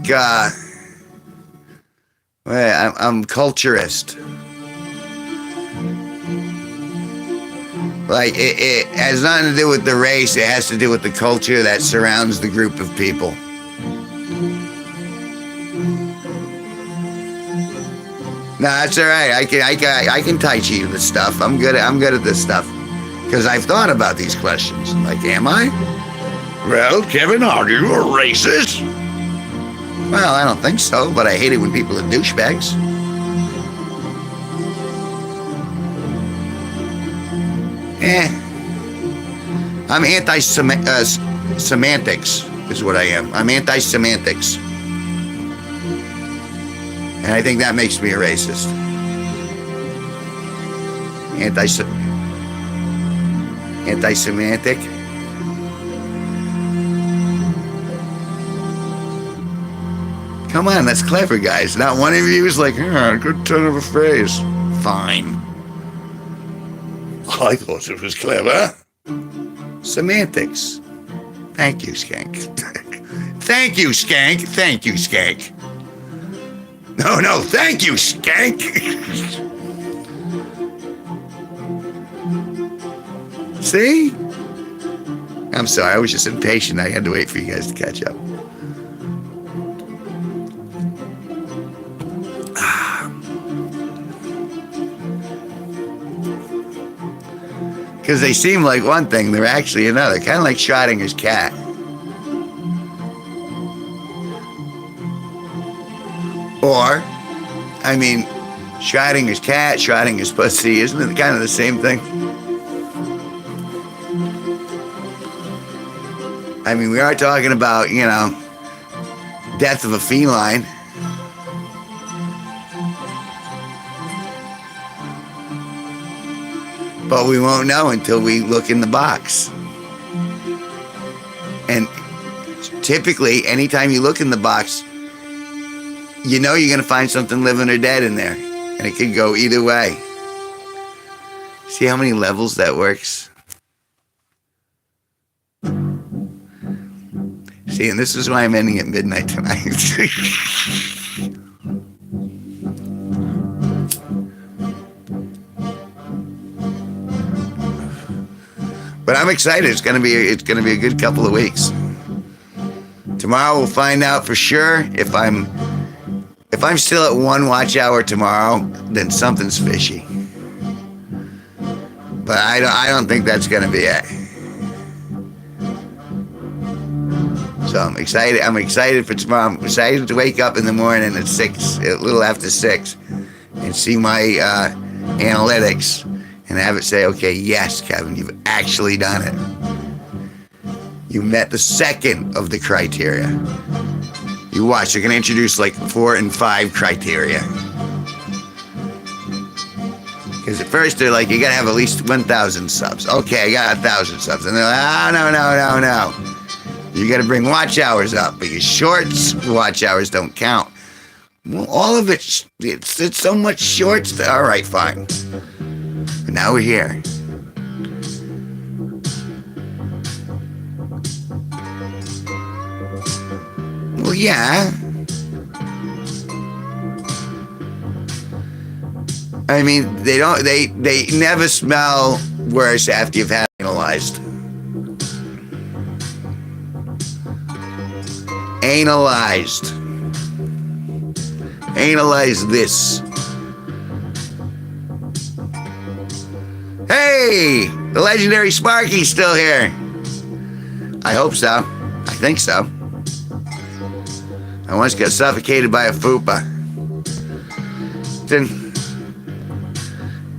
I'm culturist. Like, it has nothing to do with the race. It has to do with the culture that surrounds the group of people. No, that's all right. I can tai chi this stuff. I'm good at this stuff. Because I've thought about these questions. Like, am I? Well, Kevin, are you a racist? Well, I don't think so, but I hate it when people are douchebags. I'm anti-semantics is what I am. I'm anti-semantics. And I think that makes me a racist. Anti-semantic. Come on, that's clever, guys. Not one of you is like, good turn of a phrase. Fine. I thought it was clever. Semantics. Thank you, Skank. Thank you, Skank. Thank you, Skank. No, thank you, skank. See? I'm sorry, I was just impatient. I had to wait for you guys to catch up. Because they seem like one thing, they're actually another. Kind of like Schrodinger's cat. Or, I mean, Schrodinger's cat, Schrodinger's pussy, isn't it kind of the same thing? I mean, we are talking about, death of a feline. But we won't know until we look in the box. And typically, anytime you look in the box, you know you're going to find something living or dead in there. And it could go either way. See how many levels that works? See, and this is why I'm ending at midnight tonight. But I'm excited. It's gonna be a good couple of weeks. Tomorrow we'll find out for sure if I'm still at 1 watch hour tomorrow, then something's fishy. But I don't think that's gonna be it. So I'm excited. I'm excited for tomorrow. I'm excited to wake up in the morning at 6, a little after 6, and see my analytics and have it say, okay, yes, Kevin, you've actually done it. You met the second of the criteria. You watch, they're going to introduce like 4 and 5 criteria. Because at first they're like, you got to have at least 1,000 subs. Okay, I got 1,000 subs. And they're like, oh, no. You got to bring watch hours up because shorts watch hours don't count. Well, all of it's so much shorts. All right, fine. But now we're here. Well, yeah. I mean, they never smell worse after you've had analyzed. Analyze this. Hey, the legendary Sparky's still here. I hope so. I think so. I once got suffocated by a fupa. Then,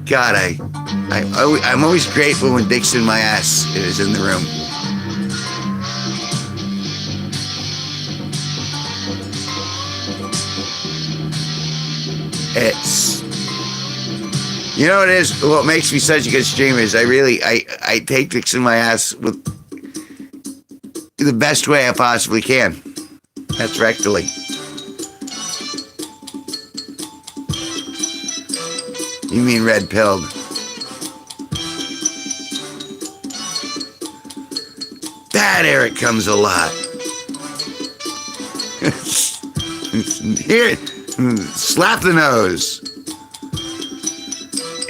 God, I'm always grateful when Dick's in my ass is in the room. It's, you know what it is? What makes me such a good streamer is I take dicks in my ass with the best way I possibly can. That's rectally. You mean red pilled. That Eric comes a lot. Here. Slap the nose.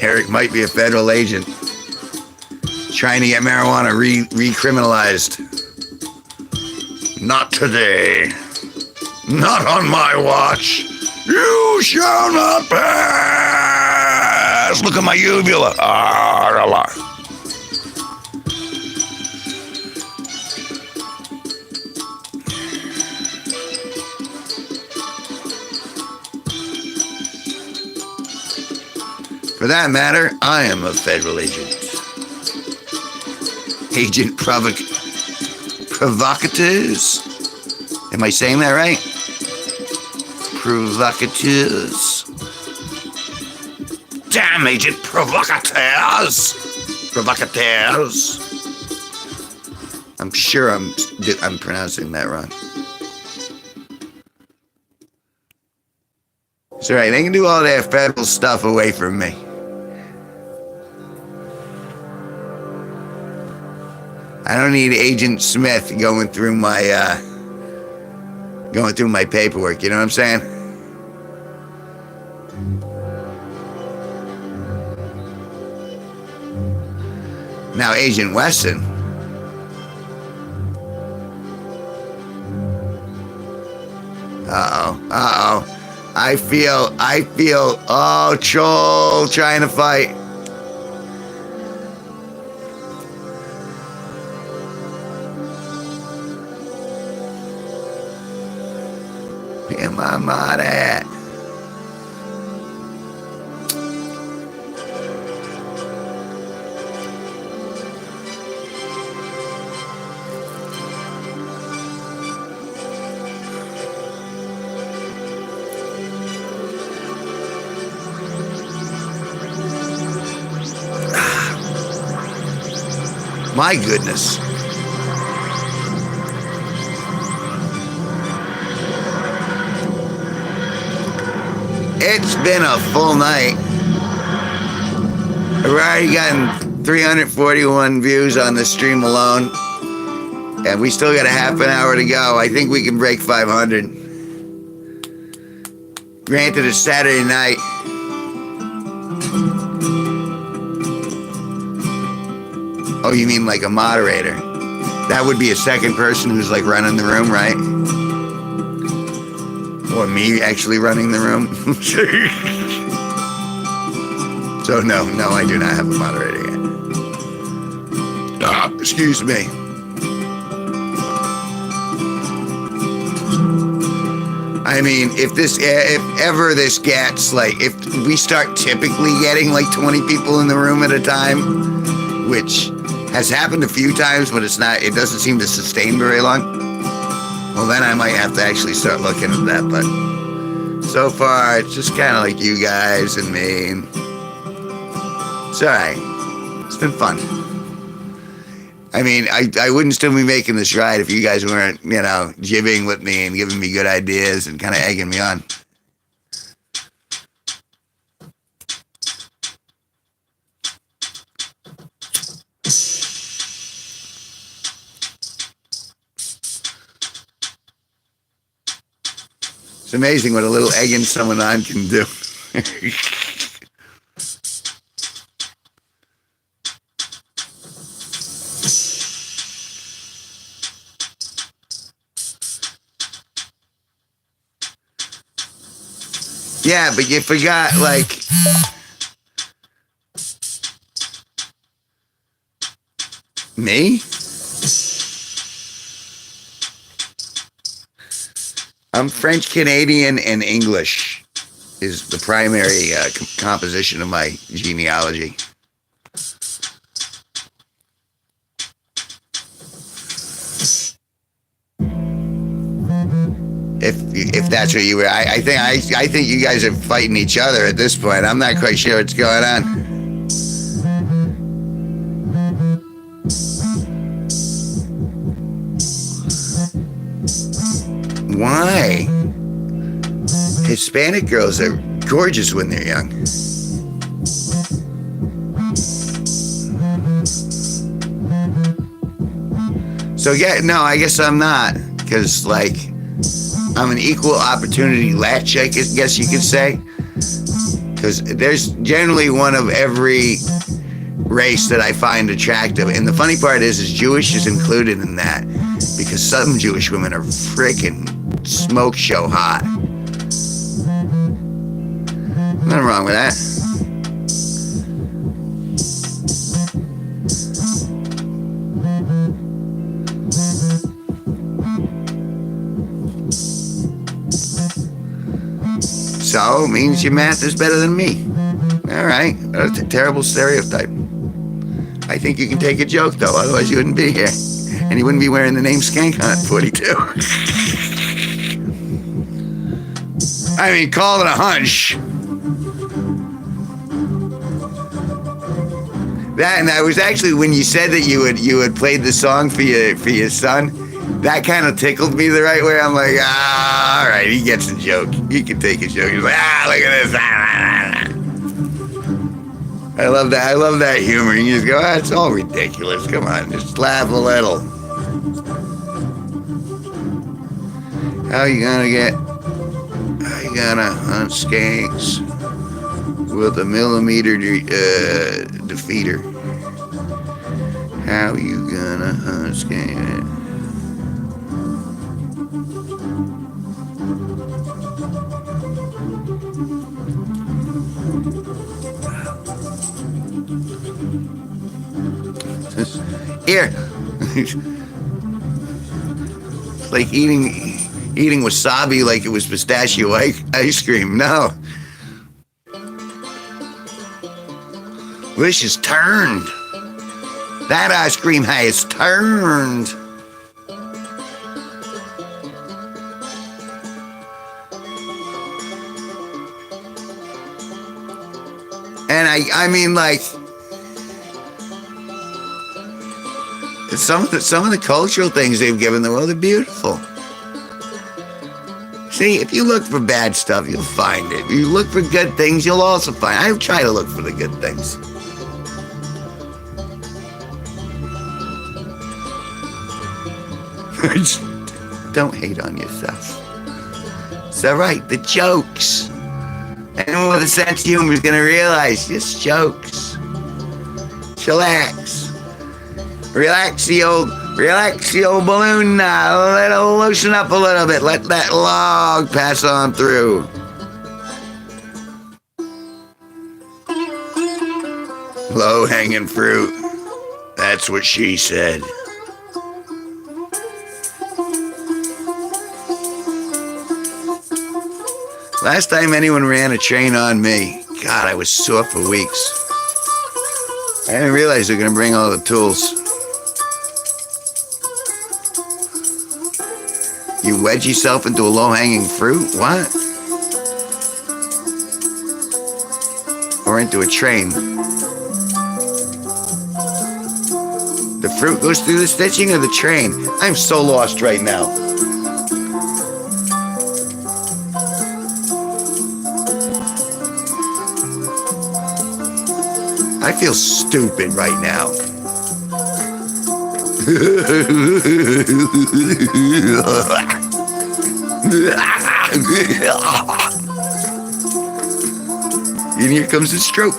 Eric might be a federal agent trying to get marijuana recriminalized. Not today. Not on my watch. You shall not pass. Look at my uvula. For that matter, I am a federal agent. Agent provocateurs. Am I saying that right? Provocateurs. Damn, Agent Provocateurs. Provocateurs. I'm sure I'm pronouncing that wrong. It's alright, they can do all their federal stuff away from me. I don't need Agent Smith going through my paperwork, you know what I'm saying? Now, Agent Weston. Uh-oh. I feel, oh, troll trying to fight. Where my mod at? My goodness. It's been a full night. We've already gotten 341 views on the stream alone. And we still got a half an hour to go. I think we can break 500. Granted, it's Saturday night. Oh, you mean like a moderator? That would be a second person who's like running the room, right? Or me actually running the room? So no, I do not have a moderator yet. Excuse me. I mean, if ever this gets like, if we start typically getting like 20 people in the room at a time, which has happened a few times, but it doesn't seem to sustain very long. Well, then I might have to actually start looking at that, but so far, it's just kind of like you guys and me. And it's all right. It's been fun. I mean, I wouldn't still be making this ride if you guys weren't, jibbing with me and giving me good ideas and kind of egging me on. It's amazing what a little egging someone on can do. Yeah, but you forgot, like, me? I'm French, Canadian, and English is the primary composition of my genealogy. If that's what you were, I think you guys are fighting each other at this point. I'm not quite sure what's going on. Why? Hispanic girls are gorgeous when they're young. So yeah, no, I guess I'm not, because like I'm an equal opportunity latch, I guess you could say, because there's generally one of every race that I find attractive, and the funny part is Jewish is included in that, because some Jewish women are freaking smoke show hot. Nothing wrong with that. So it means your math is better than me. All right, that's a terrible stereotype. I think you can take a joke though, otherwise you wouldn't be here. And you wouldn't be wearing the name Skank Hunt 42. I mean, call it a hunch. That was actually when you said that you had played the song for your son. That kind of tickled me the right way. I'm like, all right, he gets a joke. He can take a joke. He's like, look at this. I love that. I love that humor. You just go, it's all ridiculous. Come on, just laugh a little. How you gonna hunt skanks with a millimeter defeater? How you gonna escape it? Here. It's like eating wasabi like it was pistachio ice cream. No. This is turned. That ice cream has turned. And I mean, like, some of the cultural things they've given the world are beautiful. See, if you look for bad stuff, you'll find it. If you look for good things, you'll also find it. I try to look for the good things. Don't hate on yourself. It's all right. The jokes. Anyone with a sense of humor is gonna realize just jokes. Chillax. Relax the old balloon now. Let it loosen up a little bit. Let that log pass on through. Low-hanging fruit. That's what she said. Last time anyone ran a train on me, God, I was sore for weeks. I didn't realize they were going to bring all the tools. You wedge yourself into a low-hanging fruit? What? Or into a train? The fruit goes through the stitching of the train? I'm so lost right now. I feel stupid right now. And here comes the stroke.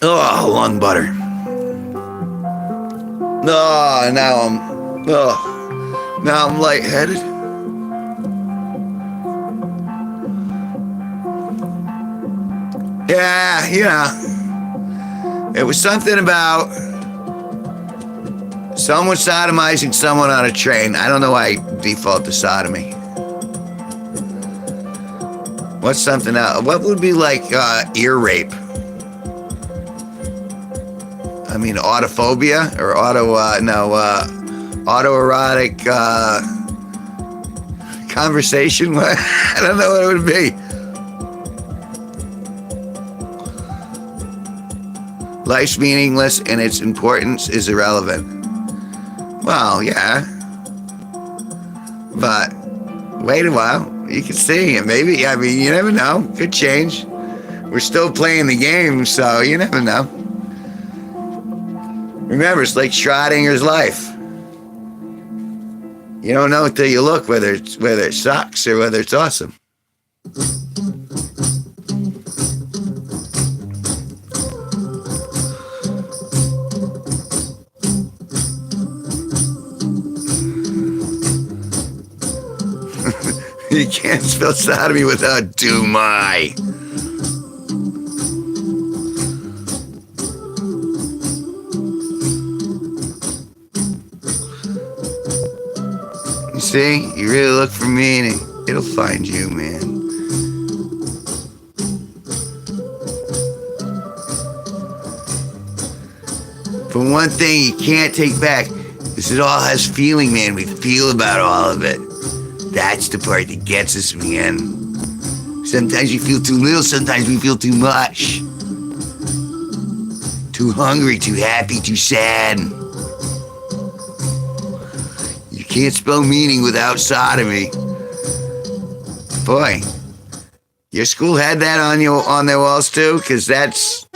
Oh, lung butter. Oh, now I'm lightheaded. Yeah, you know, it was something about someone sodomizing someone on a train. I don't know why I default to sodomy. What's something else? What would be like ear rape? I mean, autophobia or autoerotic conversation? I don't know what it would be. Life's meaningless and its importance is irrelevant. Well, yeah. But wait a while. You can see it. Maybe, I mean, you never know. Could change. We're still playing the game, so you never know. Remember, it's like Schrodinger's life. You don't know until you look whether it sucks or whether it's awesome. You can't spell sodomy without do my. You see, you really look for meaning, it'll find you, man. But one thing you can't take back is it all has feeling, man. We feel about all of it. That's the part that gets us, man. Sometimes we feel too little, sometimes we feel too much. Too hungry, too happy, too sad. You can't spell meaning without sodomy. Boy, your school had that on their walls too? Because that's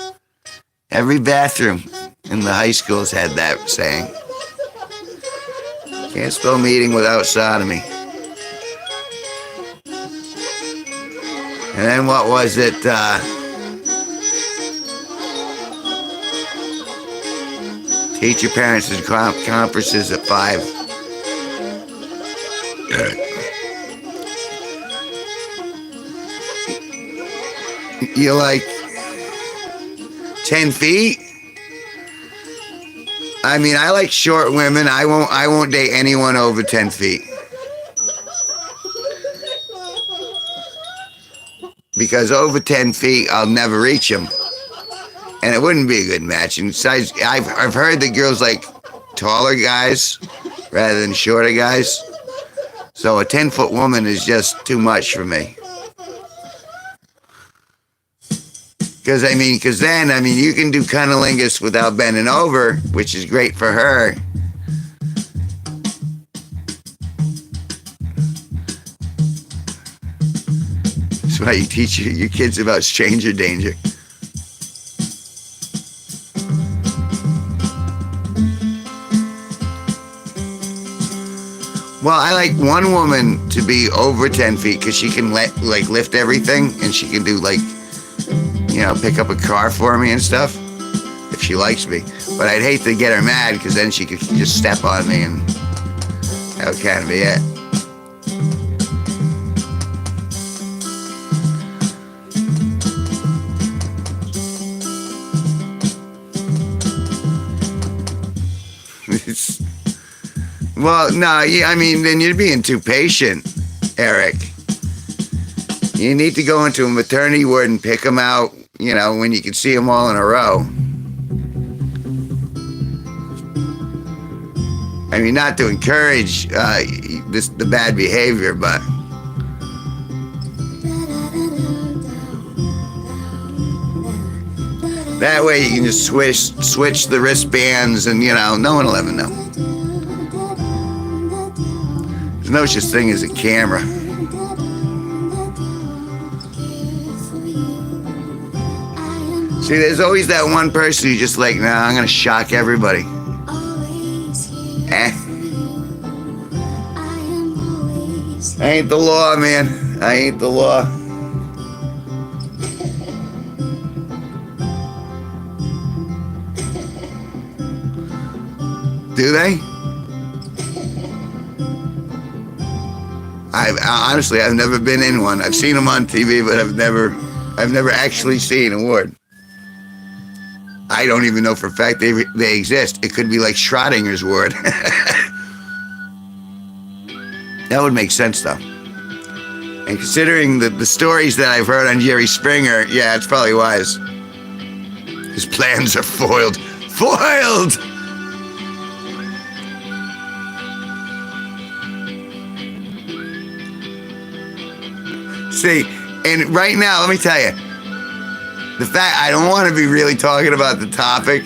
every bathroom in the high schools had that saying. Can't spell meaning without sodomy. And then what was it? Teacher parents and conferences at 5. You like 10 feet? I mean, I like short women. I won't date anyone over 10 feet. Because over 10 feet, I'll never reach them. And it wouldn't be a good match. And besides, I've heard that girls like taller guys rather than shorter guys. So a 10-foot woman is just too much for me. Because then you can do cunnilingus without bending over, which is great for her. That's why you teach your kids about stranger danger. Well, I like one woman to be over 10 feet because she can lift everything, and she can do pick up a car for me and stuff if she likes me. But I'd hate to get her mad because then she could just step on me and that would kind of be it. Well, no, then you're being too patient, Eric. You need to go into a maternity ward and pick them out, when you can see them all in a row. I mean, not to encourage the bad behavior, but... That way you can just switch the wristbands and, no one will ever know. There's no such thing as a camera. See, there's always that one person who's just like, nah, I'm gonna shock everybody. I ain't the law, man. I ain't the law. Do they? Honestly, I've never been in one. I've seen them on TV, but I've never actually seen a ward. I don't even know for a fact they exist. It could be like Schrodinger's ward. That would make sense, though. And considering the stories that I've heard on Jerry Springer, yeah, it's probably wise. His plans are foiled. Foiled! See, and right now, let me tell you, the fact, I don't want to be really talking about the topic,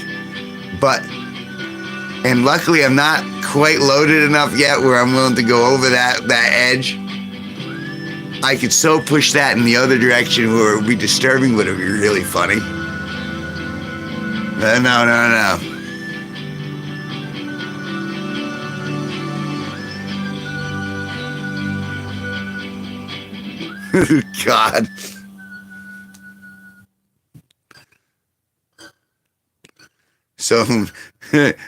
and luckily I'm not quite loaded enough yet where I'm willing to go over that edge. I could so push that in the other direction where it would be disturbing, but it would be really funny. No. God. So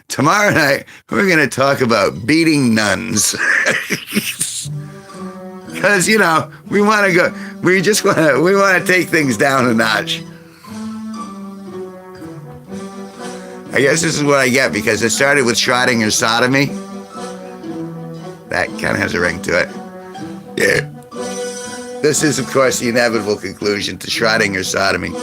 tomorrow night we're gonna talk about beating nuns. Because we want to go. We want to take things down a notch. I guess this is what I get because it started with Schrodinger's sodomy. That kind of has a ring to it. Yeah. This is, of course, the inevitable conclusion to Schrodinger's sodomy.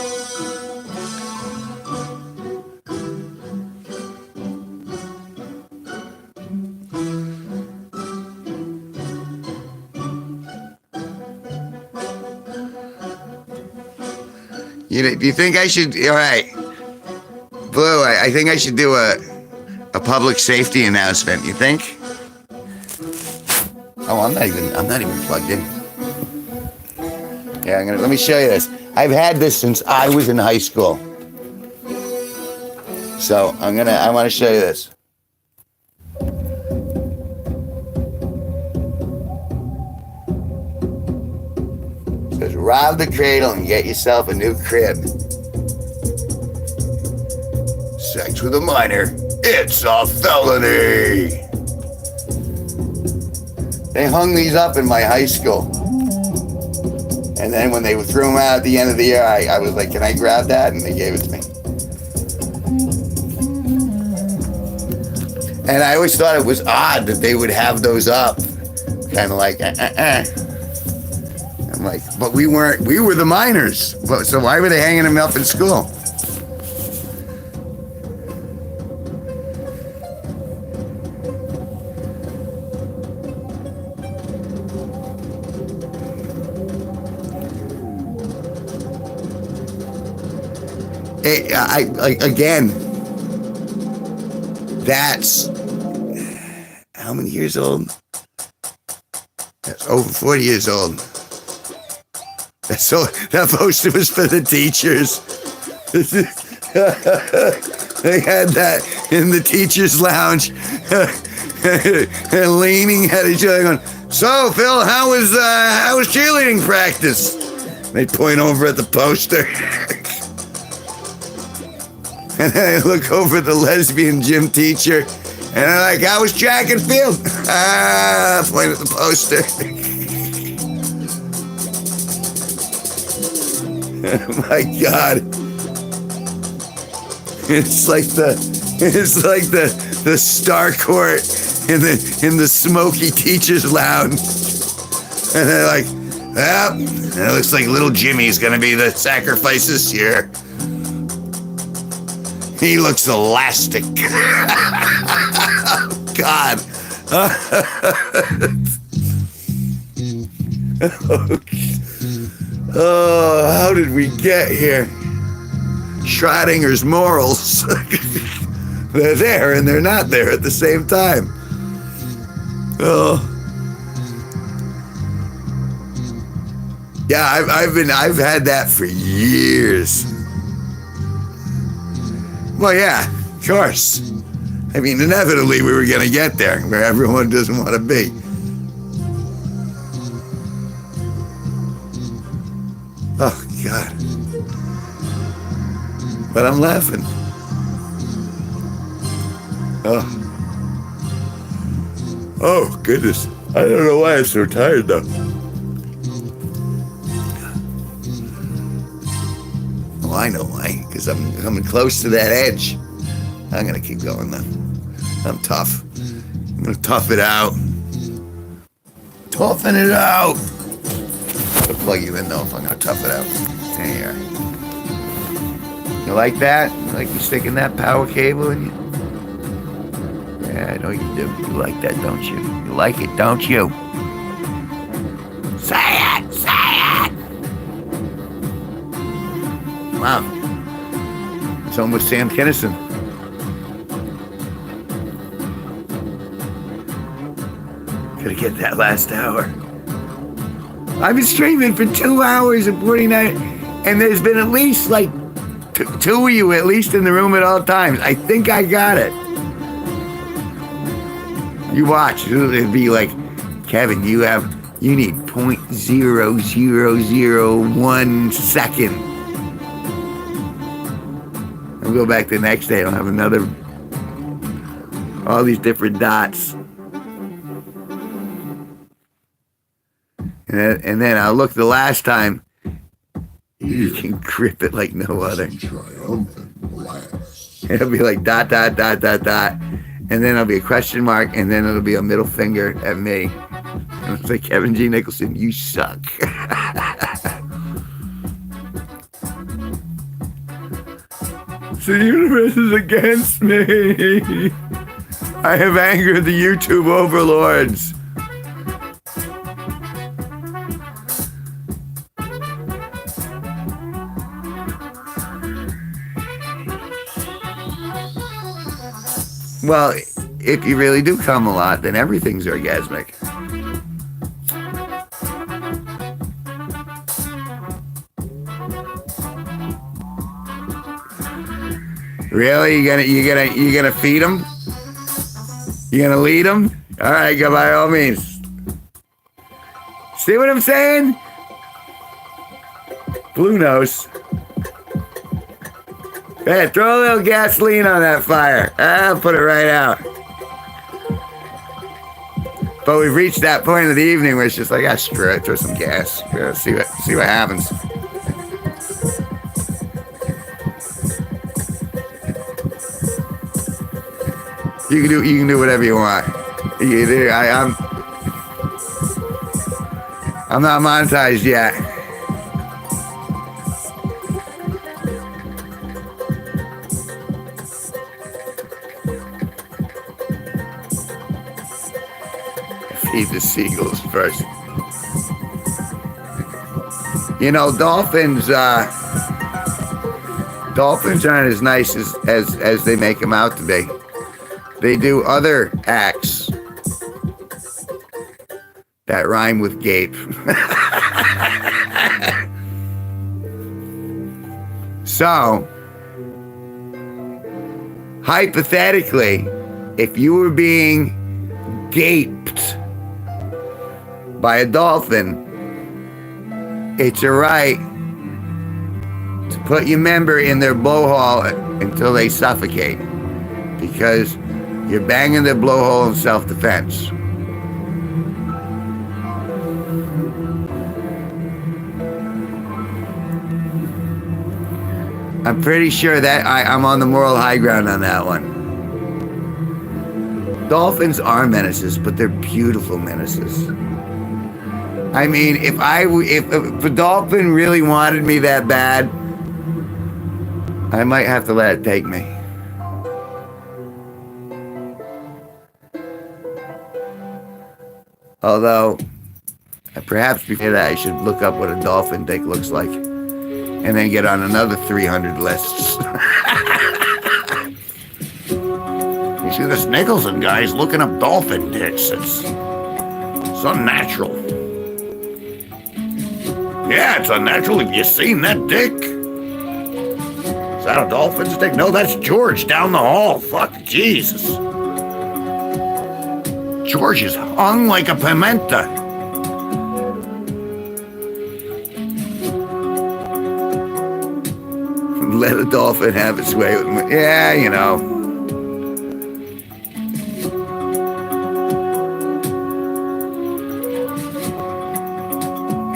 Do you think I should? All right, Blue. I think I should do a public safety announcement. You think? Oh, I'm not even plugged in. Yeah, let me show you this. I've had this since I was in high school. So I want to show you this. It says, rob the cradle and get yourself a new crib. Sex with a minor. It's a felony. They hung these up in my high school. And then when they threw them out at the end of the year, I was like, can I grab that? And they gave it to me. And I always thought it was odd that they would have those up. Kind of like, I'm like, but we were the minors. So why were they hanging them up in school? Again, that's how many years old? That's over 40 years old. So that poster was for the teachers. They had that in the teachers' lounge, and leaning at each other, going, "So, Phil, how was cheerleading practice?" They point over at the poster. And then I look over at the lesbian gym teacher, and I'm like, "How was track and field?" Point at the poster. Oh my God! It's like the Star Court in the smoky teachers' lounge, and they're like, "Well, it looks like little Jimmy's gonna be the sacrifice this year. He looks elastic." God. Oh, how did we get here? Schrodinger's morals. They're there and they're not there at the same time. Oh. Yeah, I've had that for years. Well, yeah, of course. I mean, inevitably we were going to get there where everyone doesn't want to be. Oh, God. But I'm laughing. Oh, goodness. I don't know why I'm so tired, though. Well, I know why, because I'm coming close to that edge. I'm going to keep going, though. I'm tough. I'm going to tough it out. Toughen it out. I'll plug you in, though, if I'm going to tough it out. There. You like that? You like me sticking that power cable in you? Yeah, I know you do. You like that, don't you? You like it, don't you? Say it! Say it! Wow. It's almost Sam Kinison. Gotta get that last hour. I've been streaming for 2 hours and 49, and there's been at least like two of you at least in the room at all times. I think I got it. You watch. It'd be like, Kevin, you need 0.0001 second. I'll go back the next day. I'll have all these different dots. And then I'll look the last time. You can grip it like no other. It'll be like dot, dot, dot, dot, dot. And then it'll be a question mark, and then it'll be a middle finger at me. And it's like, Kevin G Nicholson, you suck. The universe is against me. I have angered the YouTube overlords. Well, if you really do come a lot, then everything's orgasmic. Really? You gonna feed them? You gonna lead them? All right, go by all means. See what I'm saying? Blue nose. Hey, throw a little gasoline on that fire. I'll put it right out. But we've reached that point of the evening where it's just like, screw it, throw some gas. See what happens. You can do whatever you want. I'm not monetized yet. Feed the seagulls first. You know, dolphins aren't as nice as they make them out to be. They do other acts that rhyme with gape. So, hypothetically, if you were being gaped by a dolphin, it's a right to put your member in their blowhole until they suffocate, because you're banging their blowhole in self-defense. I'm pretty sure that I'm on the moral high ground on that one. Dolphins are menaces, but they're beautiful menaces. I mean, if a dolphin really wanted me that bad, I might have to let it take me. Although, perhaps before that, I should look up what a dolphin dick looks like, and then get on another 300 lists. You see, this Nicholson guy's looking up dolphin dicks. It's unnatural. Yeah, it's unnatural. Have you seen that dick? Is that a dolphin's dick? No, that's George down the hall. Fuck, Jesus. George is hung like a pimenta. Let a dolphin have its way with me. Yeah, you know.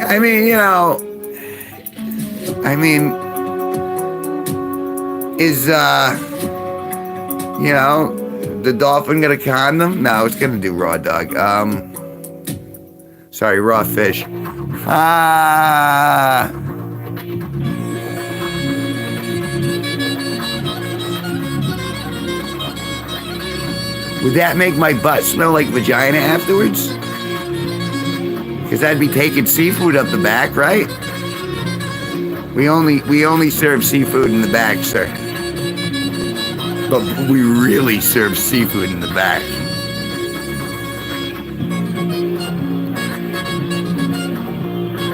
I mean, you know. Is, you know, the dolphin gonna condom? No, it's gonna do raw dog. Sorry, raw fish. Would that make my butt smell like vagina afterwards? Because I'd be taking seafood up the back, right? We only serve seafood in the back, sir. But we really serve seafood in the back.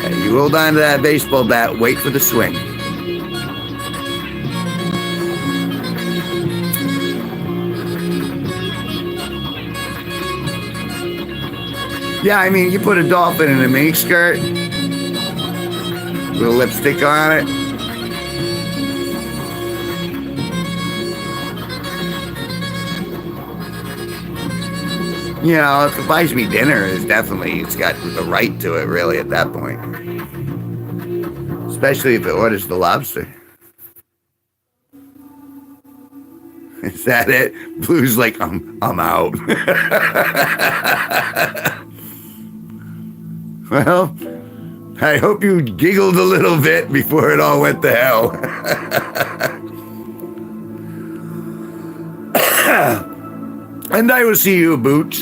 Hey, you hold on to that baseball bat, wait for the swing. Yeah, I mean, you put a dolphin in a mini skirt, with a lipstick on it. You know, if it buys me dinner, it's got the right to it, really, at that point. Especially if it orders the lobster. Is that it? Blue's like, I'm out. Well, I hope you giggled a little bit before it all went to hell. And I will see you, Boot.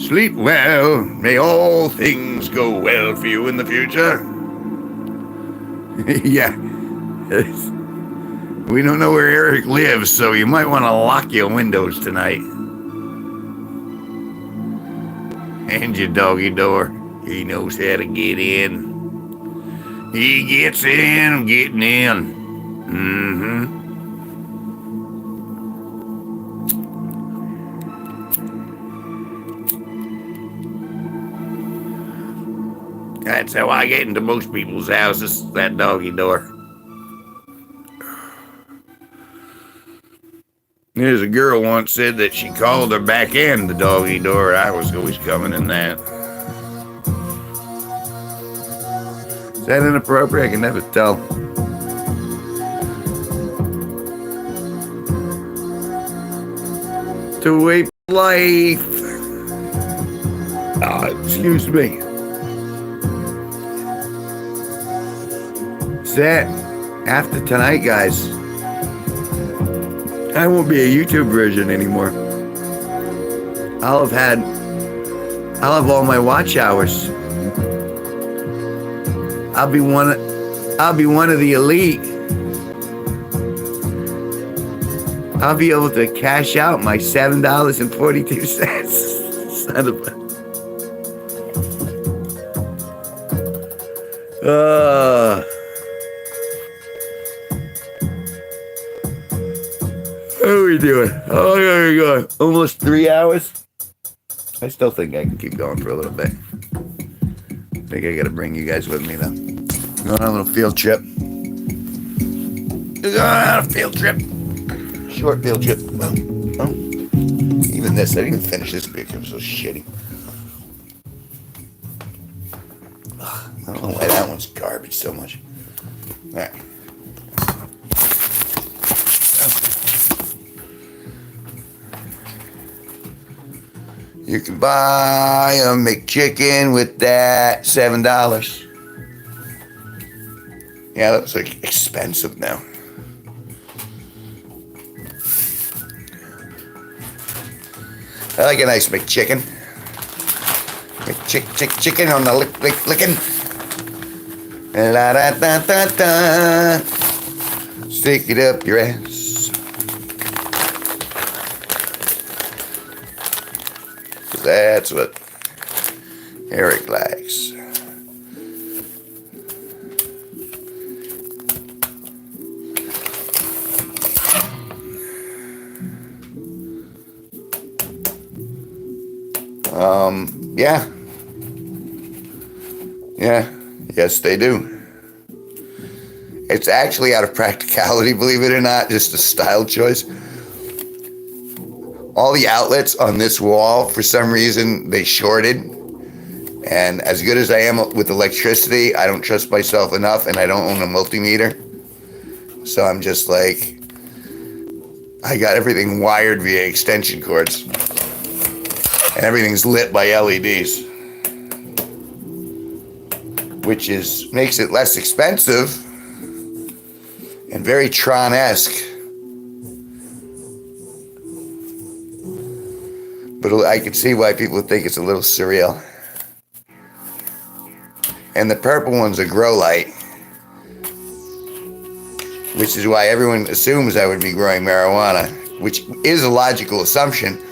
Sleep well. May all things go well for you in the future. Yeah. We don't know where Eric lives, so you might want to lock your windows tonight. And your doggy door. He knows how to get in. He gets in, I'm getting in. Mm-hmm. That's how I get into most people's houses, that doggy door. There's a girl once said that she called her back in the doggy door. I was always coming in that. Is that inappropriate? I can never tell. To wait life. Excuse me. Set after tonight, guys. I won't be a YouTube version anymore. I'll have all my watch hours. I'll be one of the elite. I'll be able to cash out my $7.42. Son of a... How are we doing? Oh, there we go. Almost 3 hours. I still think I can keep going for a little bit. I think I gotta bring you guys with me though. Going on a little field trip. Going on a field trip. Short field trip. Oh. Even this, I didn't even finish this beer. It was so shitty. Ugh, I don't know why that one's garbage so much. All right. You can buy a McChicken with that $7. Yeah, that was like expensive now. I like a nice McChicken. Chicken on the licking. La da da da da. Stick it up your ass. That's what Eric likes. Yeah. Yes, they do. It's actually out of practicality, believe it or not, just a style choice. All the outlets on this wall, for some reason, they shorted. And as good as I am with electricity, I don't trust myself enough, and I don't own a multimeter. So I'm just like, I got everything wired via extension cords. And everything's lit by LEDs. Which makes it less expensive and very Tron-esque. But I can see why people think it's a little surreal. And the purple one's a grow light, which is why everyone assumes I would be growing marijuana, which is a logical assumption.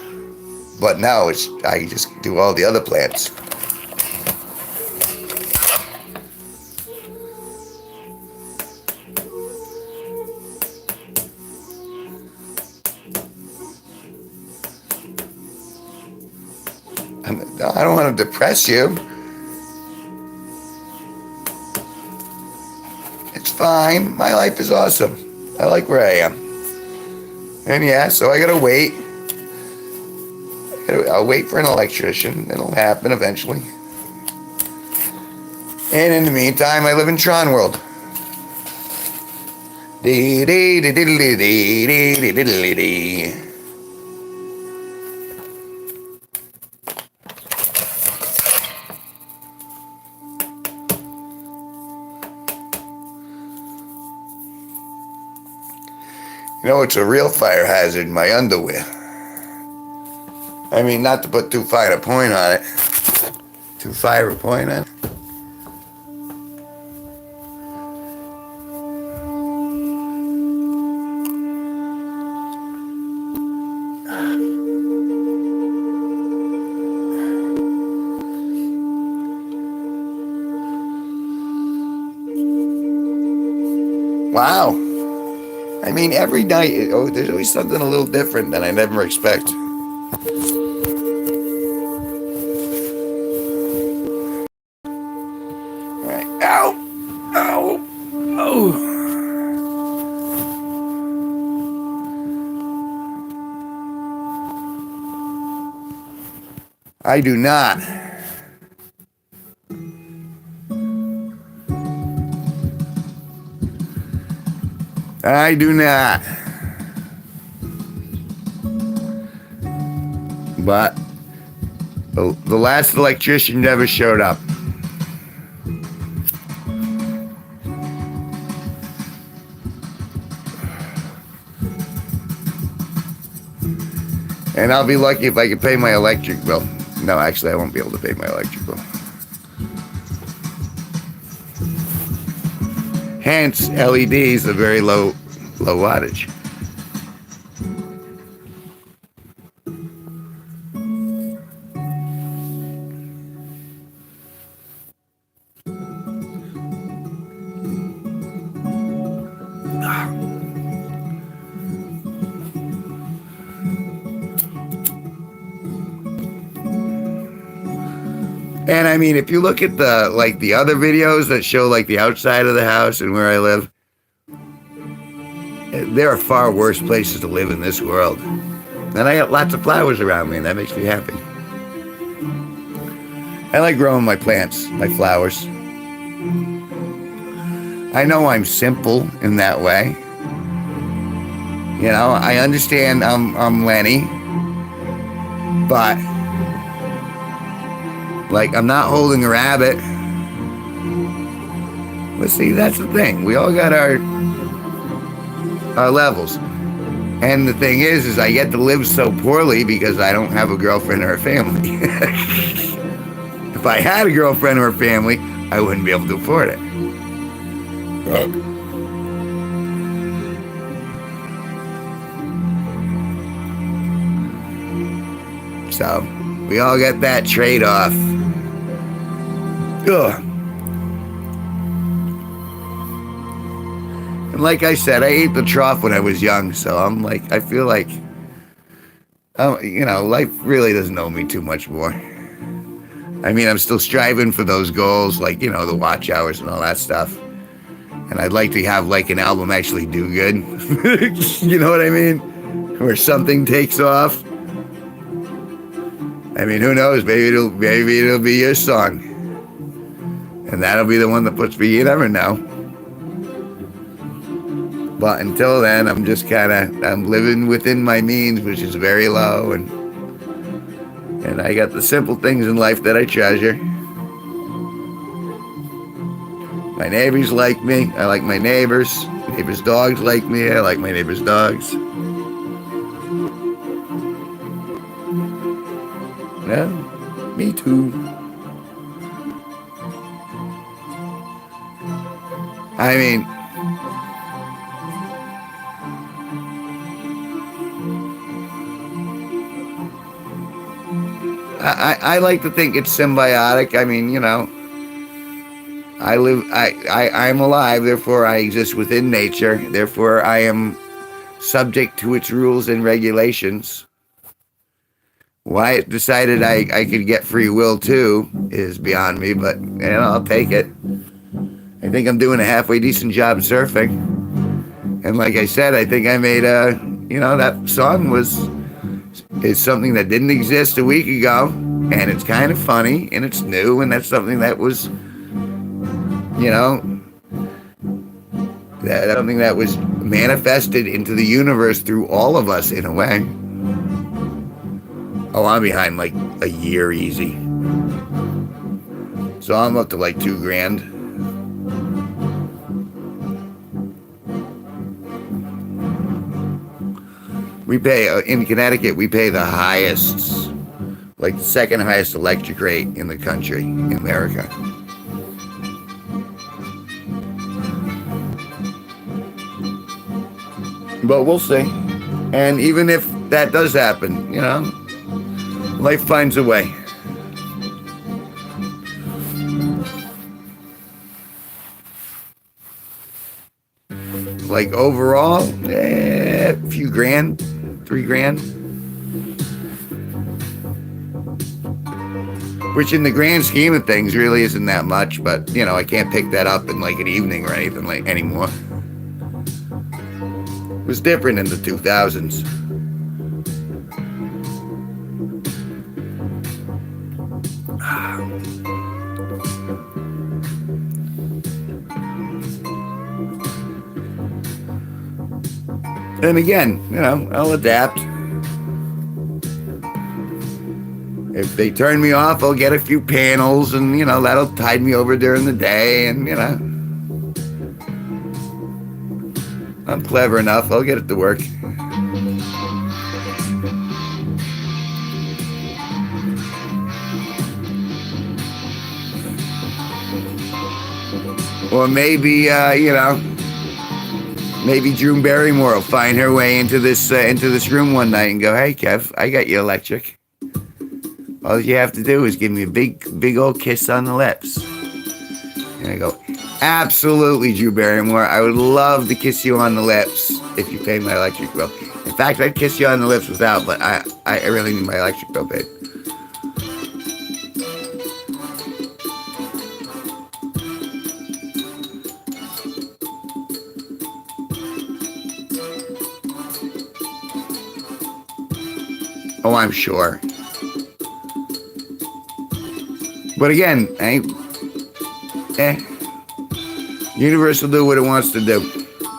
But no, I just do all the other plants. I don't want to depress you. It's fine. My life is awesome. I like where I am. And yeah, so I gotta wait. I'll wait for an electrician. It'll happen eventually. And in the meantime, I live in Tron World. You know, it's a real fire hazard, my underwear. I mean, not to put too fine a point on it. Too fire a point on it. Wow. I mean, every night, there's always something a little different that I never expect. All right. Ow! Ow! Oh! I do not. I do not. But the last electrician never showed up. And I'll be lucky if I can pay my electric bill. No, actually, I won't be able to pay my electric bill. Hence, LEDs are very low wattage. And I mean, if you look at the other videos that show like the outside of the house and where I live, there are far worse places to live in this world. And I got lots of flowers around me, and that makes me happy. I like growing my plants, my flowers. I know I'm simple in that way. You know, I understand I'm Lenny, but like, I'm not holding a rabbit. But see, that's the thing. We all got our levels. And the thing is I get to live so poorly because I don't have a girlfriend or a family. If I had a girlfriend or a family, I wouldn't be able to afford it. So, we all got that trade-off. Ugh. And like I said, I ate the trough when I was young, so I'm like, I feel like, you know, life really doesn't owe me too much more. I mean, I'm still striving for those goals, like, you know, the watch hours and all that stuff. And I'd like to have, like, an album actually do good. You know what I mean? Where something takes off. I mean, who knows? Maybe it'll be your song. And that'll be the one that puts me, you never know. But until then, I'm just I'm living within my means, which is very low. And I got the simple things in life that I treasure. My neighbors like me. I like my neighbors. Neighbors' dogs like me. I like my neighbors' dogs. Yeah, me too. I mean, I like to think it's symbiotic. I mean, you know, I'm alive, therefore I exist within nature. Therefore, I am subject to its rules and regulations. Why it decided I could get free will too is beyond me, but you know, I'll take it. I think I'm doing a halfway decent job surfing. And like I said, I think I made you know, that song is something that didn't exist a week ago, and it's kind of funny, and it's new, and that's something that was, you know, something that was manifested into the universe through all of us in a way. Oh, I'm behind like a year easy. So I'm up to like $2,000. We pay, in Connecticut, we pay the highest, like the second highest electric rate in the country, in America. But we'll see. And even if that does happen, you know, life finds a way. Like overall, a few grand, $3,000. Which in the grand scheme of things really isn't that much, but you know, I can't pick that up in like an evening or anything like anymore. It was different in the 2000s. And again, I'll adapt. If they turn me off, I'll get a few panels, and that'll tide me over during the day. And I'm clever enough. I'll get it to work. Or maybe, maybe Drew Barrymore will find her way into this room one night and go, "Hey, Kev, I got you electric. All you have to do is give me a big old kiss on the lips." And I go, "Absolutely, Drew Barrymore. I would love to kiss you on the lips if you pay my electric bill. In fact, I'd kiss you on the lips without, but I really need my electric bill paid." Oh, I'm sure. But again, universe will do what it wants to do.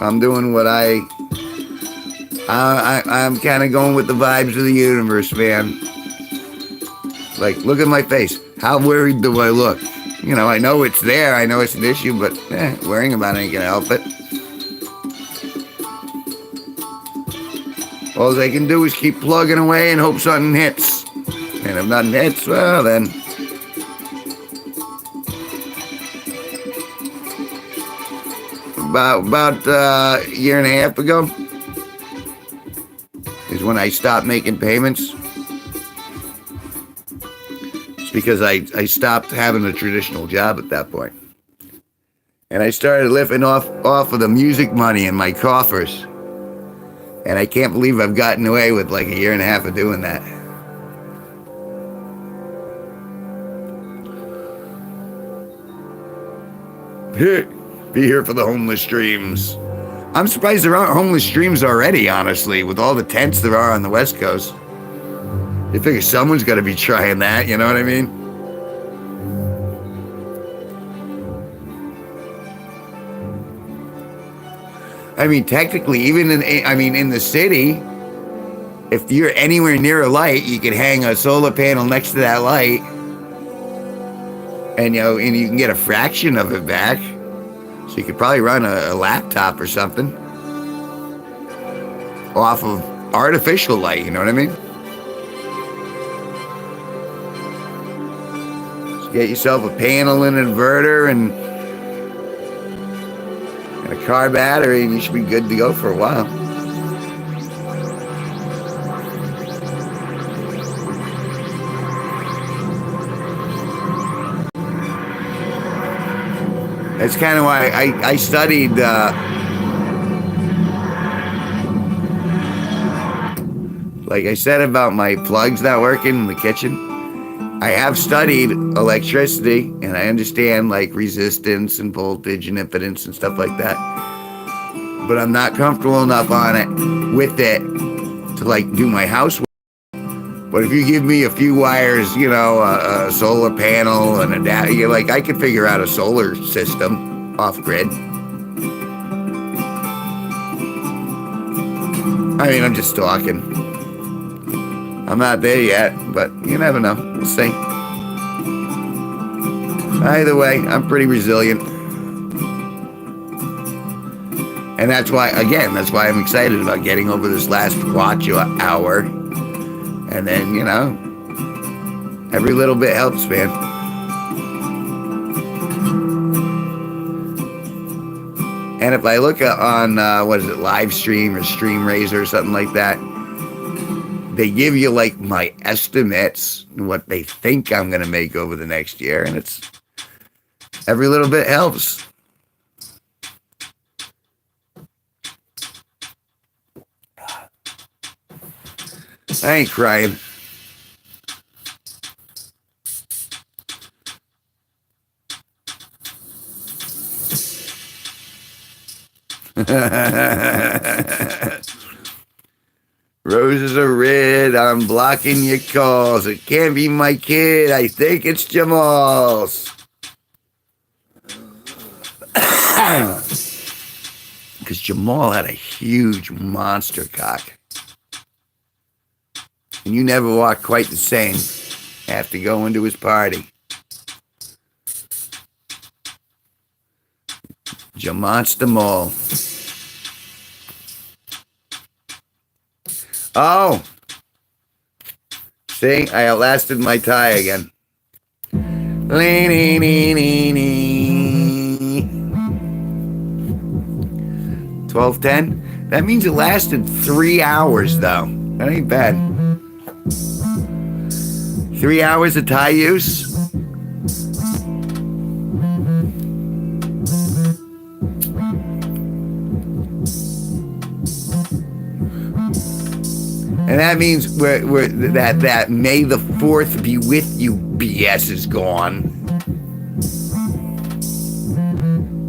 I'm doing what I'm kind of going with the vibes of the universe, man. Like, look at my face. How worried do I look? I know it's there. I know it's an issue, but worrying about it ain't gonna help it. All they can do is keep plugging away and hope something hits. And if nothing hits, well then. About a year and a half ago is when I stopped making payments. It's because I stopped having a traditional job at that point. And I started living off of the music money in my coffers. And I can't believe I've gotten away with like a year and a half of doing that. Be here for the homeless streams. I'm surprised there aren't homeless streams already, honestly, with all the tents there are on the West Coast. You figure someone's got to be trying that, you know what I mean? I mean, technically, even in the city, if you're anywhere near a light, you can hang a solar panel next to that light, and and you can get a fraction of it back. So you could probably run a laptop or something off of artificial light. You know what I mean? So get yourself a panel and an inverter and a car battery, and you should be good to go for a while. That's kind of why I studied like I said about my plugs not working in the kitchen. I have studied electricity, and I understand like resistance and voltage and impedance and stuff like that. But I'm not comfortable enough with it to like do my housework. But if you give me a few wires, a solar panel and adapter, like I could figure out a solar system off grid. I mean, I'm just talking. I'm not there yet, but you never know. We'll see. Either way, I'm pretty resilient. And that's why I'm excited about getting over this last watch hour. And then, every little bit helps, man. And if I look on, live stream or stream razor or something like that, they give you like my estimates, what they think I'm going to make over the next year. And it's every little bit helps. I ain't crying. Roses are red, I'm blocking your calls. It can't be my kid, I think it's Jamal's. because Jamal had a huge monster cock. And you never walk quite the same after going to his party. Jamonster Mall. Oh! See, I outlasted my tie again. 12:10. That means it lasted 3 hours, though. That ain't bad. 3 hours of tie use. And that means that May the 4th be with you BS is gone.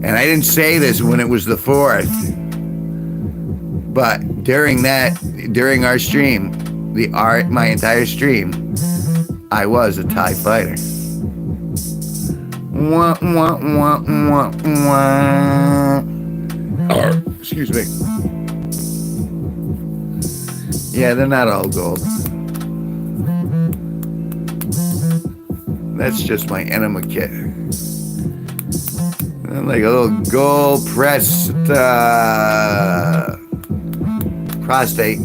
And I didn't say this when it was the 4th. But during our stream, my entire stream, I was a TIE fighter. Wah, wah, wah, wah, wah. Excuse me. Yeah, they're not all gold. That's just my enema kit. Like a little gold pressed prostate.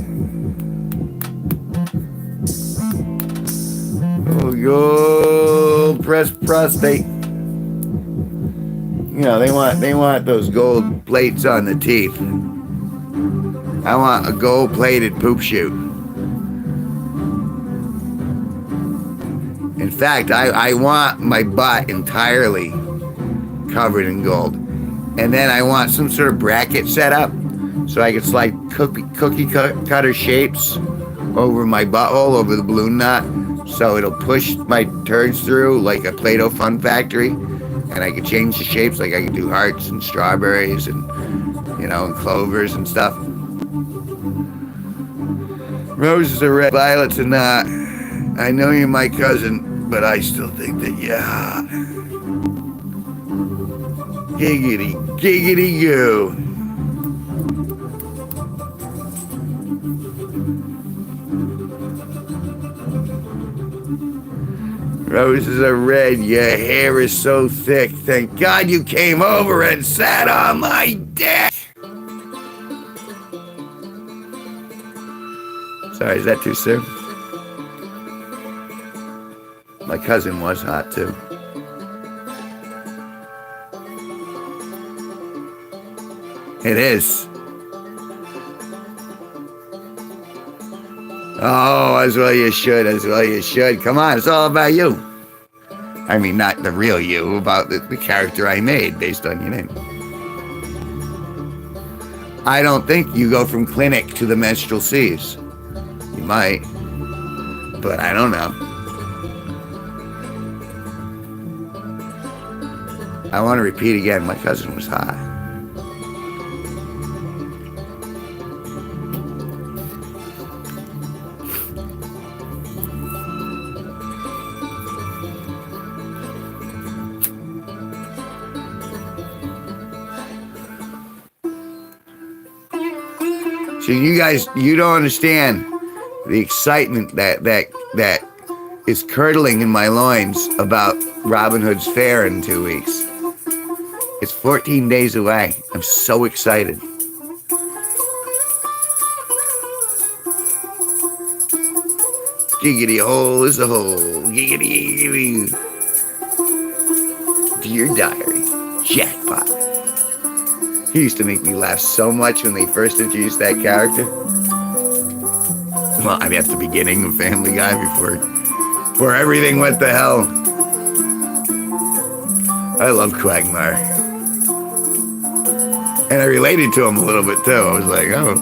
Oh, gold pressed prostate. You know, they want those gold plates on the teeth. I want a gold-plated poop chute. In fact, I want my butt entirely covered in gold. And then I want some sort of bracket set up so I can slide cookie cutter shapes over my butthole, over the balloon knot, so it'll push my turds through like a Play-Doh Fun Factory. And I can change the shapes, like I can do hearts and strawberries and, you know, and clovers and stuff. Roses are red, violets are not. I know you're my cousin, but I still think that you're hot. Giggity, giggity goo. Roses are red, your hair is so thick. Thank God you came over and sat on my dick. Sorry, is that too soon? My cousin was hot too. It is. Oh, as well you should, as well you should. Come on, it's all about you. I mean, not the real you, about the character I made based on your name. I don't think you go from clinic to the menstrual C's. You might, but I don't know. I want to repeat again, my cousin was hot. So you guys, you don't understand the excitement that is curdling in my loins about Robin Hood's fair in 2 weeks. It's 14 days away. I'm so excited. Giggity hole is a hole. Giggity giggity. Dear Diary. Jackpot. He used to make me laugh so much when they first introduced that character. Well, I mean, that's the beginning of Family Guy before everything went to hell. I love Quagmire. And I related to him a little bit too. I was like, oh.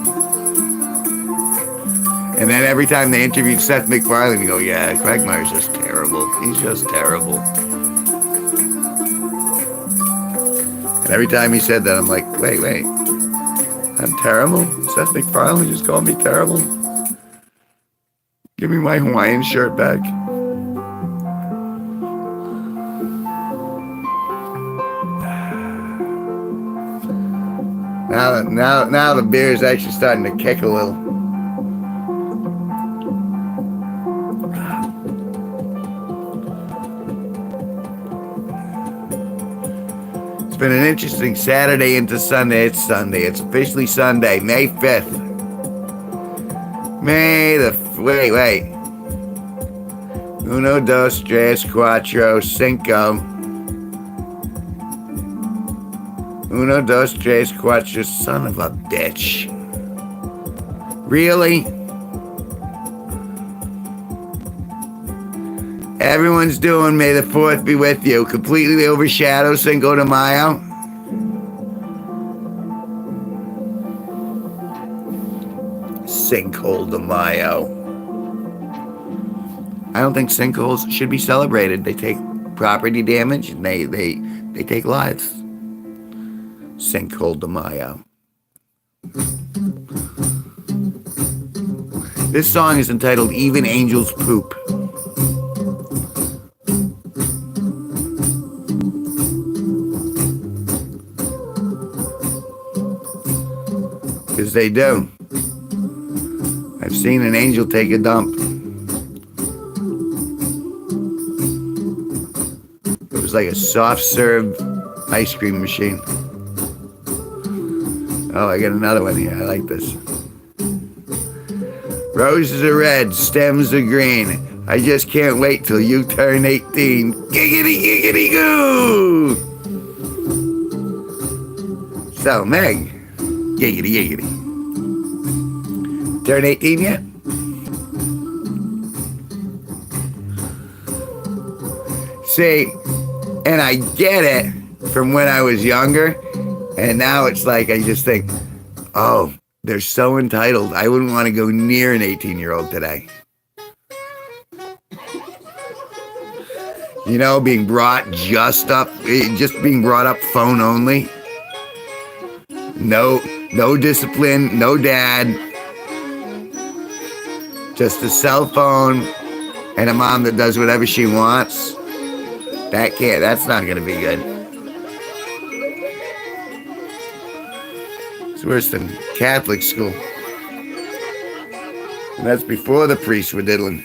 And then every time they interviewed Seth MacFarlane, you go, yeah, Quagmire's just terrible. He's just terrible. And every time he said that, I'm like, wait. I'm terrible? Seth MacFarlane just called me terrible? Give me my Hawaiian shirt back. Now the beer is actually starting to kick a little. It's been an interesting Saturday into Sunday. It's Sunday. It's officially Sunday, May 5th. Wait. Uno, dos, tres, cuatro, cinco. Uno, dos, tres, cuatro. Son of a bitch. Really? Everyone's doing May the 4th be with you. Completely overshadow Cinco de Mayo. Sinkhole de Mayo. I don't think sinkholes should be celebrated. They take property damage and they take lives. Sinkhole de Mayo. This song is entitled Even Angels Poop. Because they do. I've seen an angel take a dump. It was like a soft serve ice cream machine. Oh, I got another one here. I like this. Roses are red, stems are green. I just can't wait till you turn 18. Giggity, giggity, goo! So, Meg, giggity, giggity. Turn 18 yet? See, and I get it from when I was younger, and now it's like I just think, oh, they're so entitled. I wouldn't want to go near an 18-year-old today. You know, being brought just being brought up phone only. No discipline, no dad. Just a cell phone and a mom that does whatever she wants. That's not gonna be good. It's worse than Catholic school. And that's before the priests were diddling.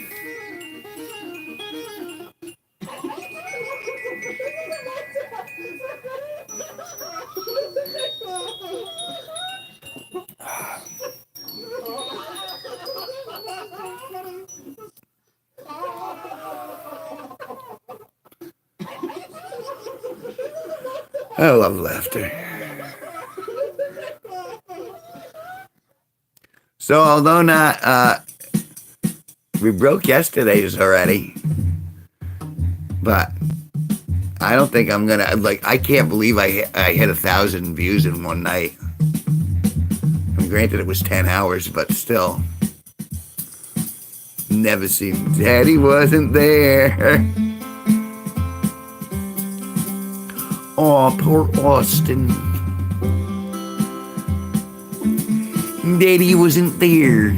I love laughter. So, although not, we broke yesterday's already, but I don't think I'm gonna, I can't believe I hit 1,000 views in one night. And granted, it was 10 hours, but still. Never seen Daddy wasn't there. Oh, poor Austin. Daddy wasn't there.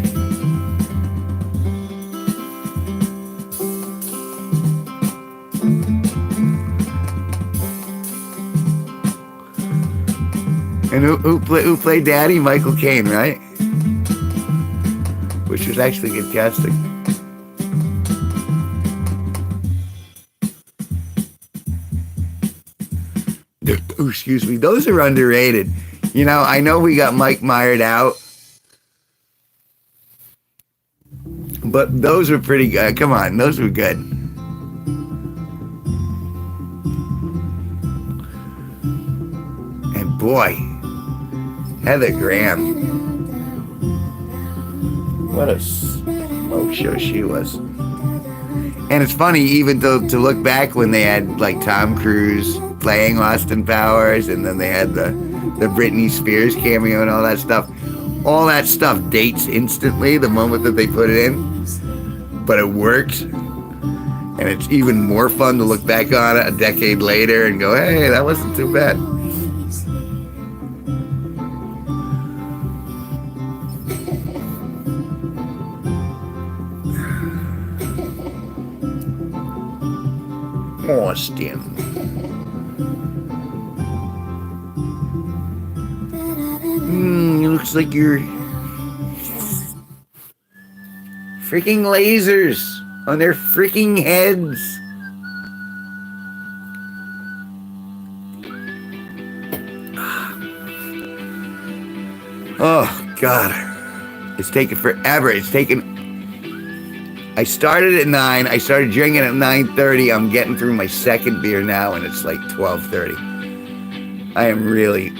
And who played Daddy? Michael Caine, right? Which was actually good casting. Oh, excuse me. Those are underrated. You know, I know we got Mike Myers out, but those were pretty good. Come on, those were good. And boy, Heather Graham. What a smoke show she was. And it's funny even to look back when they had like Tom Cruise playing Austin Powers, and then they had the Britney Spears cameo and all that stuff. All that stuff dates instantly the moment that they put it in, but it works. And it's even more fun to look back on it a decade later and go, hey, that wasn't too bad. Austin. It looks like you're freaking lasers on their freaking heads. Oh, God. It's taken forever. I started at 9. I started drinking at 9:30. I'm getting through my second beer now, and it's like 12:30. I am really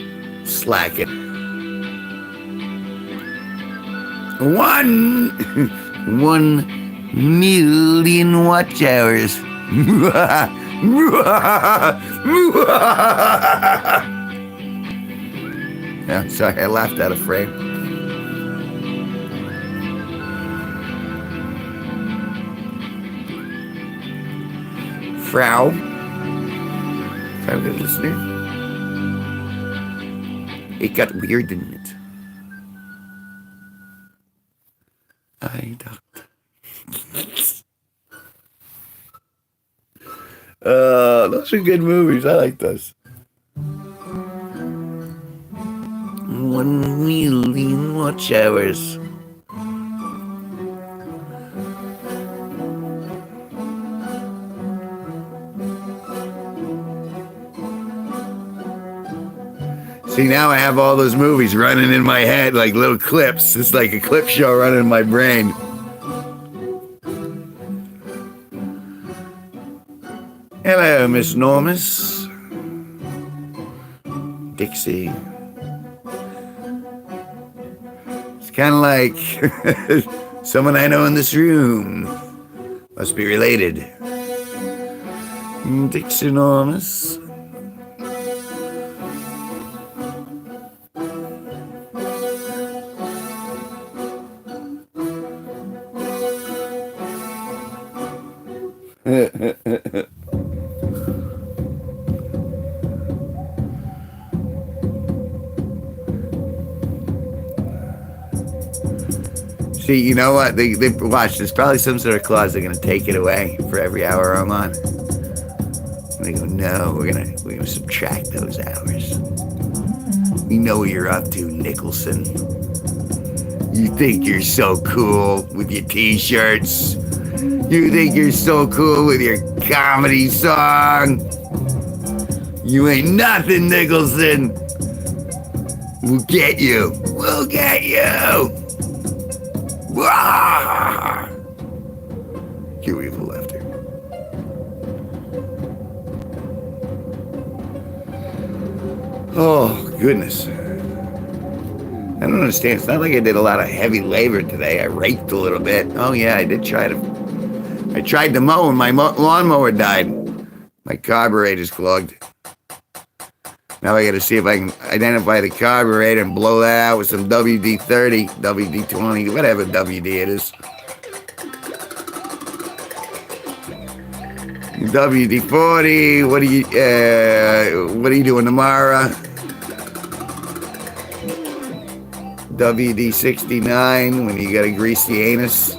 slacking. 1,000,000 watch hours. Yeah, sorry, I laughed out of frame. Frau. Have a good listener. It got weird, didn't it? I don't. Those are good movies. I like those. 1,000,000 watch hours. See, now I have all those movies running in my head like little clips. It's like a clip show running in my brain. Hello, Miss Normus. Dixie. It's kind of like someone I know in this room. Must be related. Dixie Normus. See, you know what? They watch. There's probably some sort of clause they're gonna take it away for every hour I'm on. And they go, no, we're gonna subtract those hours. We know what you're up to, Nicholson. You think you're so cool with your t-shirts. You think you're so cool with your comedy song. You ain't nothing, Nicholson. We'll get you. We'll get you. Cue evil laughter. Oh, goodness. I don't understand. It's not like I did a lot of heavy labor today. I raked a little bit. Oh, yeah, I tried to mow and my lawnmower died. My carburetor's clogged. Now I got to see if I can identify the carburetor and blow that out with some WD-30, WD-20, whatever WD it is. WD-40. What are you doing tomorrow? WD-69 when you got to grease the anus.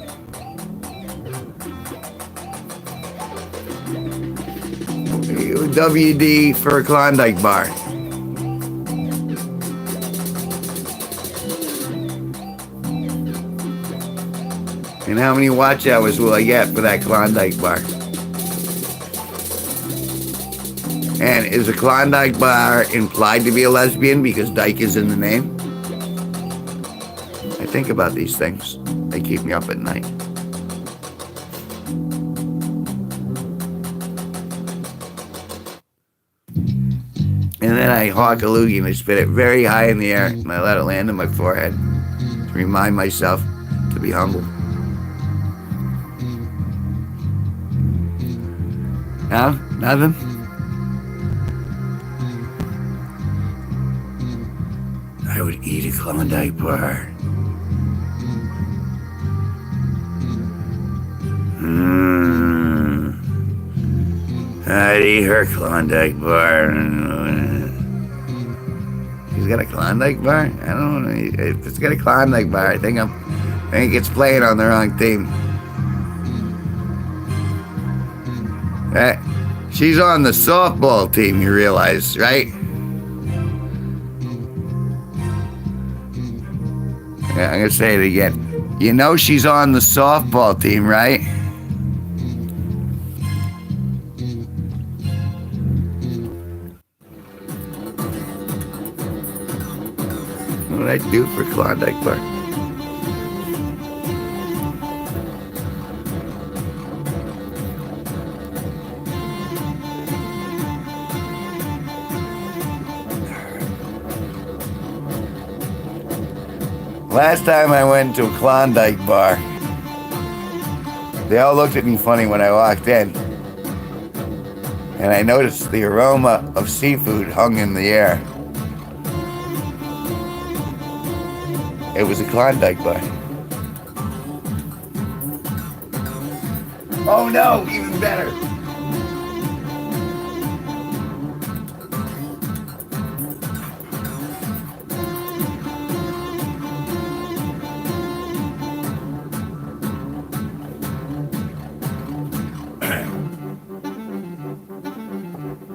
WD for a Klondike bar. And how many watch hours will I get for that Klondike bar? And is a Klondike bar implied to be a lesbian because Dyke is in the name? I think about these things. They keep me up at night. And then I hawk a loogie and I spit it very high in the air and I let it land on my forehead to remind myself to be humble. No? Nothing? I would eat a Klondike bar. I'd eat her Klondike bar. He's got a Klondike bar? I don't know. If it's got a Klondike bar, I think it's playing on the wrong team. She's on the softball team, you realize, right? Yeah, I'm gonna say it again. You know she's on the softball team, right? What did I do for Klondike Bar? Last time I went to a Klondike bar, they all looked at me funny when I walked in. And I noticed the aroma of seafood hung in the air. It was a Klondike bar. Oh no, even better.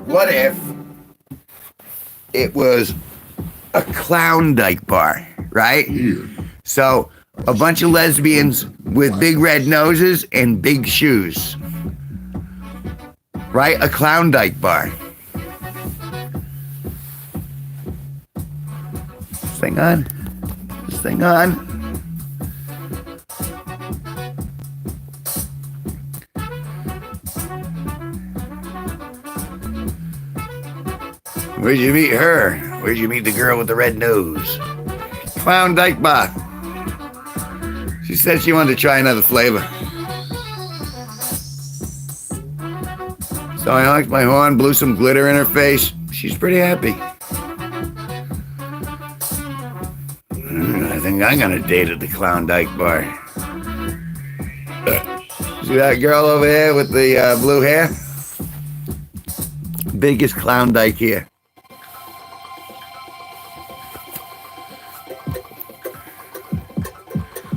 What if it was a Klondike bar, right? So a bunch of lesbians with big red noses and big shoes, right? A Klondike bar. This thing on? This thing on? Where'd you meet her? Where'd you meet the girl with the red nose? Klondike bar. She said she wanted to try another flavor. So I honked my horn, blew some glitter in her face. She's pretty happy. I think I'm gonna date at the Klondike bar. See that girl over there with the blue hair? Biggest Klondike here.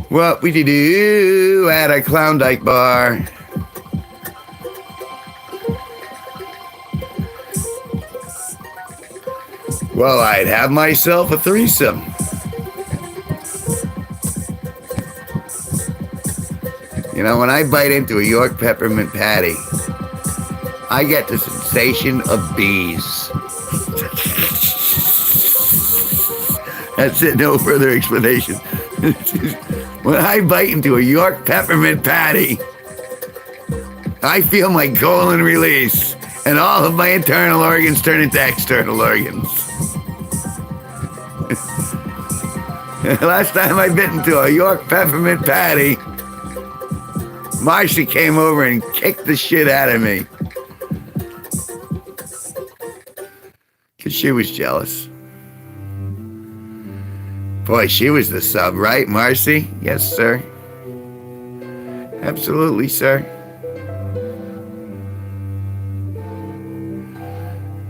What would you do at a Klondike bar? Well, I'd have myself a threesome. You know, when I bite into a York peppermint patty, I get the sensation of bees. That's it, no further explanation. When I bite into a York peppermint patty, I feel my colon release, and all of my internal organs turn into external organs. Last time I bit into a York peppermint patty, Marcia came over and kicked the shit out of me. Because she was jealous. Boy, she was the sub, right, Marcy? Yes, sir. Absolutely, sir.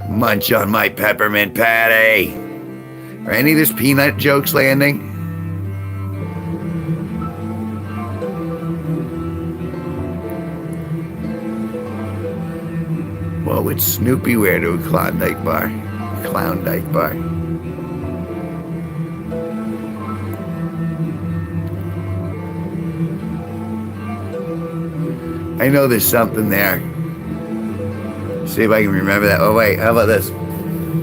Munch on my peppermint patty. Are any of this peanut jokes landing? What would Snoopy wear to a Klondike bar? Klondike bar. I know there's something there. See if I can remember that. Oh, wait, how about this?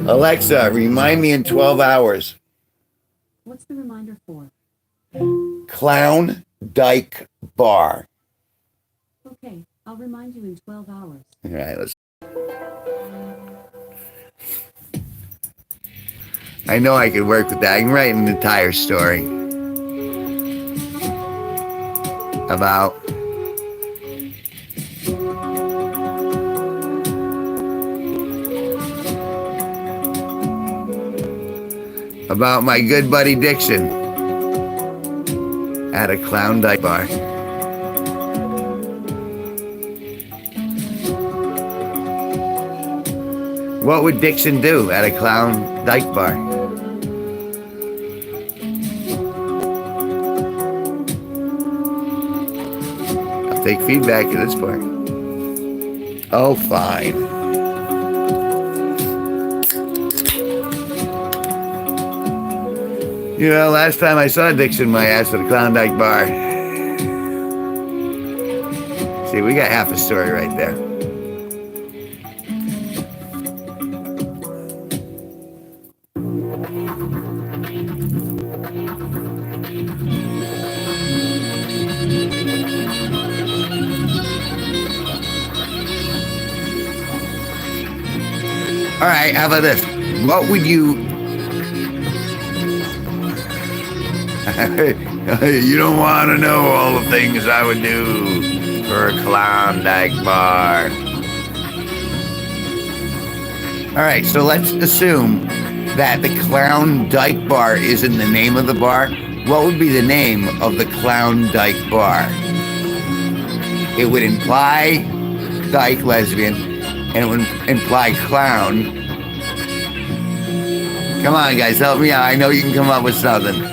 Alexa, remind me in 12 hours. What's the reminder for? Klondike bar. Okay, I'll remind you in 12 hours. All right, let's. I know I could work with that. I can write an entire story about my good buddy Dixon at a Klondike bar. What would Dixon do at a Klondike bar? I'll take feedback at this point. Oh, fine. You know, last time I saw Dixon, my ass at a Klondike bar. See, we got half a story right there. All right, how about this? What would you... You don't want to know all the things I would do for a Klondike bar. All right, so let's assume that the Klondike bar isn't the name of the bar. What would be the name of the Klondike bar? It would imply dyke, lesbian, and it would imply clown. Come on, guys, help me out. I know you can come up with something.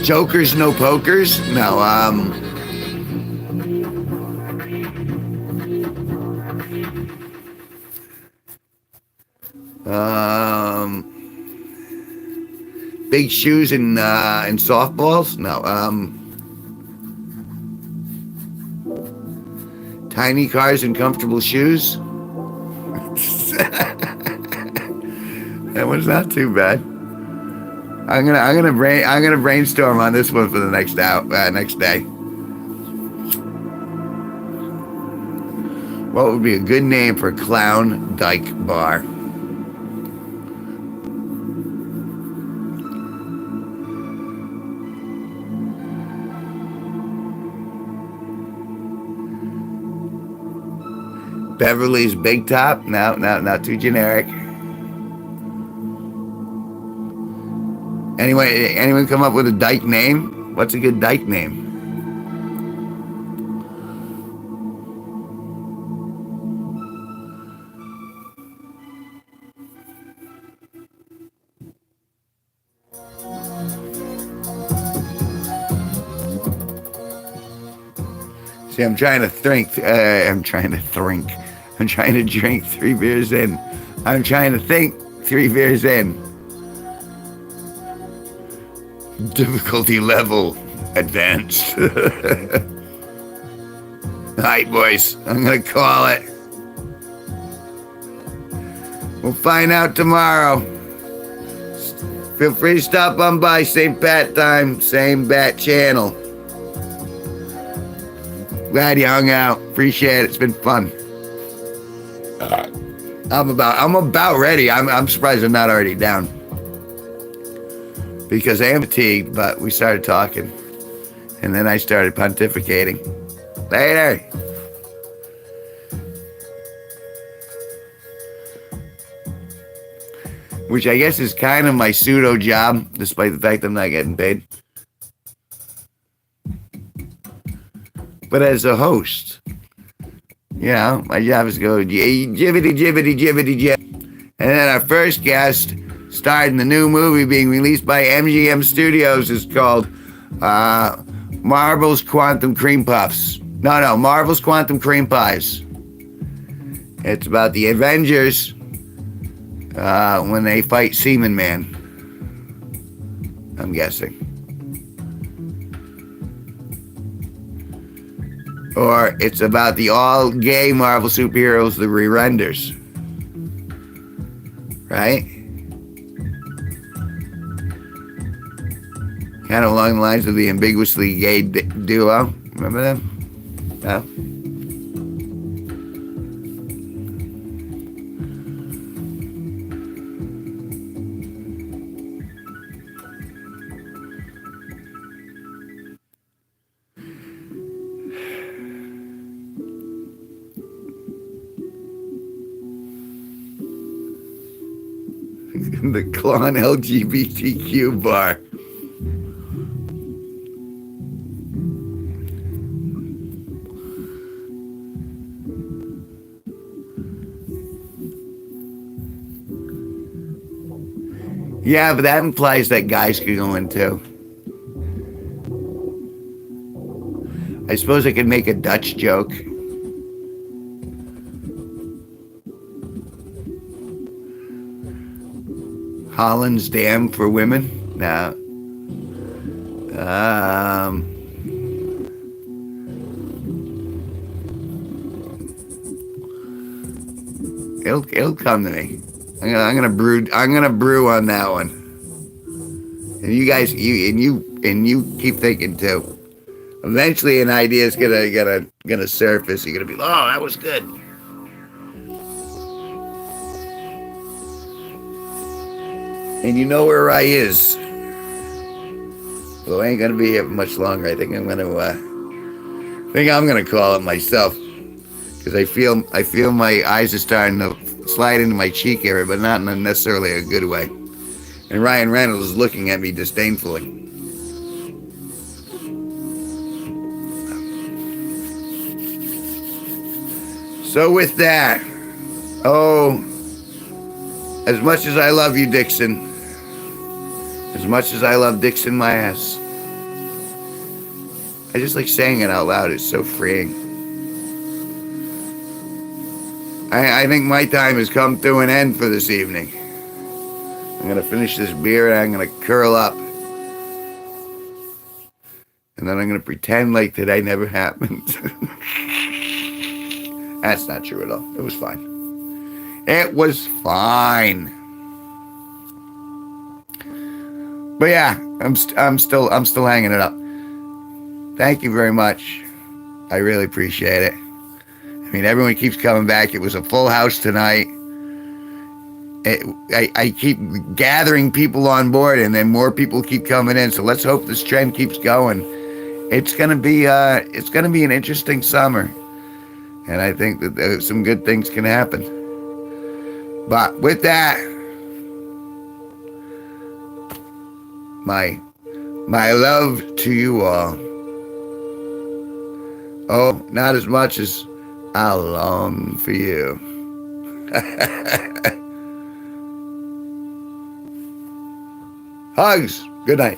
Jokers, no pokers? No, big shoes and softballs? No, tiny cars and comfortable shoes? That one's not too bad. I'm gonna brainstorm on this one for the next day. What would be a good name for a Klondike bar? Beverly's Big Top? No, not too generic. Anyone come up with a dyke name? What's a good dyke name? See, I'm trying to drink 3 beers in. I'm trying to think 3 beers in. Difficulty level advanced. All right, boys, I'm gonna call it. We'll find out tomorrow. Feel free to stop on by, same bat time, same bat channel. Glad you hung out. Appreciate it. It's been fun. I'm about ready. I'm surprised I'm not already down. Because I am fatigued, but we started talking. And then I started pontificating. Later. Which I guess is kind of my pseudo job, despite the fact I'm not getting paid. But as a host, you know, my job is to go jibbity, jibbity, jibbity, jib. And then our first guest starred in the new movie being released by MGM Studios is called Marvel's Quantum Cream Puffs. No, Marvel's Quantum Cream Pies. It's about the Avengers when they fight Seaman Man. I'm guessing. Or it's about the all-gay Marvel superheroes, the Re-Renders. Right? Kind of along the lines of the ambiguously gay duo. Remember them? No? The Klon LGBTQ bar. Yeah, but that implies that guys could go in too. I suppose I could make a Dutch joke. Holland's Dam for women? No. It'll come to me. I'm gonna brew on that one. And you guys, you keep thinking too. Eventually, an idea is gonna surface. You're gonna be, oh, that was good. And you know where I is. Well, I ain't gonna be here for much longer. I think I'm gonna call it myself, because I feel my eyes are starting to slide into my cheek area, but not in necessarily a good way. And Ryan Reynolds is looking at me disdainfully. So with that, as much as I love you, Dixon, as much as I love Dixon my ass, I just like saying it out loud. It's so freeing. I think my time has come to an end for this evening. I'm going to finish this beer and I'm going to curl up. And then I'm going to pretend like today never happened. That's not true at all. It was fine. It was fine. But yeah, I'm still hanging it up. Thank you very much. I really appreciate it. I mean, everyone keeps coming back. It was a full house tonight. I keep gathering people on board, and then more people keep coming in. So let's hope this trend keeps going. It's gonna be an interesting summer, and I think that some good things can happen. But with that, my love to you all. Oh, not as much as I long for you. Hugs. Good night.